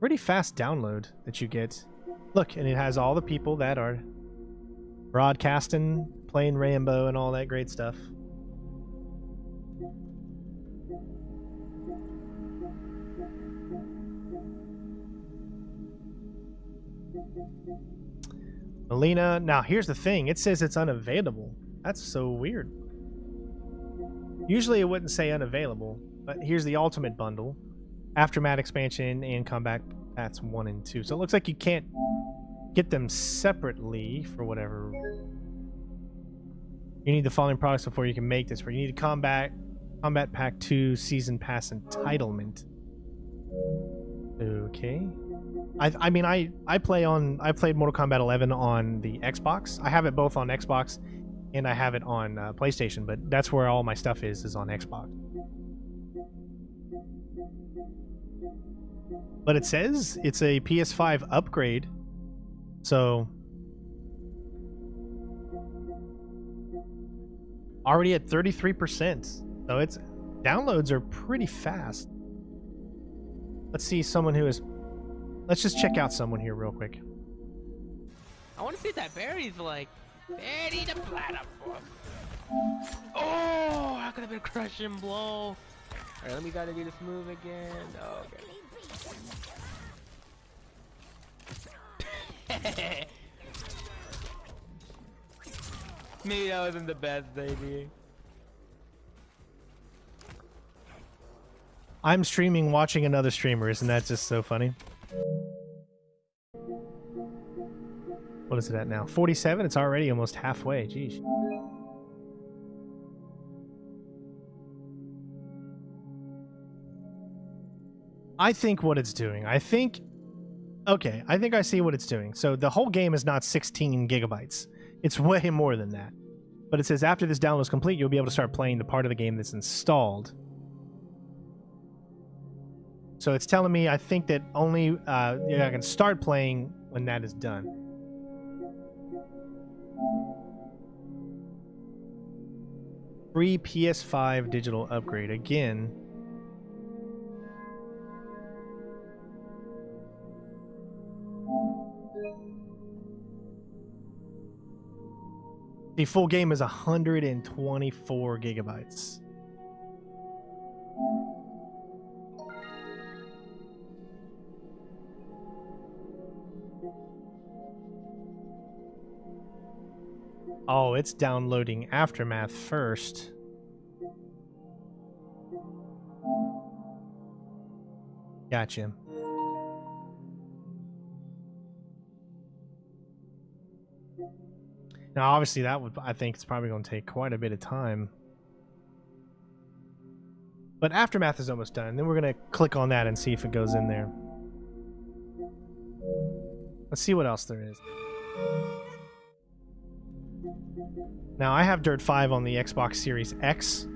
download that you get. Look, and it has all the people that are broadcasting, playing Rambo, and all that great stuff. Melina, now here's the thing, it says it's unavailable. That's so weird. Usually it wouldn't say unavailable, but here's the Ultimate Bundle, Aftermath Expansion, and Combat Packs 1 and 2. So it looks like you can't get them separately for whatever. You need the following products before you can make this. You need a Combat Pack 2 Season Pass entitlement. Okay. I mean, I played Mortal Kombat 11 on the Xbox. I have it both on Xbox and I have it on PlayStation, but that's where all my stuff is on Xbox. But it says it's a PS5 upgrade, so already at 33%. So its downloads are pretty fast. Let's see someone who is... Let's just check out someone here real quick. I want to see what that berry's like. Berry the platypus. Oh, how could have been crushing blow? Alright, let me gotta do this move again. Oh, okay. Maybe that wasn't the best idea. I'm streaming watching another streamer. Isn't that just so funny? What is it at now? 47? It's already almost halfway. Jeez. I think what it's doing. Okay, I think I see what it's doing. So the whole game is not 16 gigabytes. It's way more than that. But it says after this download is complete, you'll be able to start playing the part of the game that's installed. So it's telling me, I think that only I can start playing when that is done. Free PS5 digital upgrade. Again, The full game is 124 gigabytes. Oh, it's downloading Aftermath first. Gotcha. Now, obviously, that would, I think, it's probably going to take quite a bit of time. But Aftermath is almost done. Then we're going to click on that and see if it goes in there. Let's see what else there is. Now, I have Dirt 5 on the Xbox Series X,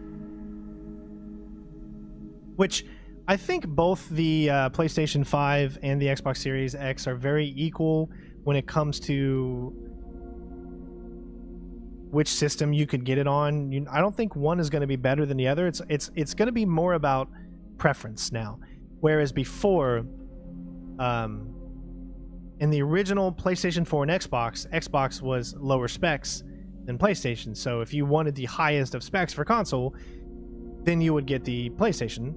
which I think both the PlayStation 5 and the Xbox Series X are very equal when it comes to which system you could get it on. I don't think one is going to be better than the other. It's going to be more about preference now, whereas before, in the original PlayStation 4 and Xbox was lower specs than PlayStation. So if you wanted the highest of specs for console, then you would get the PlayStation.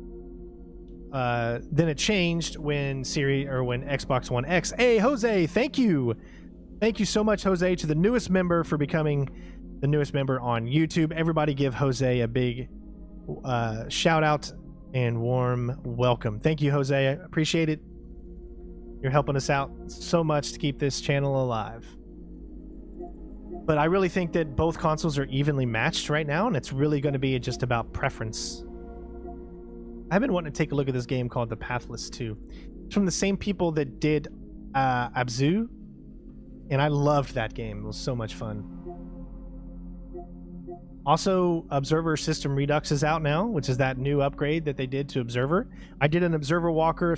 Then it changed when Xbox One X. Hey, Jose, thank you so much, Jose, to the newest member for becoming the newest member on YouTube. Everybody give Jose a big shout out and warm welcome. Thank you, Jose. I appreciate it. You're helping us out so much to keep this channel alive. But I really think that both consoles are evenly matched right now, and it's really going to be just about preference. I've been wanting to take a look at this game called The Pathless 2. It's from the same people that did Abzu, and I loved that game. It was so much fun. Also, Observer System Redux is out now, which is that new upgrade that they did to Observer. I did an Observer walkthrough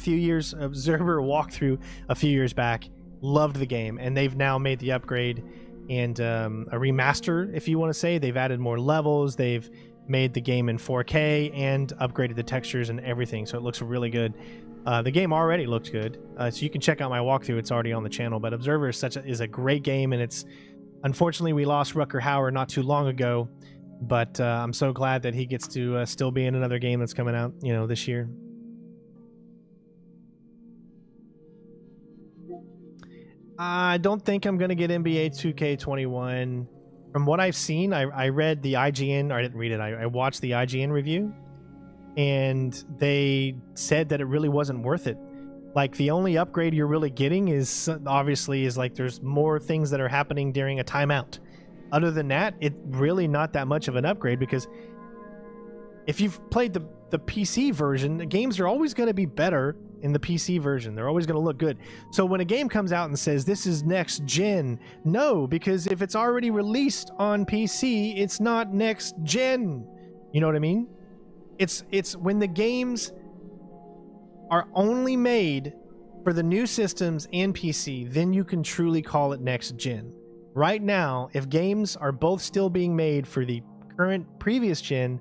a few years back. Loved the game, and they've now made the upgrade and a remaster, if you want to say. They've added more levels. They've made the game in 4K and upgraded the textures and everything, so it looks really good. The game already looks good, so you can check out my walkthrough. It's already on the channel. But Observer is a great game, and it's unfortunately we lost Rutger Hauer not too long ago. But I'm so glad that he gets to still be in another game that's coming out, this year. I don't think I'm going to get NBA 2K21. From what I've seen, I read the IGN, or I didn't read it, I watched the IGN review, and they said that it really wasn't worth it. Like, the only upgrade you're really getting is, obviously, like there's more things that are happening during a timeout. Other than that, it's really not that much of an upgrade, because if you've played the PC version, the games are always going to be better in the PC version. They're always going to look good. So when a game comes out and says this is next gen, no, because if it's already released on PC, it's not next gen. You know what I mean? It's when the games are only made for the new systems and PC, then you can truly call it next gen. Right now, if games are both still being made for the current previous gen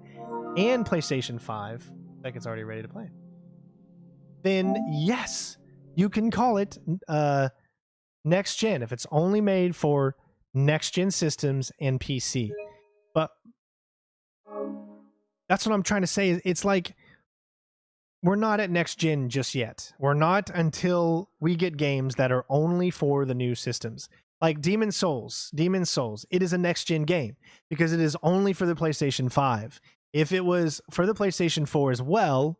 and PlayStation 5, like it's already ready to play, then yes, you can call it next gen if it's only made for next gen systems and PC. But that's what I'm trying to say. It's like we're not at next gen just yet. We're not until we get games that are only for the new systems. Like Demon's Souls, it is a next-gen game because it is only for the PlayStation 5. If it was for the PlayStation 4 as well,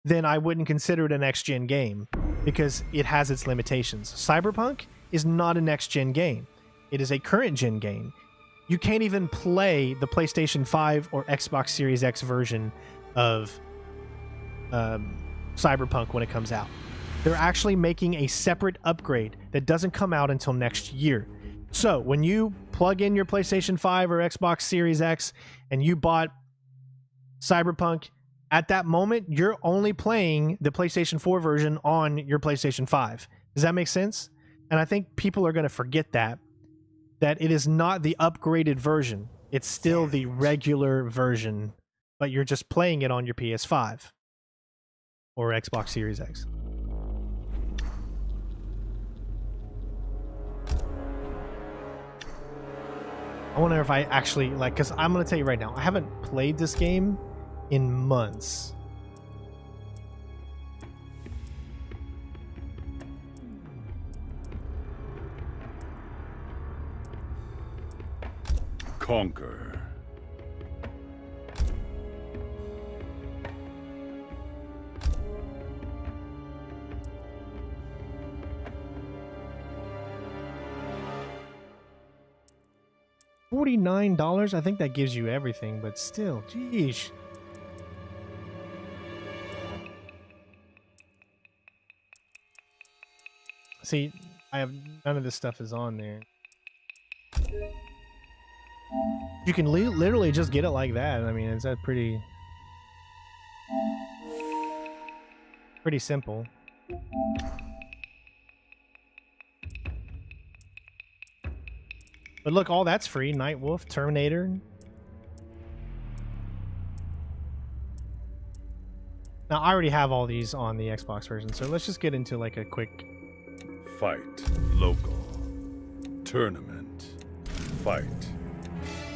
then I wouldn't consider it a next-gen game because it has its limitations. Cyberpunk is not a next-gen game. It is a current-gen game. You can't even play the PlayStation 5 or Xbox Series X version of Cyberpunk when it comes out. They're actually making a separate upgrade that doesn't come out until next year. So when you plug in your PlayStation 5 or Xbox Series X and you bought Cyberpunk, at that moment, you're only playing the PlayStation 4 version on your PlayStation 5. Does that make sense? And I think people are going to forget that it is not the upgraded version. It's still the regular version, but you're just playing it on your PS5 or Xbox Series X. I wonder if I actually like, because I'm gonna tell you right now, I haven't played this game in months. Conquer. $49? I think that gives you everything, but still, geesh. See, I have none of this stuff is on there. You can literally just get it like that. I mean, it's that pretty simple. But look, all that's free. Nightwolf, Terminator. Now, I already have all these on the Xbox version, so let's just get into like a quick... Fight. Local. Tournament. Fight.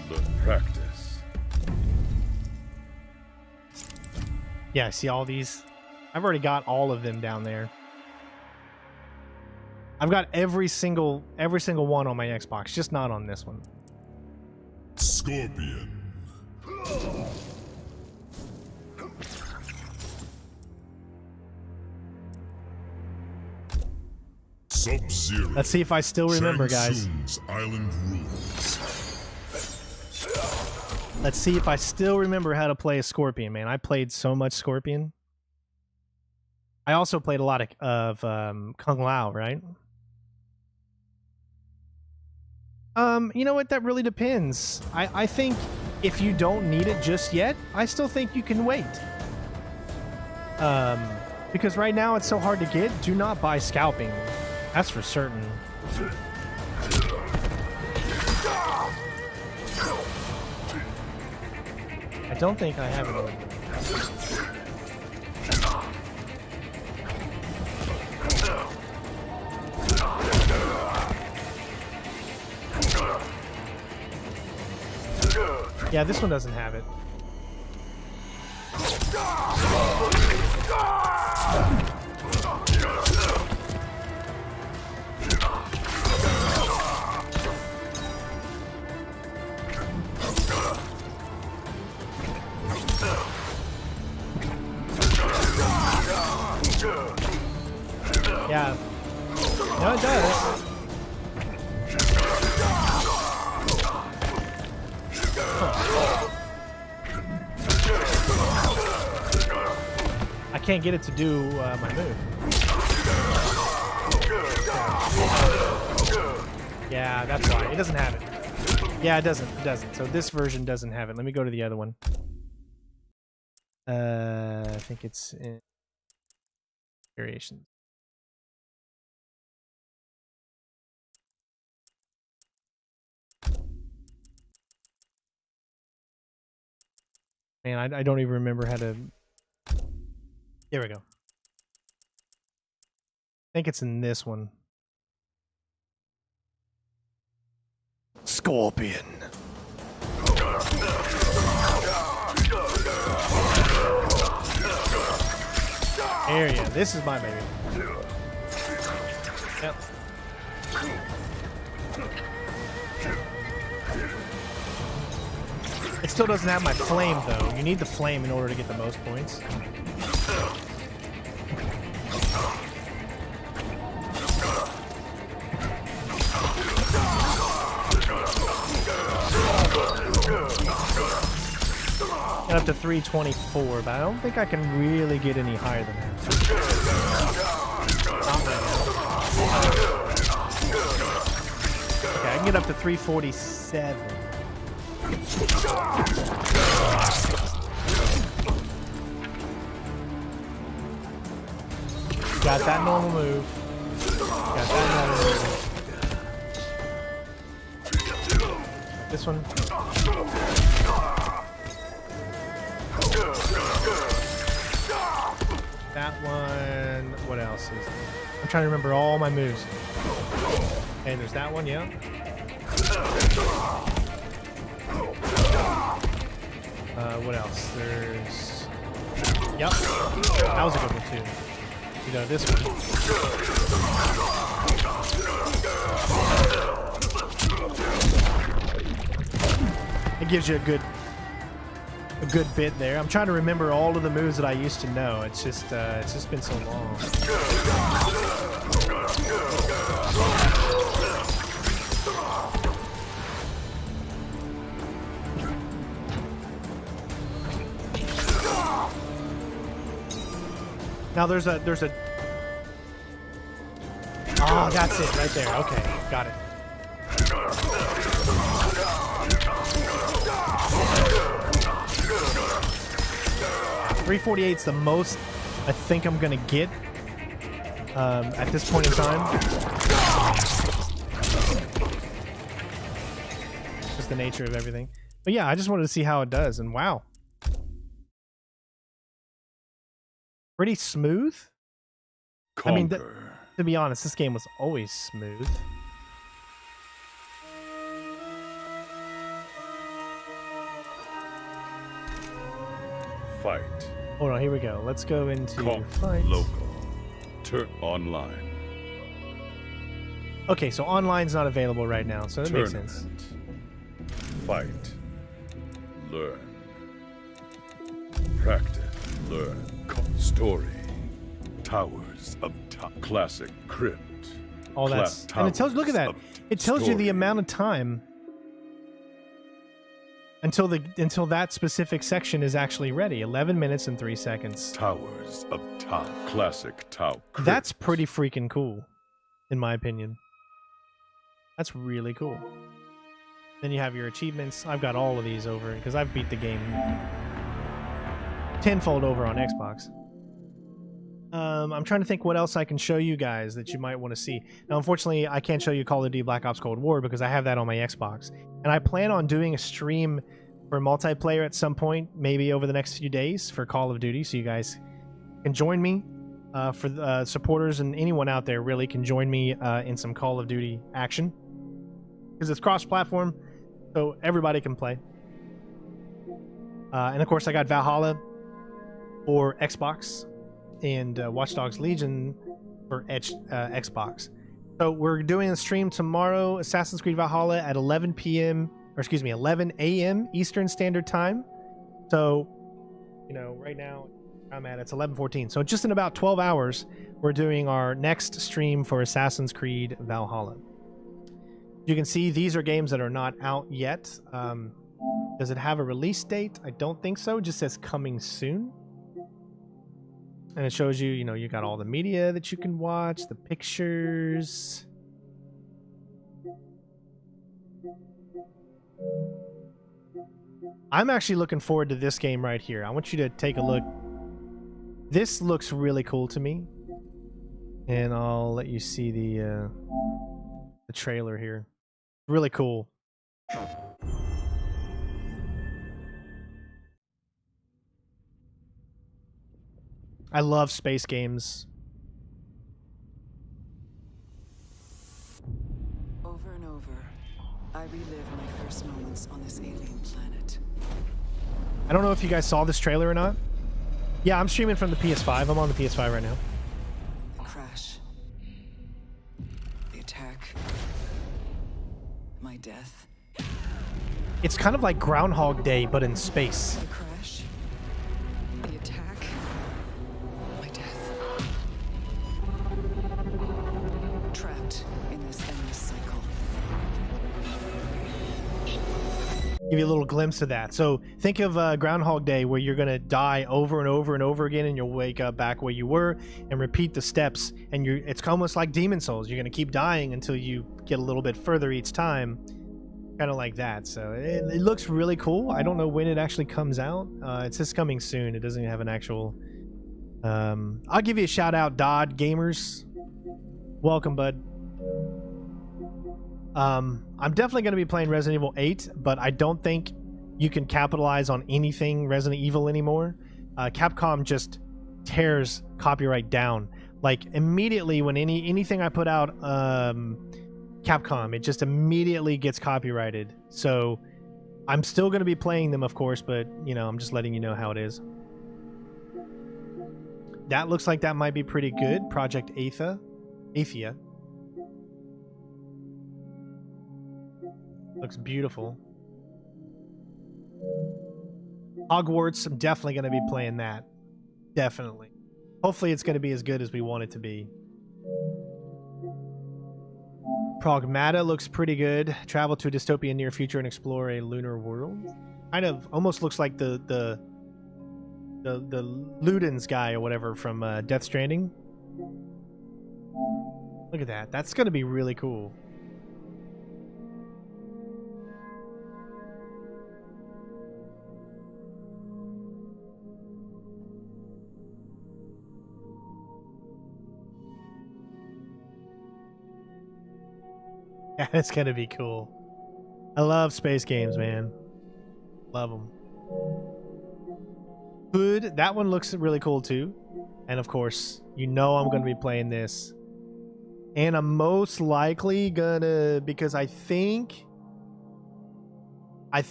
Learn practice. Yeah, see all these? I've already got all of them down there. I've got every single one on my Xbox, just not on this one. Scorpion. Sub-Zero. Let's see if I still remember, guys. Tsung's Island rules. Let's see if I still remember how to play a Scorpion, man. I played so much Scorpion. I also played a lot of Kung Lao, right? You know what? That really depends. I think if you don't need it just yet, I still think you can wait. Because right now it's so hard to get. Do not buy Scalping. That's for certain. I don't think I have it on. Yeah, this one doesn't have it. Yeah. No, it does. I can't get it to do my move. Yeah, that's why. It doesn't have it. Yeah, it doesn't. It doesn't. So this version doesn't have it. Let me go to the other one. I think it's in variations. Man, I don't even remember how to... Here we go. I think it's in this one. Scorpion. There you go. This is my baby. Yep. It still doesn't have my flame, though. You need the flame in order to get the most points. Got up to 324, but I don't think I can really get any higher than that. Okay, I can get up to 347. Got that normal move. Got that normal move. This one. That one. What else is there? I'm trying to remember all my moves. And there's that one, yeah. What else? There's... Yep. That was a good one, too. You know, this one. It gives you a good bit there. I'm trying to remember all of the moves that I used to know. It's just been so long. Now there's a oh, that's it right there. Okay, got it. 348's the most I think I'm gonna get at this point in time. Just the nature of everything. But yeah, I just wanted to see how it does, and wow. Pretty smooth. Conquer. I mean, to be honest, this game was always smooth. Fight. Hold on, here we go. Let's go into fight. Local. Turn online. Okay, so online's not available right now, so that makes sense. Fight. Learn. Practice. Learn. Story. Towers of Classic Crypt. All that's and it tells. Look at that. It tells you the amount of time until that specific section is actually ready. 11 minutes and 3 seconds. Towers of Classic Crypt. That's pretty freaking cool, in my opinion. That's really cool. Then you have your achievements. I've got all of these over because I've beat the game tenfold over on Xbox. I'm trying to think what else I can show you guys that you might want to see. Now, unfortunately, I can't show you Call of Duty Black Ops Cold War because I have that on my Xbox. And I plan on doing a stream for multiplayer at some point, maybe over the next few days for Call of Duty, so you guys can join me. For the supporters and anyone out there really can join me in some Call of Duty action. Because it's cross-platform, so everybody can play. And of course, I got Valhalla for Xbox and Watch Dogs Legion for Xbox. So we're doing a stream tomorrow, Assassin's Creed Valhalla at 11 a.m. Eastern Standard Time. So, you know, right now I'm at it's 11:14. So just in about 12 hours, we're doing our next stream for Assassin's Creed Valhalla. You can see these are games that are not out yet. Does it have a release date? I don't think so. It just says coming soon. And it shows you, you know, you got all the media that you can watch, the pictures. I'm actually looking forward to this game right here. I want you to take a look. This looks really cool to me. And I'll let you see the trailer here. Really cool. I love space games. Over and over, I relive my first moments on this alien planet. I don't know if you guys saw this trailer or not. Yeah, I'm streaming from the PS5. I'm on the PS5 right now. The crash. The attack. My death. It's kind of like Groundhog Day, but in space. The crash. The attack. My death. Trapped in this endless cycle. Give you a little glimpse of that. So think of Groundhog Day, where you're going to die over and over and over again, and you'll wake up back where you were and repeat the steps. And it's almost like Demon Souls. You're going to keep dying until you get a little bit further each time. Kind of like that. So it looks really cool. I don't know when it actually comes out. It says coming soon. It doesn't have an actual... I'll give you a shout out, Dodd Gamers. Welcome, bud. I'm definitely going to be playing Resident Evil 8, but I don't think you can capitalize on anything Resident Evil anymore. Capcom just tears copyright down. Like, immediately when anything I put out, Capcom, it just immediately gets copyrighted. So I'm still going to be playing them, of course, but, you know, I'm just letting you know how it is. That looks like that might be pretty good. Project Athia. Looks beautiful. Hogwarts, I'm definitely going to be playing that. Definitely. Hopefully it's going to be as good as we want it to be. Pragmata looks pretty good. Travel to a dystopian near future and explore a lunar world. Kind of almost looks like the Ludens guy or whatever from Death Stranding. Look at that. That's going to be really cool. Yeah, it's gonna be cool. I love space games, man. Love them. Hood, that one looks really cool too. And of course, you know I'm gonna be playing this. And I'm most likely gonna, because I think the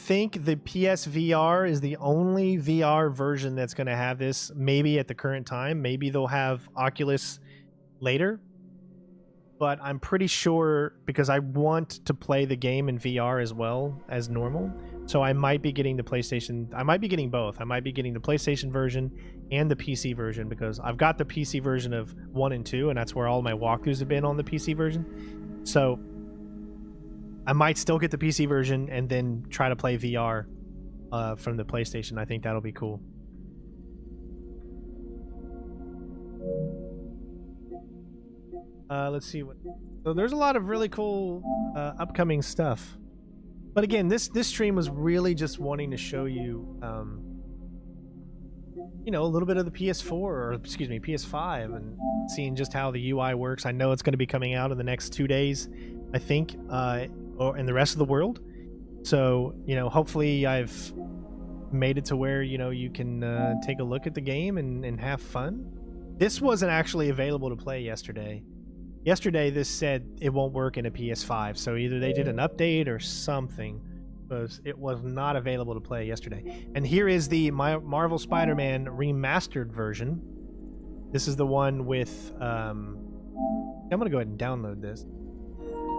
PSVR is the only VR version that's gonna have this, maybe at the current time. Maybe they'll have Oculus later. But I'm pretty sure, because I want to play the game in VR as well as normal, so I might be getting the PlayStation. I might be getting both. I might be getting the PlayStation version and the PC version, because I've got the PC version of 1 and 2, and that's where all my walkthroughs have been on the PC version. So I might still get the PC version and then try to play VR from the PlayStation. I think that'll be cool. Let's see what. So there's a lot of really cool upcoming stuff. But again, this stream was really just wanting to show you, you know, a little bit of the PS4 or excuse me, PS5, and seeing just how the UI works. I know it's going to be coming out in the next 2 days, I think, or in the rest of the world. So you know, hopefully I've made it to where, you know, you can take a look at the game and have fun. This wasn't actually available to play yesterday. Yesterday, this said it won't work in a PS5, so either they did an update or something, because it was not available to play yesterday. And here is the Marvel Spider-Man Remastered version. This is the one with... I'm going to go ahead and download this.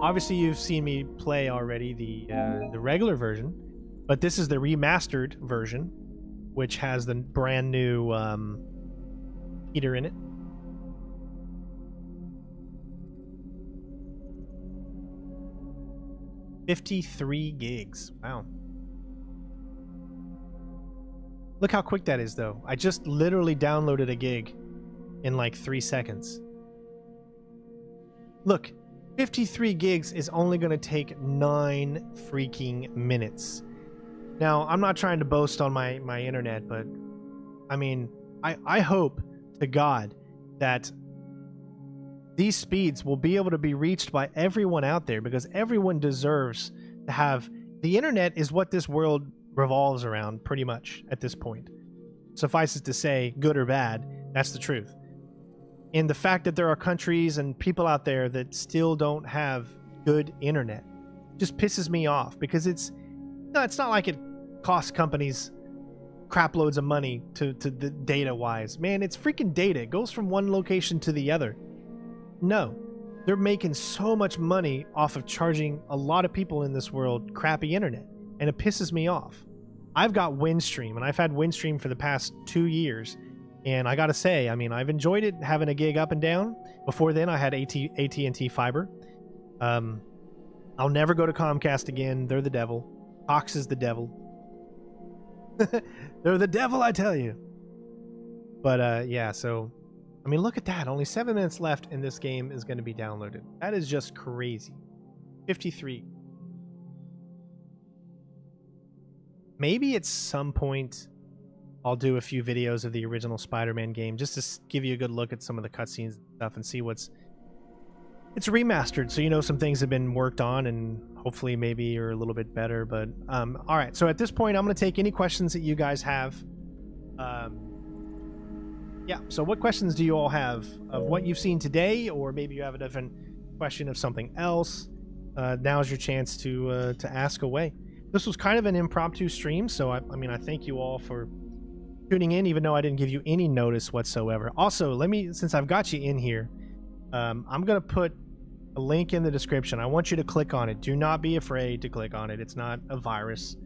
Obviously, you've seen me play already the regular version, but this is the Remastered version, which has the brand new Peter in it. 53 gigs. Wow. Look how quick that is, though. I just literally downloaded a gig in like 3 seconds. Look, 53 gigs is only going to take 9 freaking minutes. Now, I'm not trying to boast on my internet, but I mean, I hope to God that these speeds will be able to be reached by everyone out there, because everyone deserves to have... The internet is what this world revolves around, pretty much, at this point. Suffice it to say, good or bad, that's the truth. And the fact that there are countries and people out there that still don't have good internet just pisses me off, because it's not like it costs companies crap loads of money to the data-wise. Man, it's freaking data. It goes from one location to the other. No, they're making so much money off of charging a lot of people in this world crappy internet, and it pisses me off. I've got Windstream, and I've had Windstream for the past 2 years, and I gotta say, I mean, I've enjoyed it, having a gig up and down. Before then, I had AT&T Fiber. I'll never go to Comcast again. They're the devil. Cox is the devil. They're the devil, I tell you. But yeah, so... I mean, look at that. Only 7 minutes left, and this game is going to be downloaded. That is just crazy. 53. Maybe at some point I'll do a few videos of the original Spider-Man game, just to give you a good look at some of the cutscenes and stuff and see what's... It's remastered, so you know some things have been worked on, and hopefully maybe are a little bit better. But all right, so at this point, I'm going to take any questions that you guys have. Yeah, so what questions do you all have of what you've seen today, or maybe you have a different question of something else? Now's your chance to ask away. This was kind of an impromptu stream, so I mean, I thank you all for tuning in, even though I didn't give you any notice whatsoever. Also, since I've got you in here, I'm going to put a link in the description. I want you to click on it. Do not be afraid to click on it. It's not a virus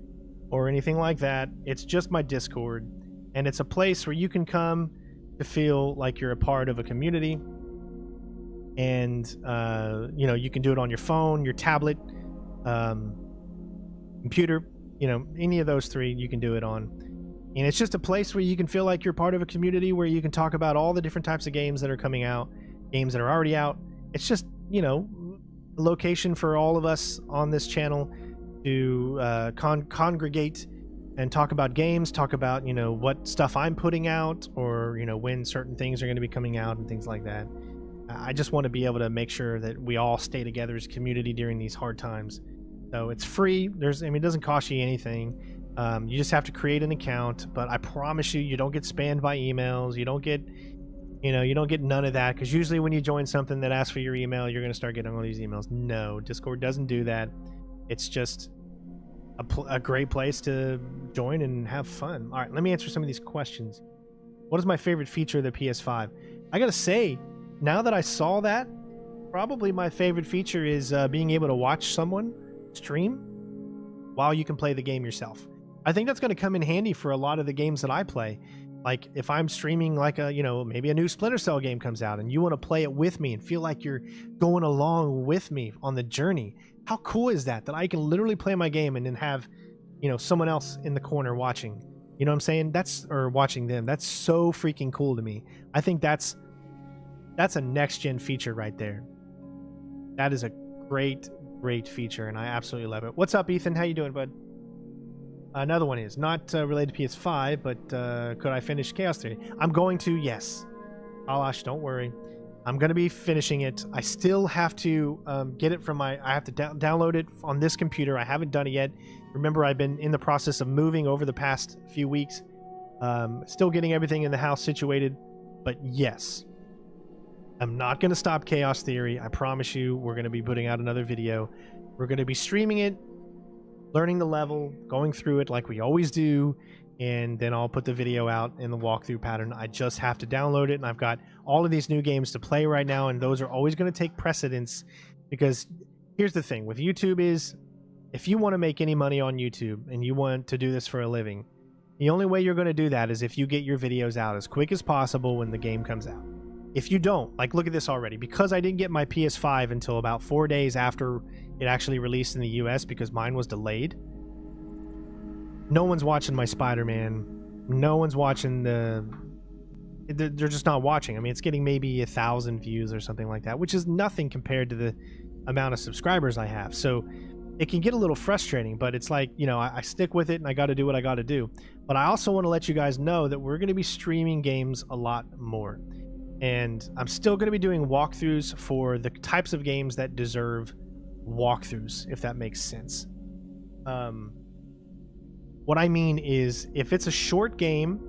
or anything like that. It's just my Discord, and it's a place where you can come to feel like you're a part of a community. And you know, you can do it on your phone, your tablet, computer, you know, any of those three you can do it on. And it's just a place where you can feel like you're part of a community, where you can talk about all the different types of games that are coming out, games that are already out. It's just, you know, a location for all of us on this channel to congregate and talk about games, talk about, you know, what stuff I'm putting out, or, you know, when certain things are going to be coming out and things like that. I just want to be able to make sure that we all stay together as a community during these hard times. So it's free. I mean, it doesn't cost you anything. You just have to create an account, but I promise you, you don't get spammed by emails. You don't get, you know, you don't get none of that, because usually when you join something that asks for your email, you're going to start getting all these emails. No, Discord doesn't do that. It's just a great place to join and have fun. All right, let me answer some of these questions. What is my favorite feature of the PS5? I got to say, now that I saw that, probably my favorite feature is being able to watch someone stream while you can play the game yourself. I think that's going to come in handy for a lot of the games that I play. Like if I'm streaming like a, you know, maybe a new Splinter Cell game comes out and you want to play it with me and feel like you're going along with me on the journey. How cool is that? That I can literally play my game and then have, you know, someone else in the corner watching. You know what I'm saying? Or watching them. That's so freaking cool to me. I think that's a next-gen feature right there. That is a great feature, and I absolutely love it. What's up, Ethan? How you doing, bud? Another one is not related to PS5, but could I finish Chaos Theory? I'm going to, yes. Alash, don't worry. I'm going to be finishing it. I still have to get it from I have to download it on this computer. I haven't done it yet. Remember, I've been in the process of moving over the past few weeks. Still getting everything in the house situated, but yes. I'm not going to stop Chaos Theory. I promise you, we're going to be putting out another video. We're going to be streaming it, learning the level, going through it like we always do, and then I'll put the video out in the walkthrough pattern. I just have to download it, and I've got all of these new games to play right now, and those are always going to take precedence, because here's the thing with YouTube is, if you want to make any money on YouTube and you want to do this for a living, the only way you're going to do that is if you get your videos out as quick as possible when the game comes out. If you don't, like, look at this already. Because I didn't get my PS5 until about 4 days after it actually released in the US, because mine was delayed, no one's watching my Spider-Man. No one's watching they're just not watching. I mean, it's getting maybe 1,000 views or something like that, which is nothing compared to the amount of subscribers I have. So it can get a little frustrating, but it's like, you know, I stick with it and I got to do what I got to do. But I also want to let you guys know that we're going to be streaming games a lot more. And I'm still going to be doing walkthroughs for the types of games that deserve walkthroughs, if that makes sense. What I mean is, if it's a short game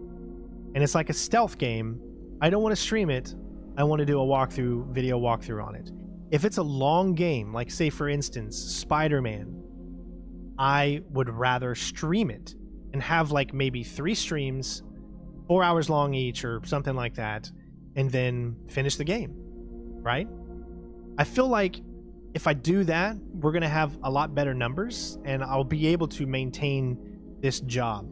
and it's like a stealth game, I don't want to stream it. I want to do a video walkthrough on it. If it's a long game, like say for instance, Spider-Man, I would rather stream it and have like maybe 3 streams, 4 hours long each or something like that, and then finish the game, right? I feel like if I do that, we're going to have a lot better numbers and I'll be able to maintain this job.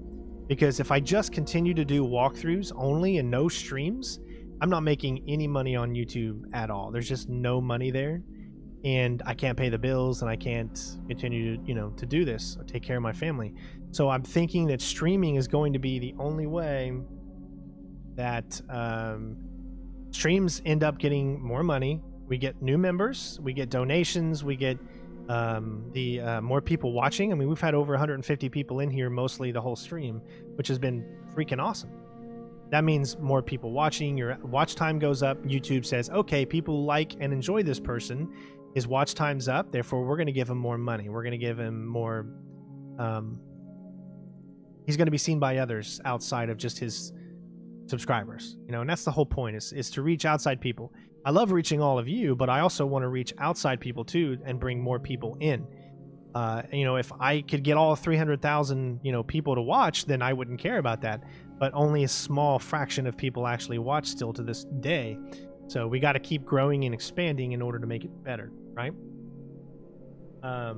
Because if I just continue to do walkthroughs only and no streams, I'm not making any money on YouTube at all. There's just no money there, and I can't pay the bills, and I can't continue to, you know, to do this or take care of my family. So I'm thinking that streaming is going to be the only way that streams end up getting more money. We get new members, we get donations, we get more people watching. I mean, we've had over 150 people in here mostly the whole stream, which has been freaking awesome. That means more people watching, your watch time goes up. YouTube says, okay, people like and enjoy this person, his watch time's up, therefore we're going to give him more money. We're going to give him more, he's going to be seen by others outside of just his subscribers, you know, and that's the whole point, is to reach outside people. I love reaching all of you, but I also want to reach outside people too and bring more people in. You know, if I could get all 300,000, you know, people to watch, then I wouldn't care about that. But only a small fraction of people actually watch still to this day. So we got to keep growing and expanding in order to make it better, right? Let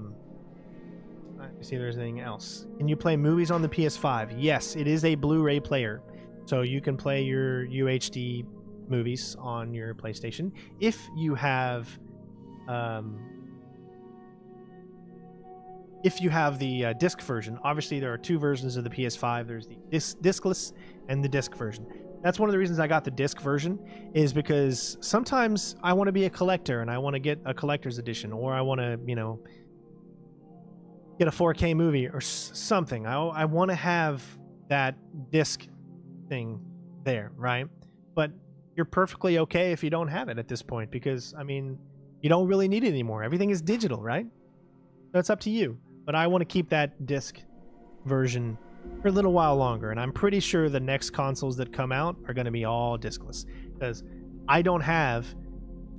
me see if there's anything else. Can you play movies on the PS5? Yes, it is a Blu-ray player. So you can play your UHD movies on your PlayStation if you have the disc version. Obviously there are two versions of the PS5. There's the discless and the disc version. That's one of the reasons I got the disc version, is because sometimes I want to be a collector and I want to get a collector's edition, or I want to, you know, get a 4K movie or something. I want to have that disc thing there, right? But you're perfectly okay if you don't have it at this point, because, I mean, you don't really need it anymore. Everything is digital, right? So it's up to you. But I want to keep that disc version for a little while longer, and I'm pretty sure the next consoles that come out are going to be all discless, because I don't have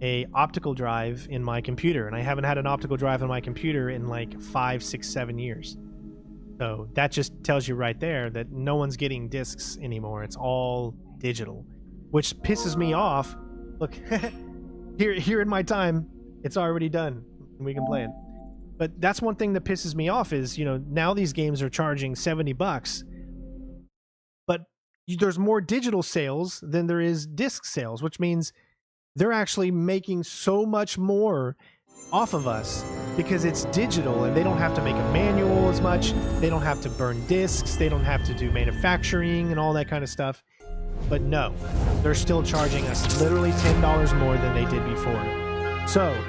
a optical drive in my computer, and I haven't had an optical drive in my computer in like 5, 6, 7 years. So that just tells you right there that no one's getting discs anymore. It's all digital, which pisses me off. Look, here in my time, it's already done, and we can play it. But that's one thing that pisses me off is, you know, now these games are charging $70, but there's more digital sales than there is disc sales, which means they're actually making so much more off of us because it's digital, and they don't have to make a manual as much. They don't have to burn discs. They don't have to do manufacturing and all that kind of stuff. But no, they're still charging us literally $10 more than they did before. So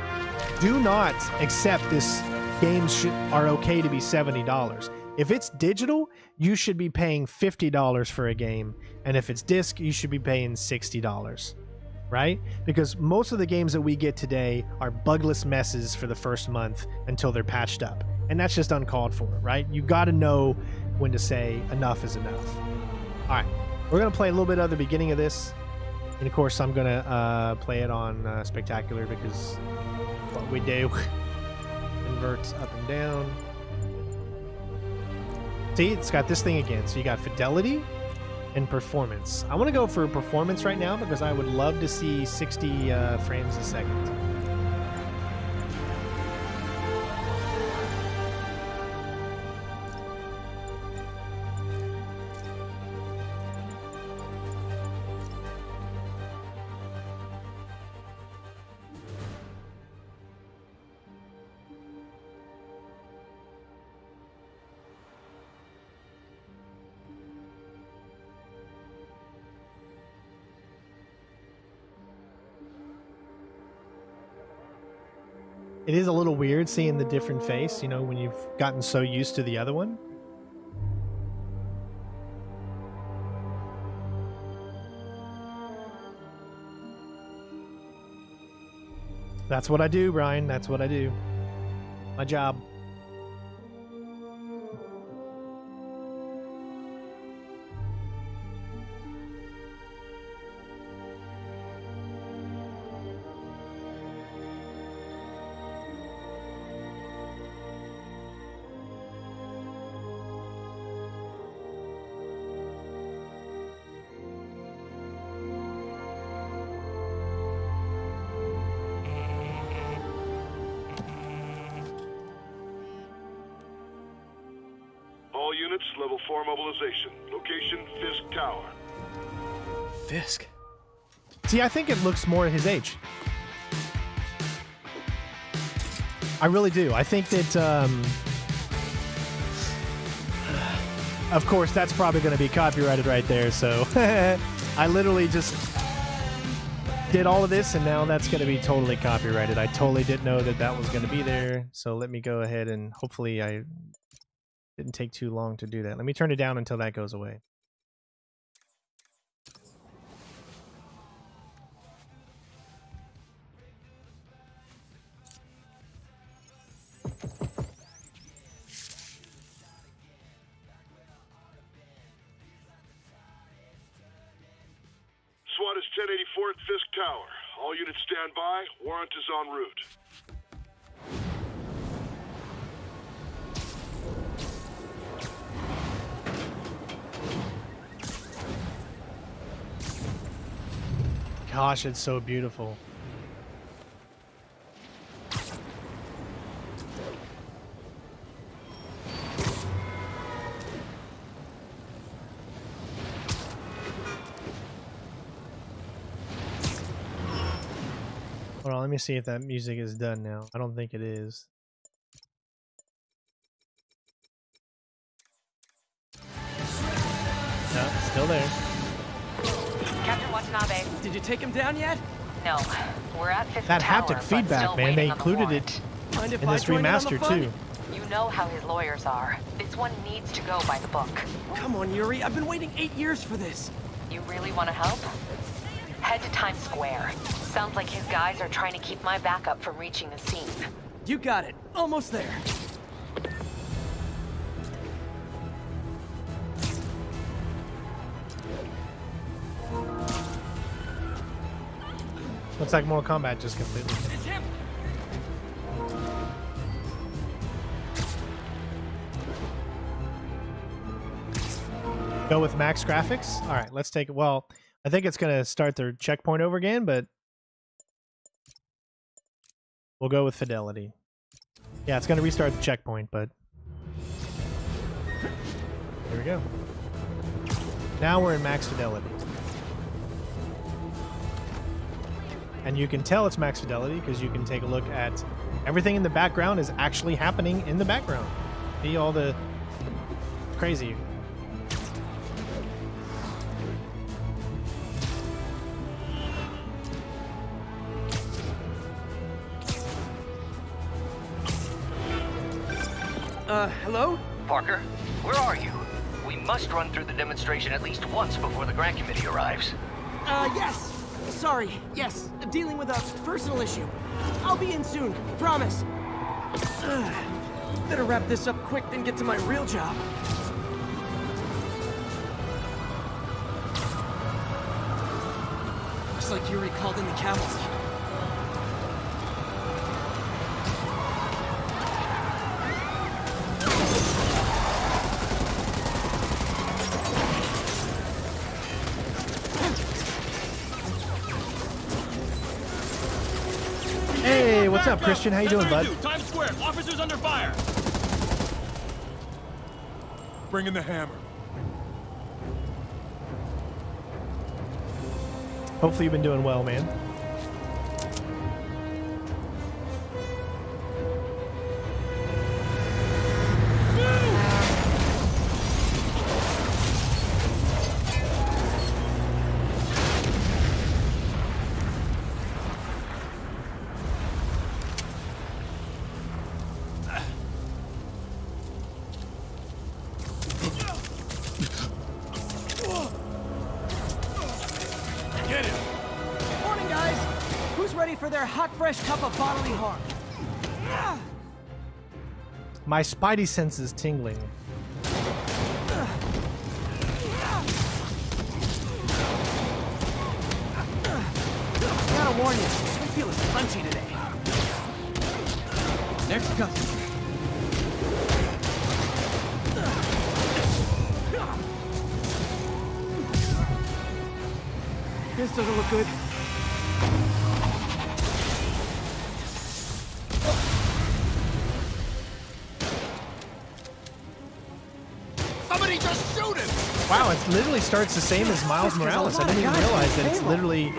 do not accept this. Games are okay to be $70. If it's digital, you should be paying $50 for a game, and if it's disc, you should be paying $60, right? Because most of the games that we get today are bugless messes for the first month until they're patched up, and that's just uncalled for, right? You got to know when to say enough is enough. All right, we're gonna play a little bit of the beginning of this, and of course I'm gonna play it on Spectacular, because what we do. Inverts up and down. See, it's got this thing again. So you got fidelity and performance. I want to go for performance right now because I would love to see 60 frames a second. It is a little weird seeing the different face, you know, when you've gotten so used to the other one. That's what I do, Brian. That's what I do. My job. Units, level 4 mobilization. Location, Fisk Tower. Fisk? See, I think it looks more his age. I really do. I think that, of course, that's probably going to be copyrighted right there, so I literally just did all of this, and now that's going to be totally copyrighted. I totally didn't know that that was going to be there, so let me go ahead and hopefully I didn't take too long to do that. Let me turn it down until that goes away. SWAT is 1084 at Fisk Tower. All units stand by. Warrant is en route. Gosh, it's so beautiful. Hold on, let me see if that music is done now. I don't think it is. No, it's still there. Captain Watanabe. Did you take him down yet? No, we're at Fifth That Tower, haptic but feedback, still man, they waiting on the included warrant. it Mind if in I this join in on the remaster fun? too. You know how his lawyers are. This one needs to go by the book. Come on, Yuri. I've been waiting 8 years for this. You really want to help? Head to Times Square. Sounds like his guys are trying to keep my backup from reaching the scene. You got it. Almost there. Looks like Mortal Kombat just completed. It's him. Go with max graphics. All right, let's take it. Well, I think it's gonna start their checkpoint over again, but we'll go with fidelity. Yeah, it's gonna restart the checkpoint, but here we go. Now we're in max fidelity. And you can tell it's max fidelity because you can take a look at everything in the background is actually happening in the background. See all the crazy. Hello? Parker, where are you? We must run through the demonstration at least once before the grant committee arrives. Yes. Sorry. Yes. Dealing with a personal issue. I'll be in soon. Promise. Better wrap this up quick than get to my real job. Looks like Yuri called in the cavalry. Hey, what's up, Christian? How you doing, bud? Times Square. Officers under fire. Bring in the hammer. Hopefully you've been doing well, man. Morning, guys. Who's ready for their hot, fresh cup of bodily harm? My spidey sense is tingling. Gotta warn you, I feel it's punchy today. Next customer. This doesn't look good. Somebody just shoot him! Wow, it literally starts the same as Miles Morales. I didn't even realize that it's literally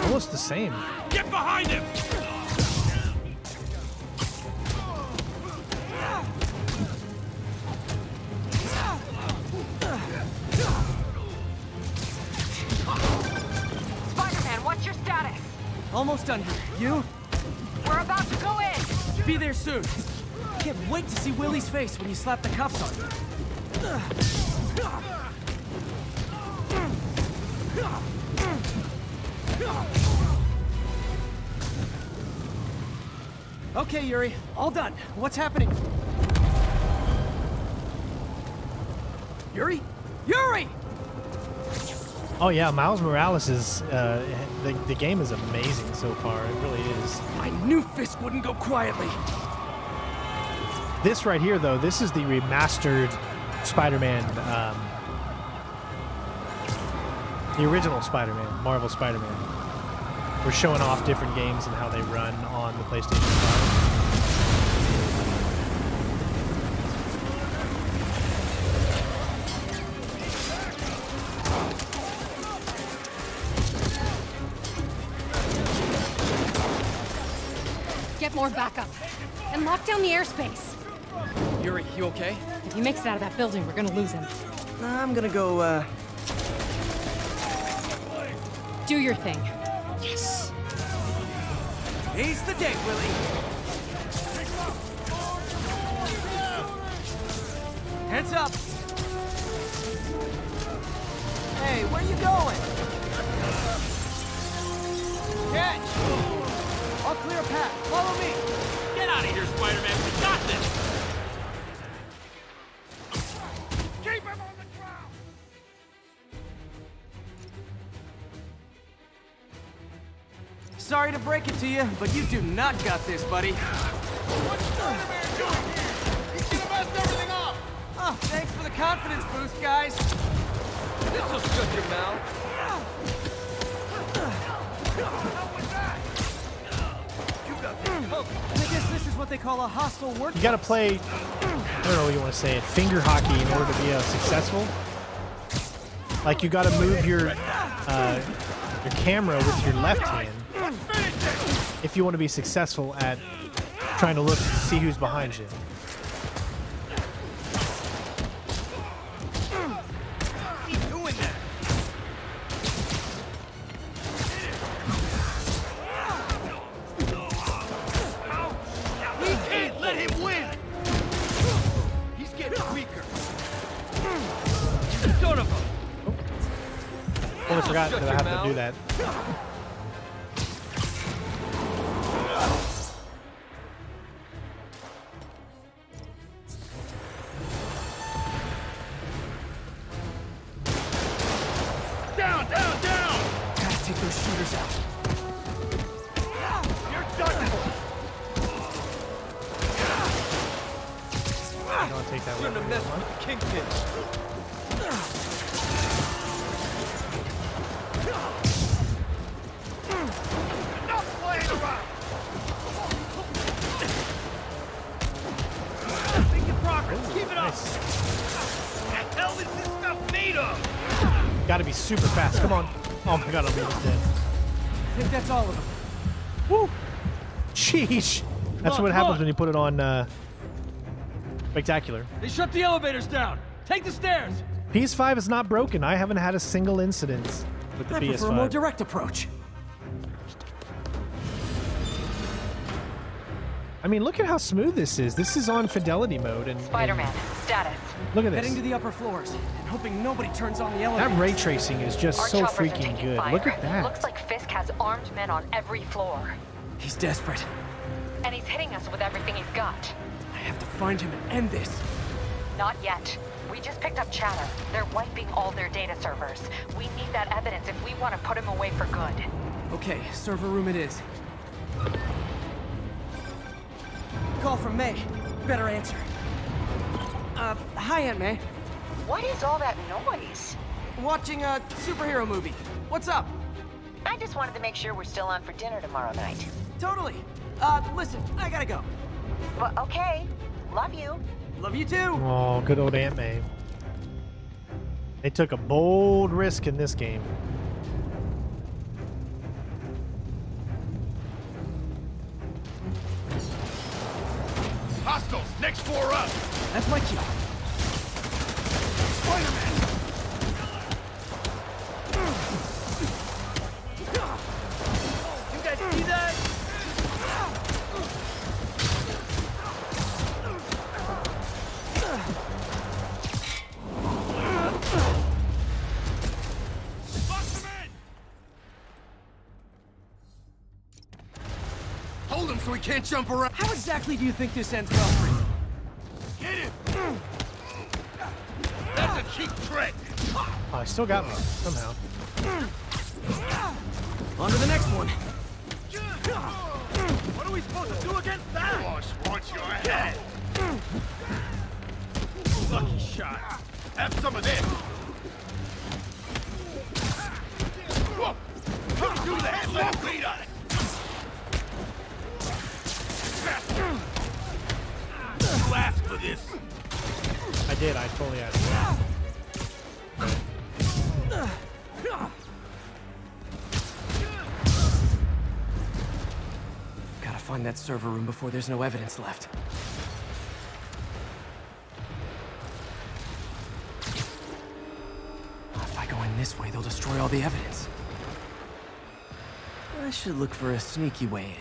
almost the same. Get behind him! Spider-Man, what's your status? Almost done here. You? We're about to go in. Be there soon. Can't wait to see Willie's face when you slap the cuffs on him. Okay, Yuri. All done. What's happening? Yuri? Yuri! Oh yeah, Miles Morales is the game is amazing so far. It really is. I knew Fisk wouldn't go quietly. This right here, though, this is the remastered Spider-Man The original Spider-Man, Marvel Spider-Man. We're showing off different games and how they run on the PlayStation 5. Get more backup. And lock down the airspace. Yuri, you okay? If he makes it out of that building, we're gonna lose him. I'm gonna go, Do your thing. Yes! Today's the day, Willie! Heads up! Hey, where you going? Catch! I'll clear a path. Follow me! Get out of here, Spider-Man. We got this! Keep him on the ground! Sorry to break it to you, but you do not got this, buddy. What's Spider-Man doing here? He's gonna mess everything up! Oh, thanks for the confidence boost, guys. This'll shut your mouth. And I guess this is what they call a hostile work. You gotta play, I don't know what you want to say it, finger hockey in order to be successful. Like you gotta move your camera with your left hand if you want to be successful at trying to look to see who's behind you. Keep doing that. We can't let him win. He's getting weaker. Son of a... Totally forgot that I have to do that. Down, down, down! Gotta take those shooters out. You're done. I don't take that Shouldn't have messed with the Kingpin. Enough playing around! Making progress. Keep it up. Nice. What the hell is this stuff made of? Gotta be super fast. Come on. Oh my god, I'll be dead. I think that's all of them. Woo! Sheesh. That's what happens when you put it on spectacular. They shut the elevators down. Take the stairs. PS5 is not broken. I haven't had a single incident with the I prefer a PS5. more direct approach. I mean, look at how smooth this is. This is on fidelity mode. And Spider-Man, status. Look at Heading this. to the upper floors and hoping nobody turns on the elevator. That ray tracing is just Our so choppers are freaking taking good. fire. Look at that. Looks like Fisk has armed men on every floor. He's desperate. And he's hitting us with everything he's got. I have to find him and end this. Not yet. We just picked up chatter. They're wiping all their data servers. We need that evidence if we want to put him away for good. Okay, server room it is. Call from May. Better answer. Hi, Aunt May. What is all that noise? Watching a superhero movie. What's up? I just wanted to make sure we're still on for dinner tomorrow night. Totally. Listen, I gotta go. Well, okay. Love you. Love you too. Oh, good old Aunt May. They took a bold risk in this game. Hostiles, next floor up. That's my cue. Spider-Man. You guys see that? Hold him so he can't jump around. How exactly do you think this ends well for you? Get him. That's a cheap trick. Oh, I still got me somehow. On to the next one. What are we supposed to do against that? Boss wants your head. Lucky shot. Have some of this. for this? I did. I totally asked you. Gotta find that server room before there's no evidence left. If I go in this way, they'll destroy all the evidence. I should look for a sneaky way in.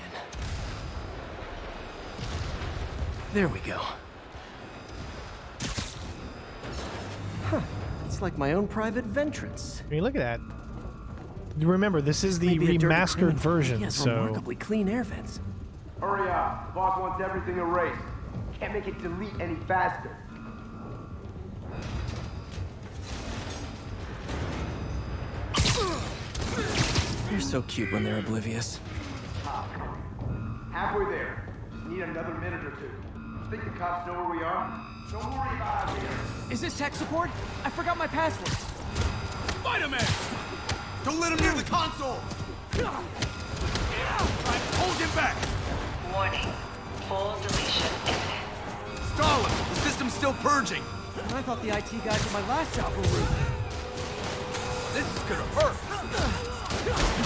There we go. Huh. It's like my own private ventrance. I mean, look at that. You remember, this is the remastered version, He has so... remarkably clean air vents. Hurry up. The boss wants everything erased. Can't make it delete any faster. They're so cute when they're oblivious. Halfway there. Need another minute or two. Think the cops know where we are? Don't worry about out here. Is this tech support? I forgot my password. Spider-Man! Don't let him near the console! Hold him back! Warning. Full deletion imminent. Stalin, the system's still purging. I thought the IT guys at my last job were rude. This is gonna hurt.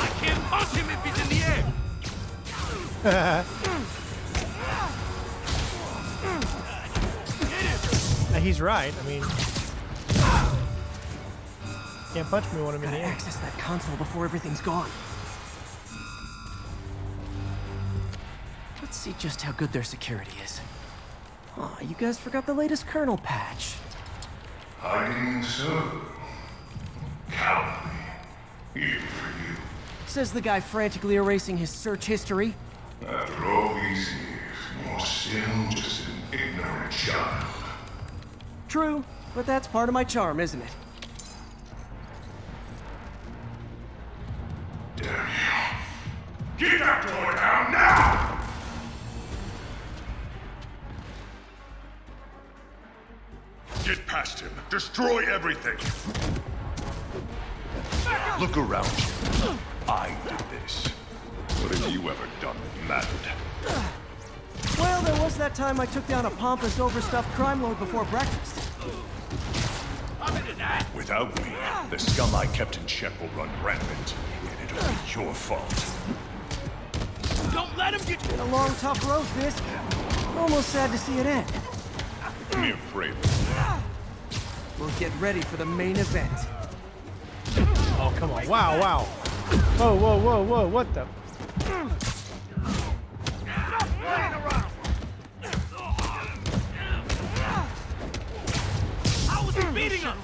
I can't punch him if he's in the air. He's right. I mean, can't punch me when I'm in the air. Access that console before everything's gone. Let's see just how good their security is. Aw, you guys forgot the latest kernel patch. Hiding so. Cowardly. Even for you. Says the guy frantically erasing his search history. After all these years, you're still just an ignorant child. True, but that's part of my charm, isn't it? Damn you. Get that door down now! Get past him. Destroy everything. Look around you. I did this. What have you ever done that mattered? Well, there was that time I took down a pompous, overstuffed crime lord before breakfast. Without me, the scum I kept in check will run rampant. And it'll be your fault. Don't let him get... Been a long, tough road, Fisk. Almost sad to see it end. Me afraid. We'll get ready for the main event. Oh, come on. Wow, wow. Whoa, whoa, whoa, whoa. What the... How was he beating us?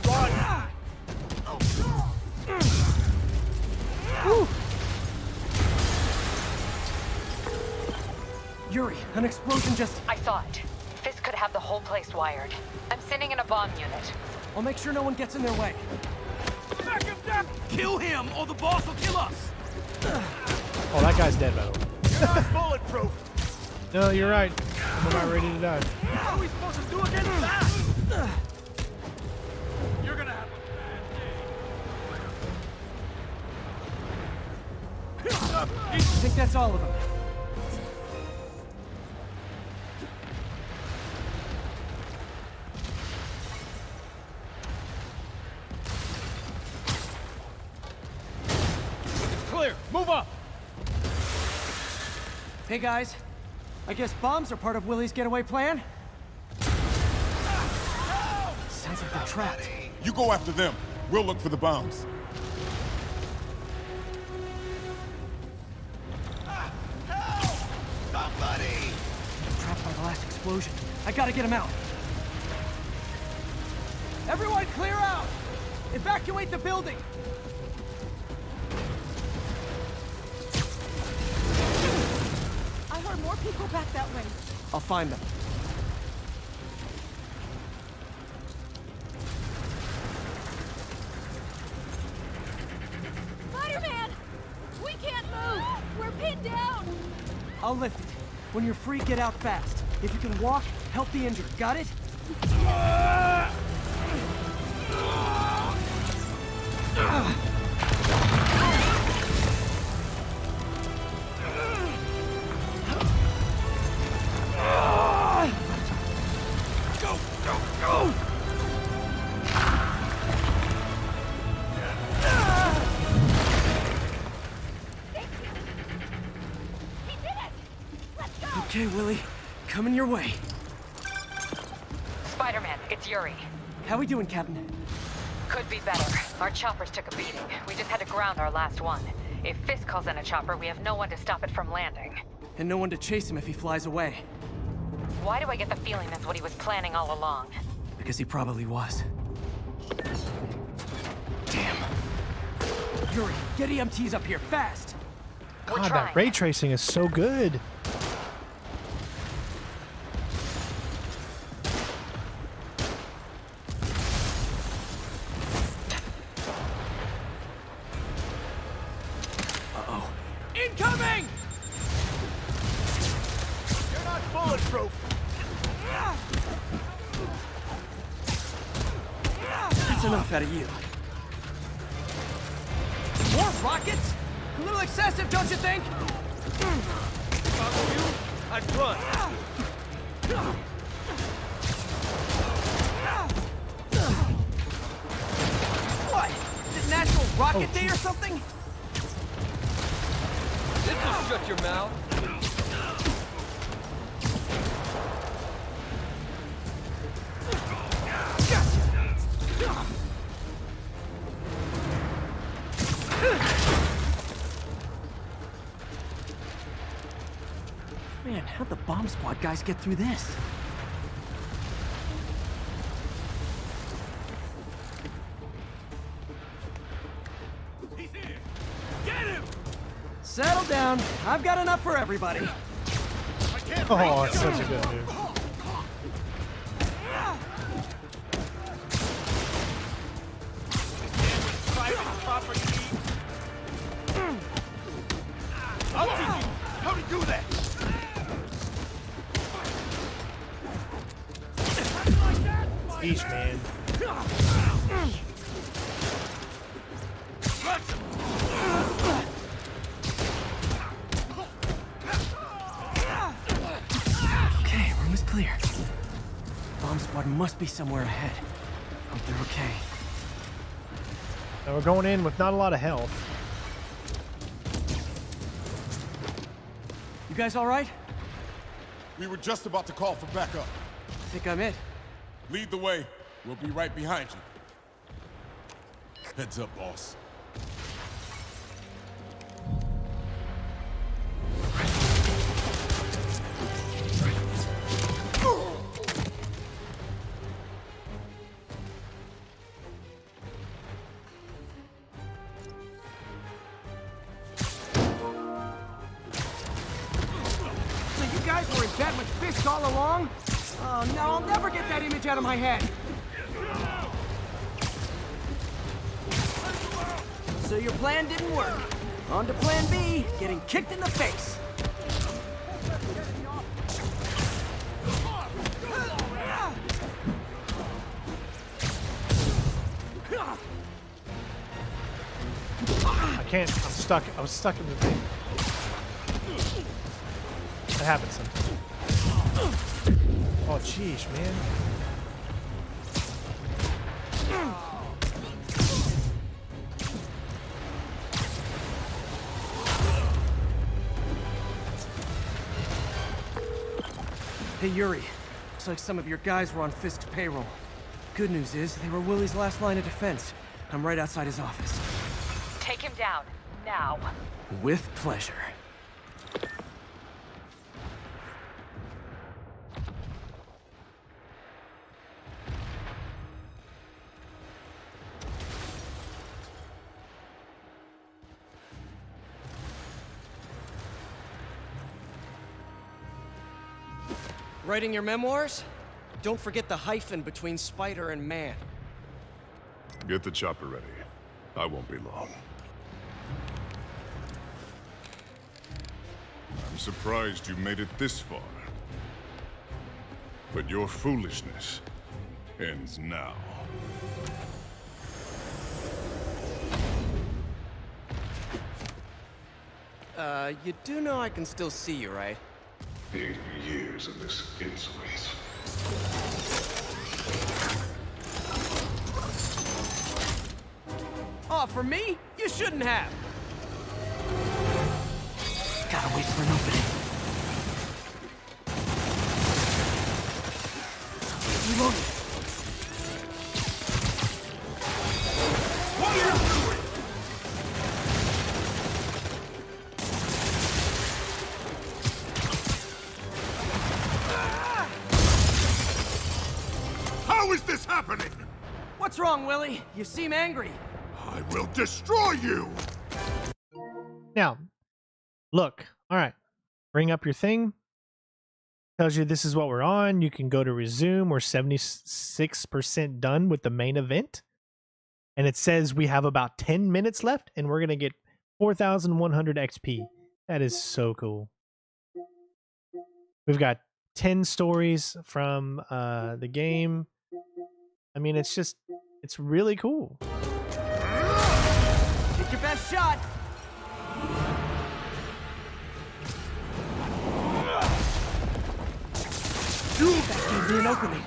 Yuri, an explosion just... I saw it. Fisk could have the whole place wired. I'm sending in a bomb unit. I'll make sure no one gets in their way. Back him down! Kill him, or the boss will kill us! Oh, that guy's dead, by the way. You're not bulletproof! No, you're right. I'm about ready to die. What are we supposed to do against that? You're gonna have a bad day. I think that's all of them. Clear, move up! Hey guys, I guess bombs are part of Willie's getaway plan? Sounds like they're trapped. You go after them. We'll look for the bombs. Somebody! Trapped by the last explosion. I gotta get him out. Everyone clear out! Evacuate the building! I heard more people back that way. I'll find them. Spider-Man! We can't move! We're pinned down! I'll lift it. When you're free, get out fast. If you can walk, help the injured. Got it? Okay, Willie. Coming your way. Spider-Man, it's Yuri. How we doing, Captain? Could be better. Our choppers took a beating. We just had to ground our last one. If Fisk calls in a chopper, we have no one to stop it from landing. And no one to chase him if he flies away. Why do I get the feeling that's what he was planning all along? Because he probably was. Damn. Yuri, get EMTs up here, fast! God, that ray tracing is so good. Uh-oh. Incoming! You're not bulletproof. That's enough out of you. More rockets? A little excessive, don't you think? If I were you, I'd run. What? Is it National Rocket Day or something? This'll shut your mouth. Man, how'd the bomb squad guys get through this? He's here. Get him! Settle down. I've got enough for everybody. I can't Oh, it's such a good move. I'll teach you how to do that. Yeesh, man. Okay, room is clear. Bomb squad must be somewhere ahead. Hope they're okay. Now we're going in with not a lot of health. You guys all right? We were just about to call for backup. I think I'm it. Lead the way. We'll be right behind you. Heads up, boss. So you guys were in bed with Fisk all along? Oh no, I'll never get that image out of my head. So your plan didn't work. On to plan B, getting kicked in the face. I can't. I'm stuck. I was stuck in the thing. That happens sometimes. Oh, jeez, man. Hey, Yuri. Looks like some of your guys were on Fisk's payroll. Good news is, they were Willie's last line of defense. I'm right outside his office. Take him down, now. With pleasure. Writing your memoirs? Don't forget the hyphen between spider and man. Get the chopper ready. I won't be long. I'm surprised you made it this far. But your foolishness ends now. You do know I can still see you, right? 8 years of this insolence. Oh, for me? You shouldn't have. Gotta wait for an opening. Reloading. What are you doing? How is this happening? What's wrong, Willie? You seem angry. I will destroy you! Now, look. All right. Bring up your thing. Tells you this is what we're on. You can go to resume. We're 76% done with the main event. And it says we have about 10 minutes left and we're going to get 4,100 XP. That is so cool. We've got 10 stories from the game. I mean, it's really cool. Take your best shot. That gave me an opening.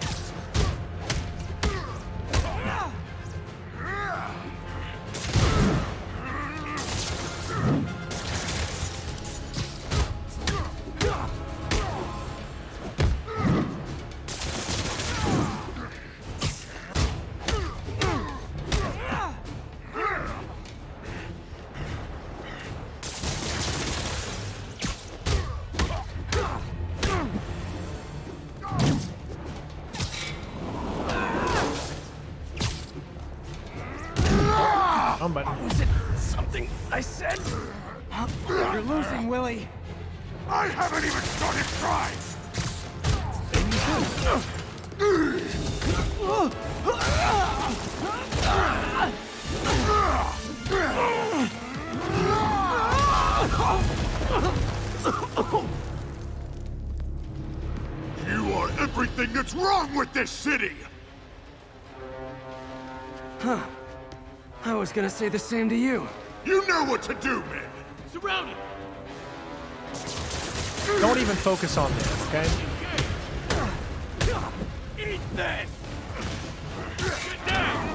Was it something I said? You're losing, Willie. I haven't even started trying! You are everything that's wrong with this city! Huh. I was gonna say the same to you. You know what to do, men! Surround it! Don't even focus on this, okay? Eat this! Get down!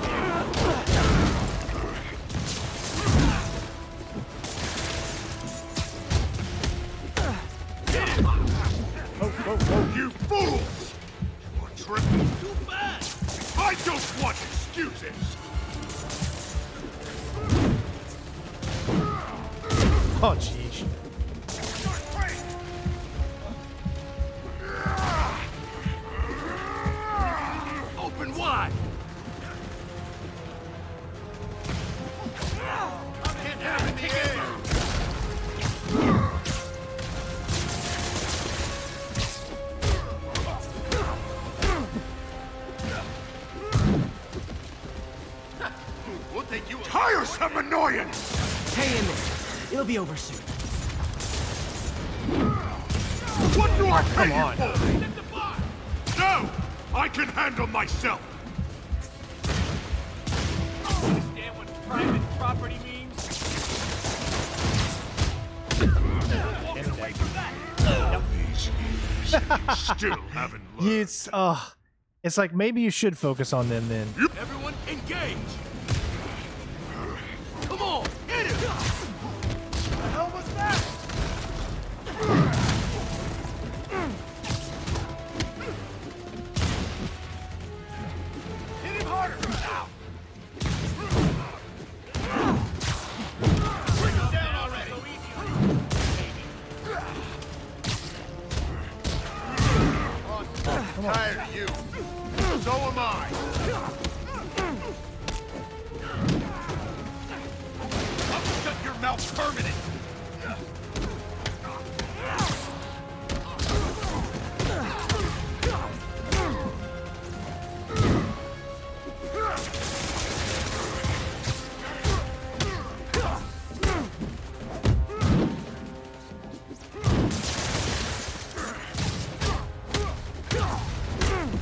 You fools! You're tripping too fast! I don't want excuses! Oh, jeez. Open wide! I'm hit down in the air! We'll take you. Tiresome annoyance! Hang in there. It'll be over soon. What do I pay Come on. you for? No! I can handle myself! Understand what private property means? Walking away from that! These years, you still haven't learned. It's like maybe you should focus on them then. Everyone engage! Come on, hit it! What the hell was that? Hit him harder! Now! Bring him down already! So easy. I'm tired of you. So am I. I'll shut your mouth permanent.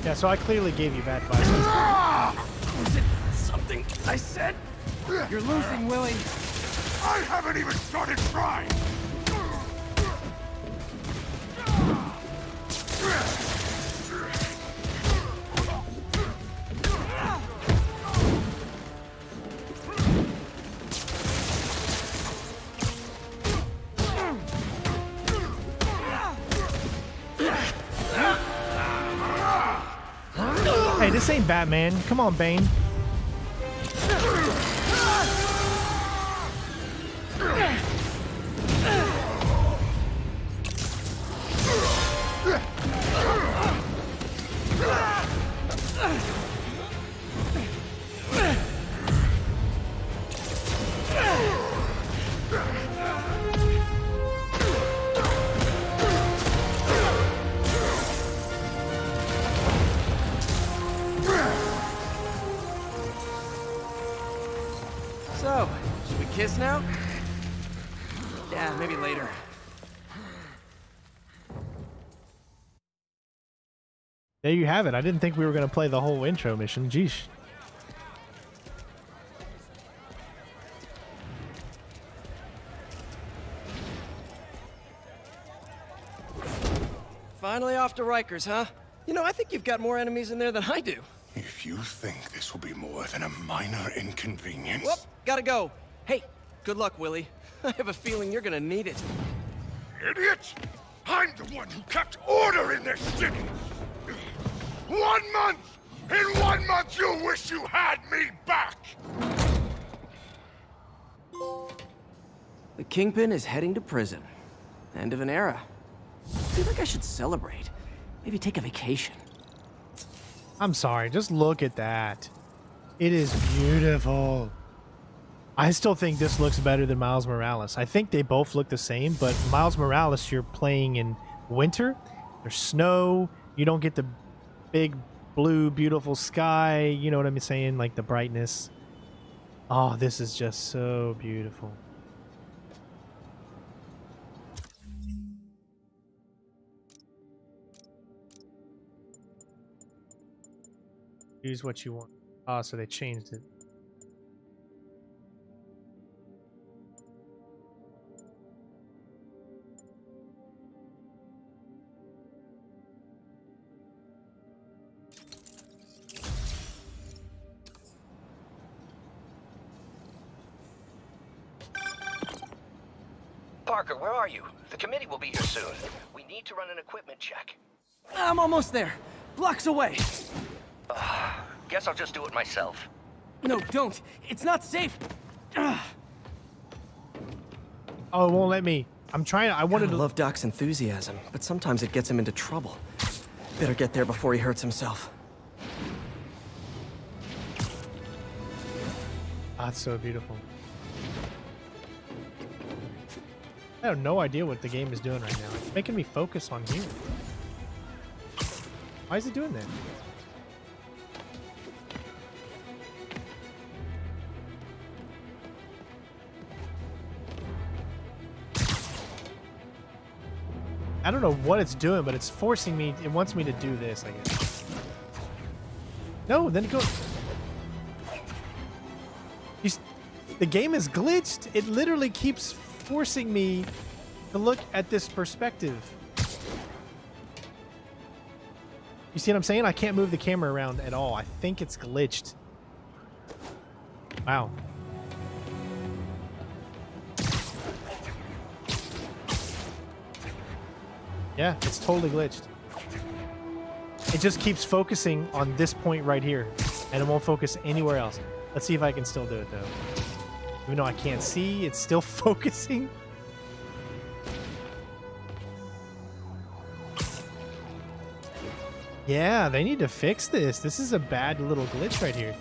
Yeah, so I clearly gave you bad advice. Was it something I said? You're losing, Willie. I haven't even started trying. Hey, this ain't Batman. Come on, Bane. So, should we kiss now? Yeah, maybe later. There you have it. I didn't think we were going to play the whole intro mission. Jeesh. Finally off to Rikers, huh? You know, I think you've got more enemies in there than I do. If you think this will be more than a minor inconvenience... Whoop, gotta go. Hey, good luck, Willie. I have a feeling you're gonna need it. Idiot! I'm the one who kept order in this city! 1 month! In 1 month you'll wish you had me back! The Kingpin is heading to prison. End of an era. I feel like I should celebrate. Maybe take a vacation. I'm sorry, just look at that. It is beautiful. I still think this looks better than Miles Morales. I think they both look the same, but Miles Morales, you're playing in winter. There's snow. You don't get the big blue, beautiful sky. You know what I'm saying? Like the brightness. Oh, this is just so beautiful. Use what you want. Oh, so they changed it. Parker, where are you? The committee will be here soon. We need to run an equipment check. I'm almost there. Blocks away. Guess I'll just do it myself. No, don't. It's not safe. Oh, it won't let me. I'm trying to. I wanted to love Doc's enthusiasm, but sometimes it gets him into trouble. Better get there before he hurts himself. That's so beautiful. I have no idea what the game is doing right now. It's making me focus on here. Why is it doing that? I don't know what it's doing, but it's forcing me. It wants me to do this, I guess. No, then it goes. The game is glitched. It literally keeps forcing me to look at this perspective. You see what I'm saying? I can't move the camera around at all. I think it's glitched. Wow. Yeah, it's totally glitched. It just keeps focusing on this point right here, and it won't focus anywhere else. Let's see if I can still do it, though. Even though I can't see, it's still focusing. Yeah, they need to fix this. This is a bad little glitch right here.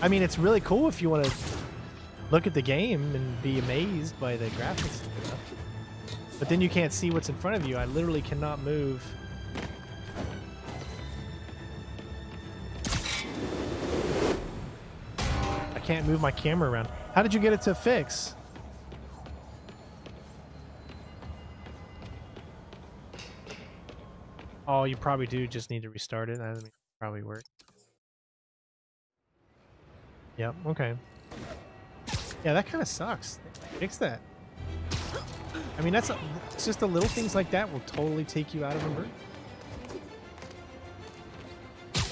I mean, it's really cool if you want to look at the game and be amazed by the graphics and stuff. But then you can't see what's in front of you. I literally cannot move. I can't move my camera around. How did you get it to fix? Oh, you probably do just need to restart it. That doesn't probably work. Yep, okay. Yeah, that kind of sucks. Fix that. I mean, it's just the little things like that will totally take you out of immersion.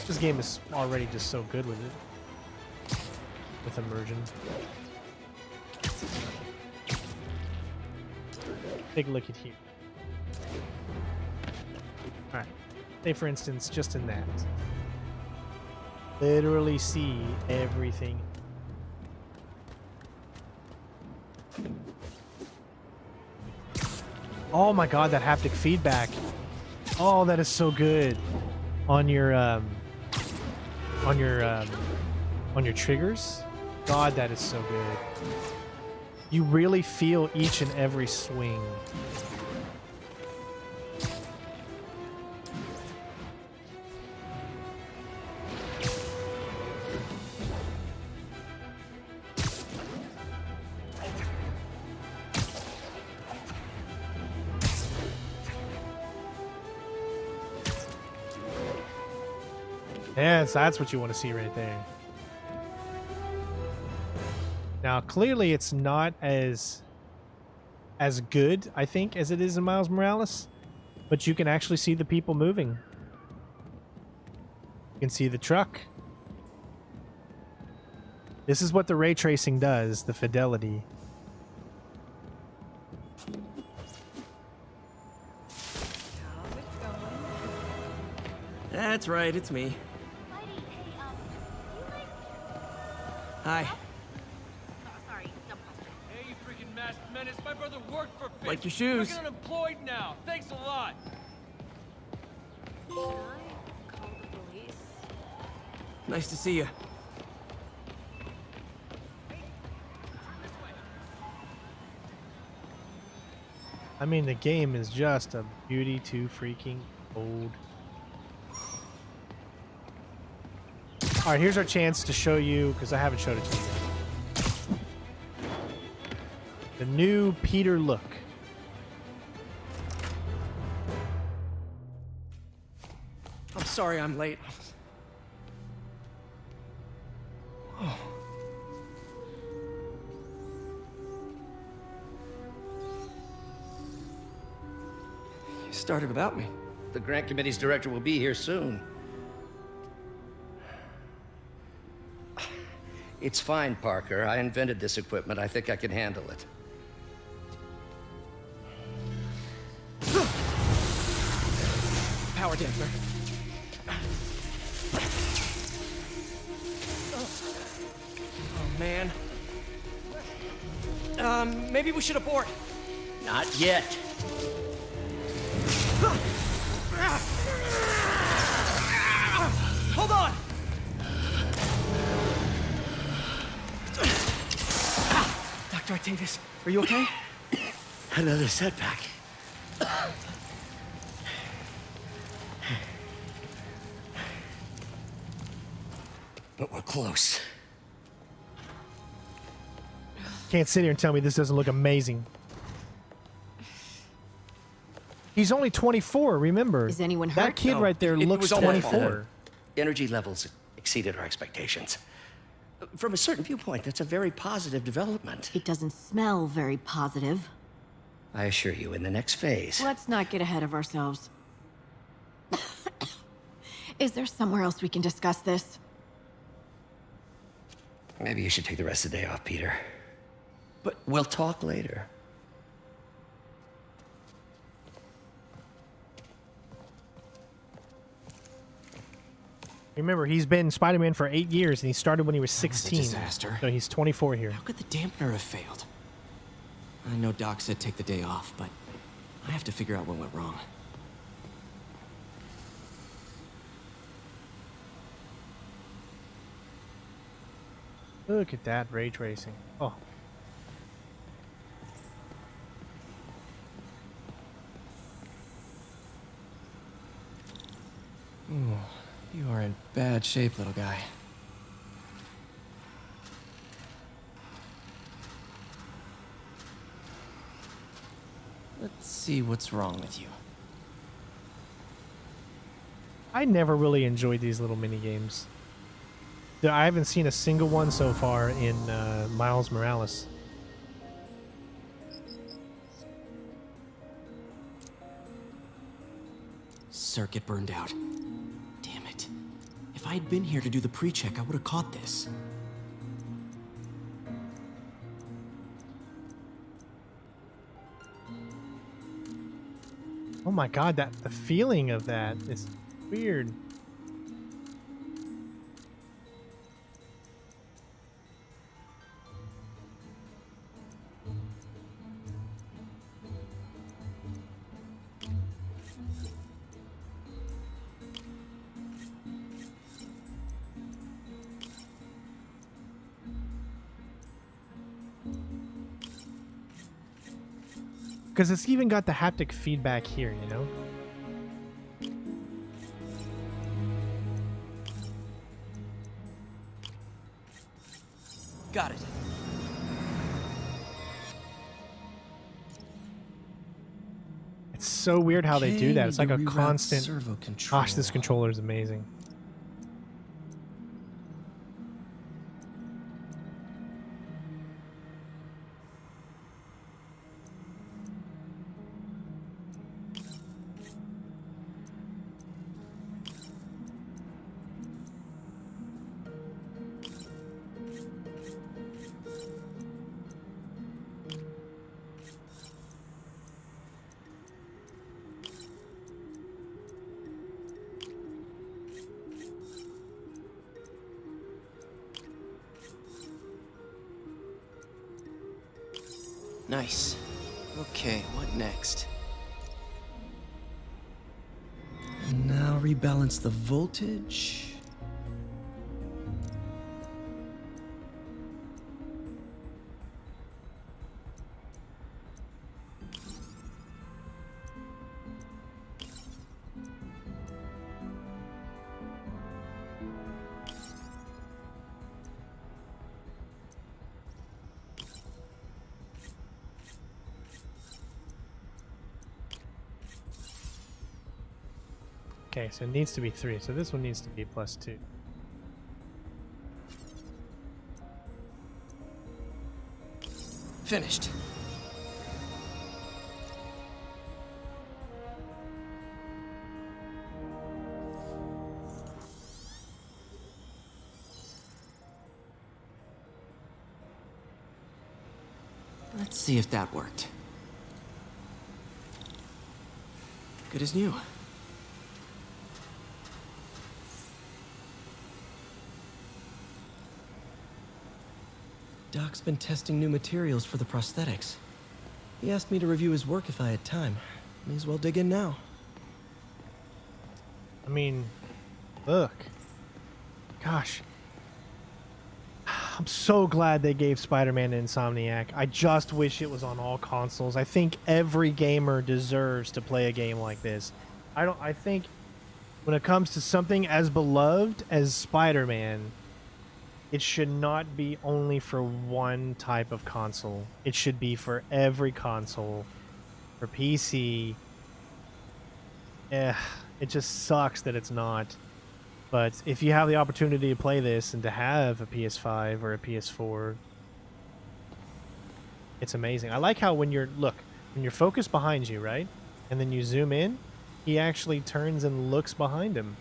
This game is already just so good with it. With immersion. Take a look at here. Alright. Say, for instance, just in that. Literally see everything. Oh my god, that haptic feedback. Oh, that is so good on your triggers. God, that is so good. You really feel each and every swing. Yes, that's what you want to see right there. Now, clearly it's not as good, I think, as it is in Miles Morales, but you can actually see the people moving. You can see the truck. This is what the ray tracing does, the fidelity. That's right, it's me. Hi. Hey, you freaking masked menace. My brother worked for Fisk. Like your shoes. We're unemployed now. Thanks a lot. Should I call the police? Nice to see you. I mean, the game is just a beauty to freaking behold. All right, here's our chance to show you, because I haven't showed it to you yet, the new Peter look. I'm sorry I'm late. Oh. You started without me. The grant committee's director will be here soon. It's fine, Parker. I invented this equipment. I think I can handle it. Power damper. Oh, man. Maybe we should abort. Not yet. Hold on! Dr. Octavius, are you okay? Another setback. But we're close. Can't sit here and tell me this doesn't look amazing. He's only 24, remember. Is anyone That hurt? kid No, right there it looks was 24. Energy levels exceeded our expectations. From a certain viewpoint, that's a very positive development. It doesn't smell very positive. I assure you, in the next phase. Let's not get ahead of ourselves. Is there somewhere else we can discuss this? Maybe you should take the rest of the day off, Peter. But we'll talk later. Remember, he's been Spider-Man for 8 years, and he started when he was That was a 16. disaster. So he's 24 here. How could the dampener have failed? I know Doc said take the day off, but I have to figure out what went wrong. Look at that ray tracing. Oh. Ooh, you are in bad shape, little guy. Let's see what's wrong with you. I never really enjoyed these little mini games. I haven't seen a single one so far in Miles Morales. Circuit burned out. Damn it. If I had been here to do the pre-check, I would have caught this. Oh my god, the feeling of that is weird. Because it's even got the haptic feedback here, you know? Got it. It's so weird how they do that. It's like a constant... servo control. Gosh, this controller is amazing. Nice. Okay, what next? And now rebalance the voltage. Okay, so it needs to be 3. So this one needs to be +2. Finished. Let's see if that worked. Good as new. Doc's been testing new materials for the prosthetics. He asked me to review his work if I had time. May as well dig in now. I mean, look. Gosh. I'm so glad they gave Spider-Man to Insomniac. I just wish it was on all consoles. I think every gamer deserves to play a game like this. I think when it comes to something as beloved as Spider-Man, it should not be only for one type of console. It should be for every console. For PC. It just sucks that it's not. But if you have the opportunity to play this and to have a PS5 or a PS4, it's amazing. I like how when you're focused behind you, right? And then you zoom in, he actually turns and looks behind him.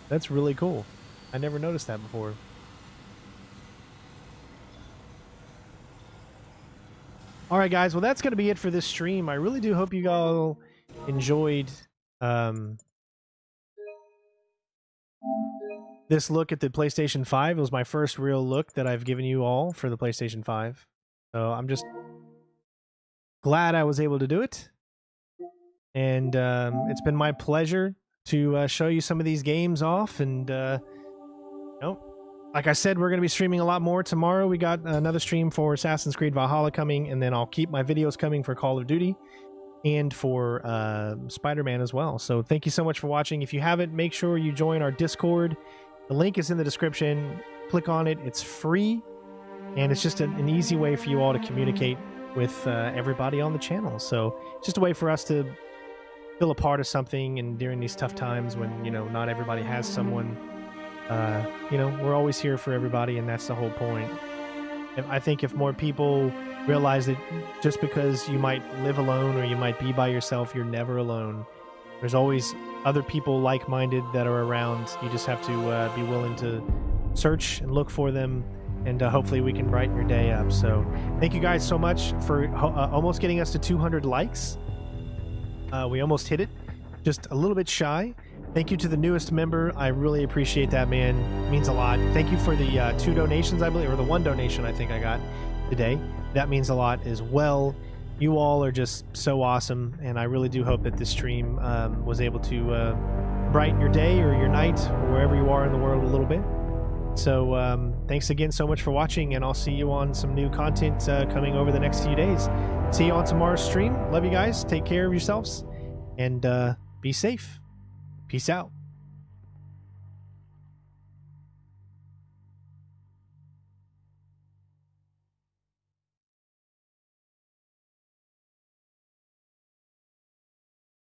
That's really cool. I never noticed that before. All right, guys. Well, that's going to be it for this stream. I really do hope you all enjoyed this look at the PlayStation 5. It was my first real look that I've given you all for the PlayStation 5. So I'm just glad I was able to do it. And it's been my pleasure to show you some of these games off. And, like I said, we're going to be streaming a lot more tomorrow. We got another stream for Assassin's Creed Valhalla coming, and then I'll keep my videos coming for Call of Duty and for Spider-Man as well. So thank you so much for watching. If you haven't, make sure you join our Discord. The link is in the description. Click on it. It's free, and it's just an easy way for you all to communicate with everybody on the channel. So it's just a way for us to feel a part of something, and during these tough times when, not everybody has someone, we're always here for everybody, and that's the whole point. I think if more people realize that just because you might live alone or you might be by yourself, you're never alone. There's always other people like-minded that are around. You just have to be willing to search and look for them, and hopefully we can brighten your day up. So thank you guys so much for almost getting us to 200 likes. We almost hit it, just a little bit shy. Thank you to the newest member. I really appreciate that, man. It means a lot. Thank you for the 2 donations, I believe, or the 1 donation I think I got today. That means a lot as well. You all are just so awesome, and I really do hope that this stream was able to brighten your day or your night or wherever you are in the world a little bit. So thanks again so much for watching, and I'll see you on some new content coming over the next few days. See you on tomorrow's stream. Love you guys. Take care of yourselves, and be safe. Peace out.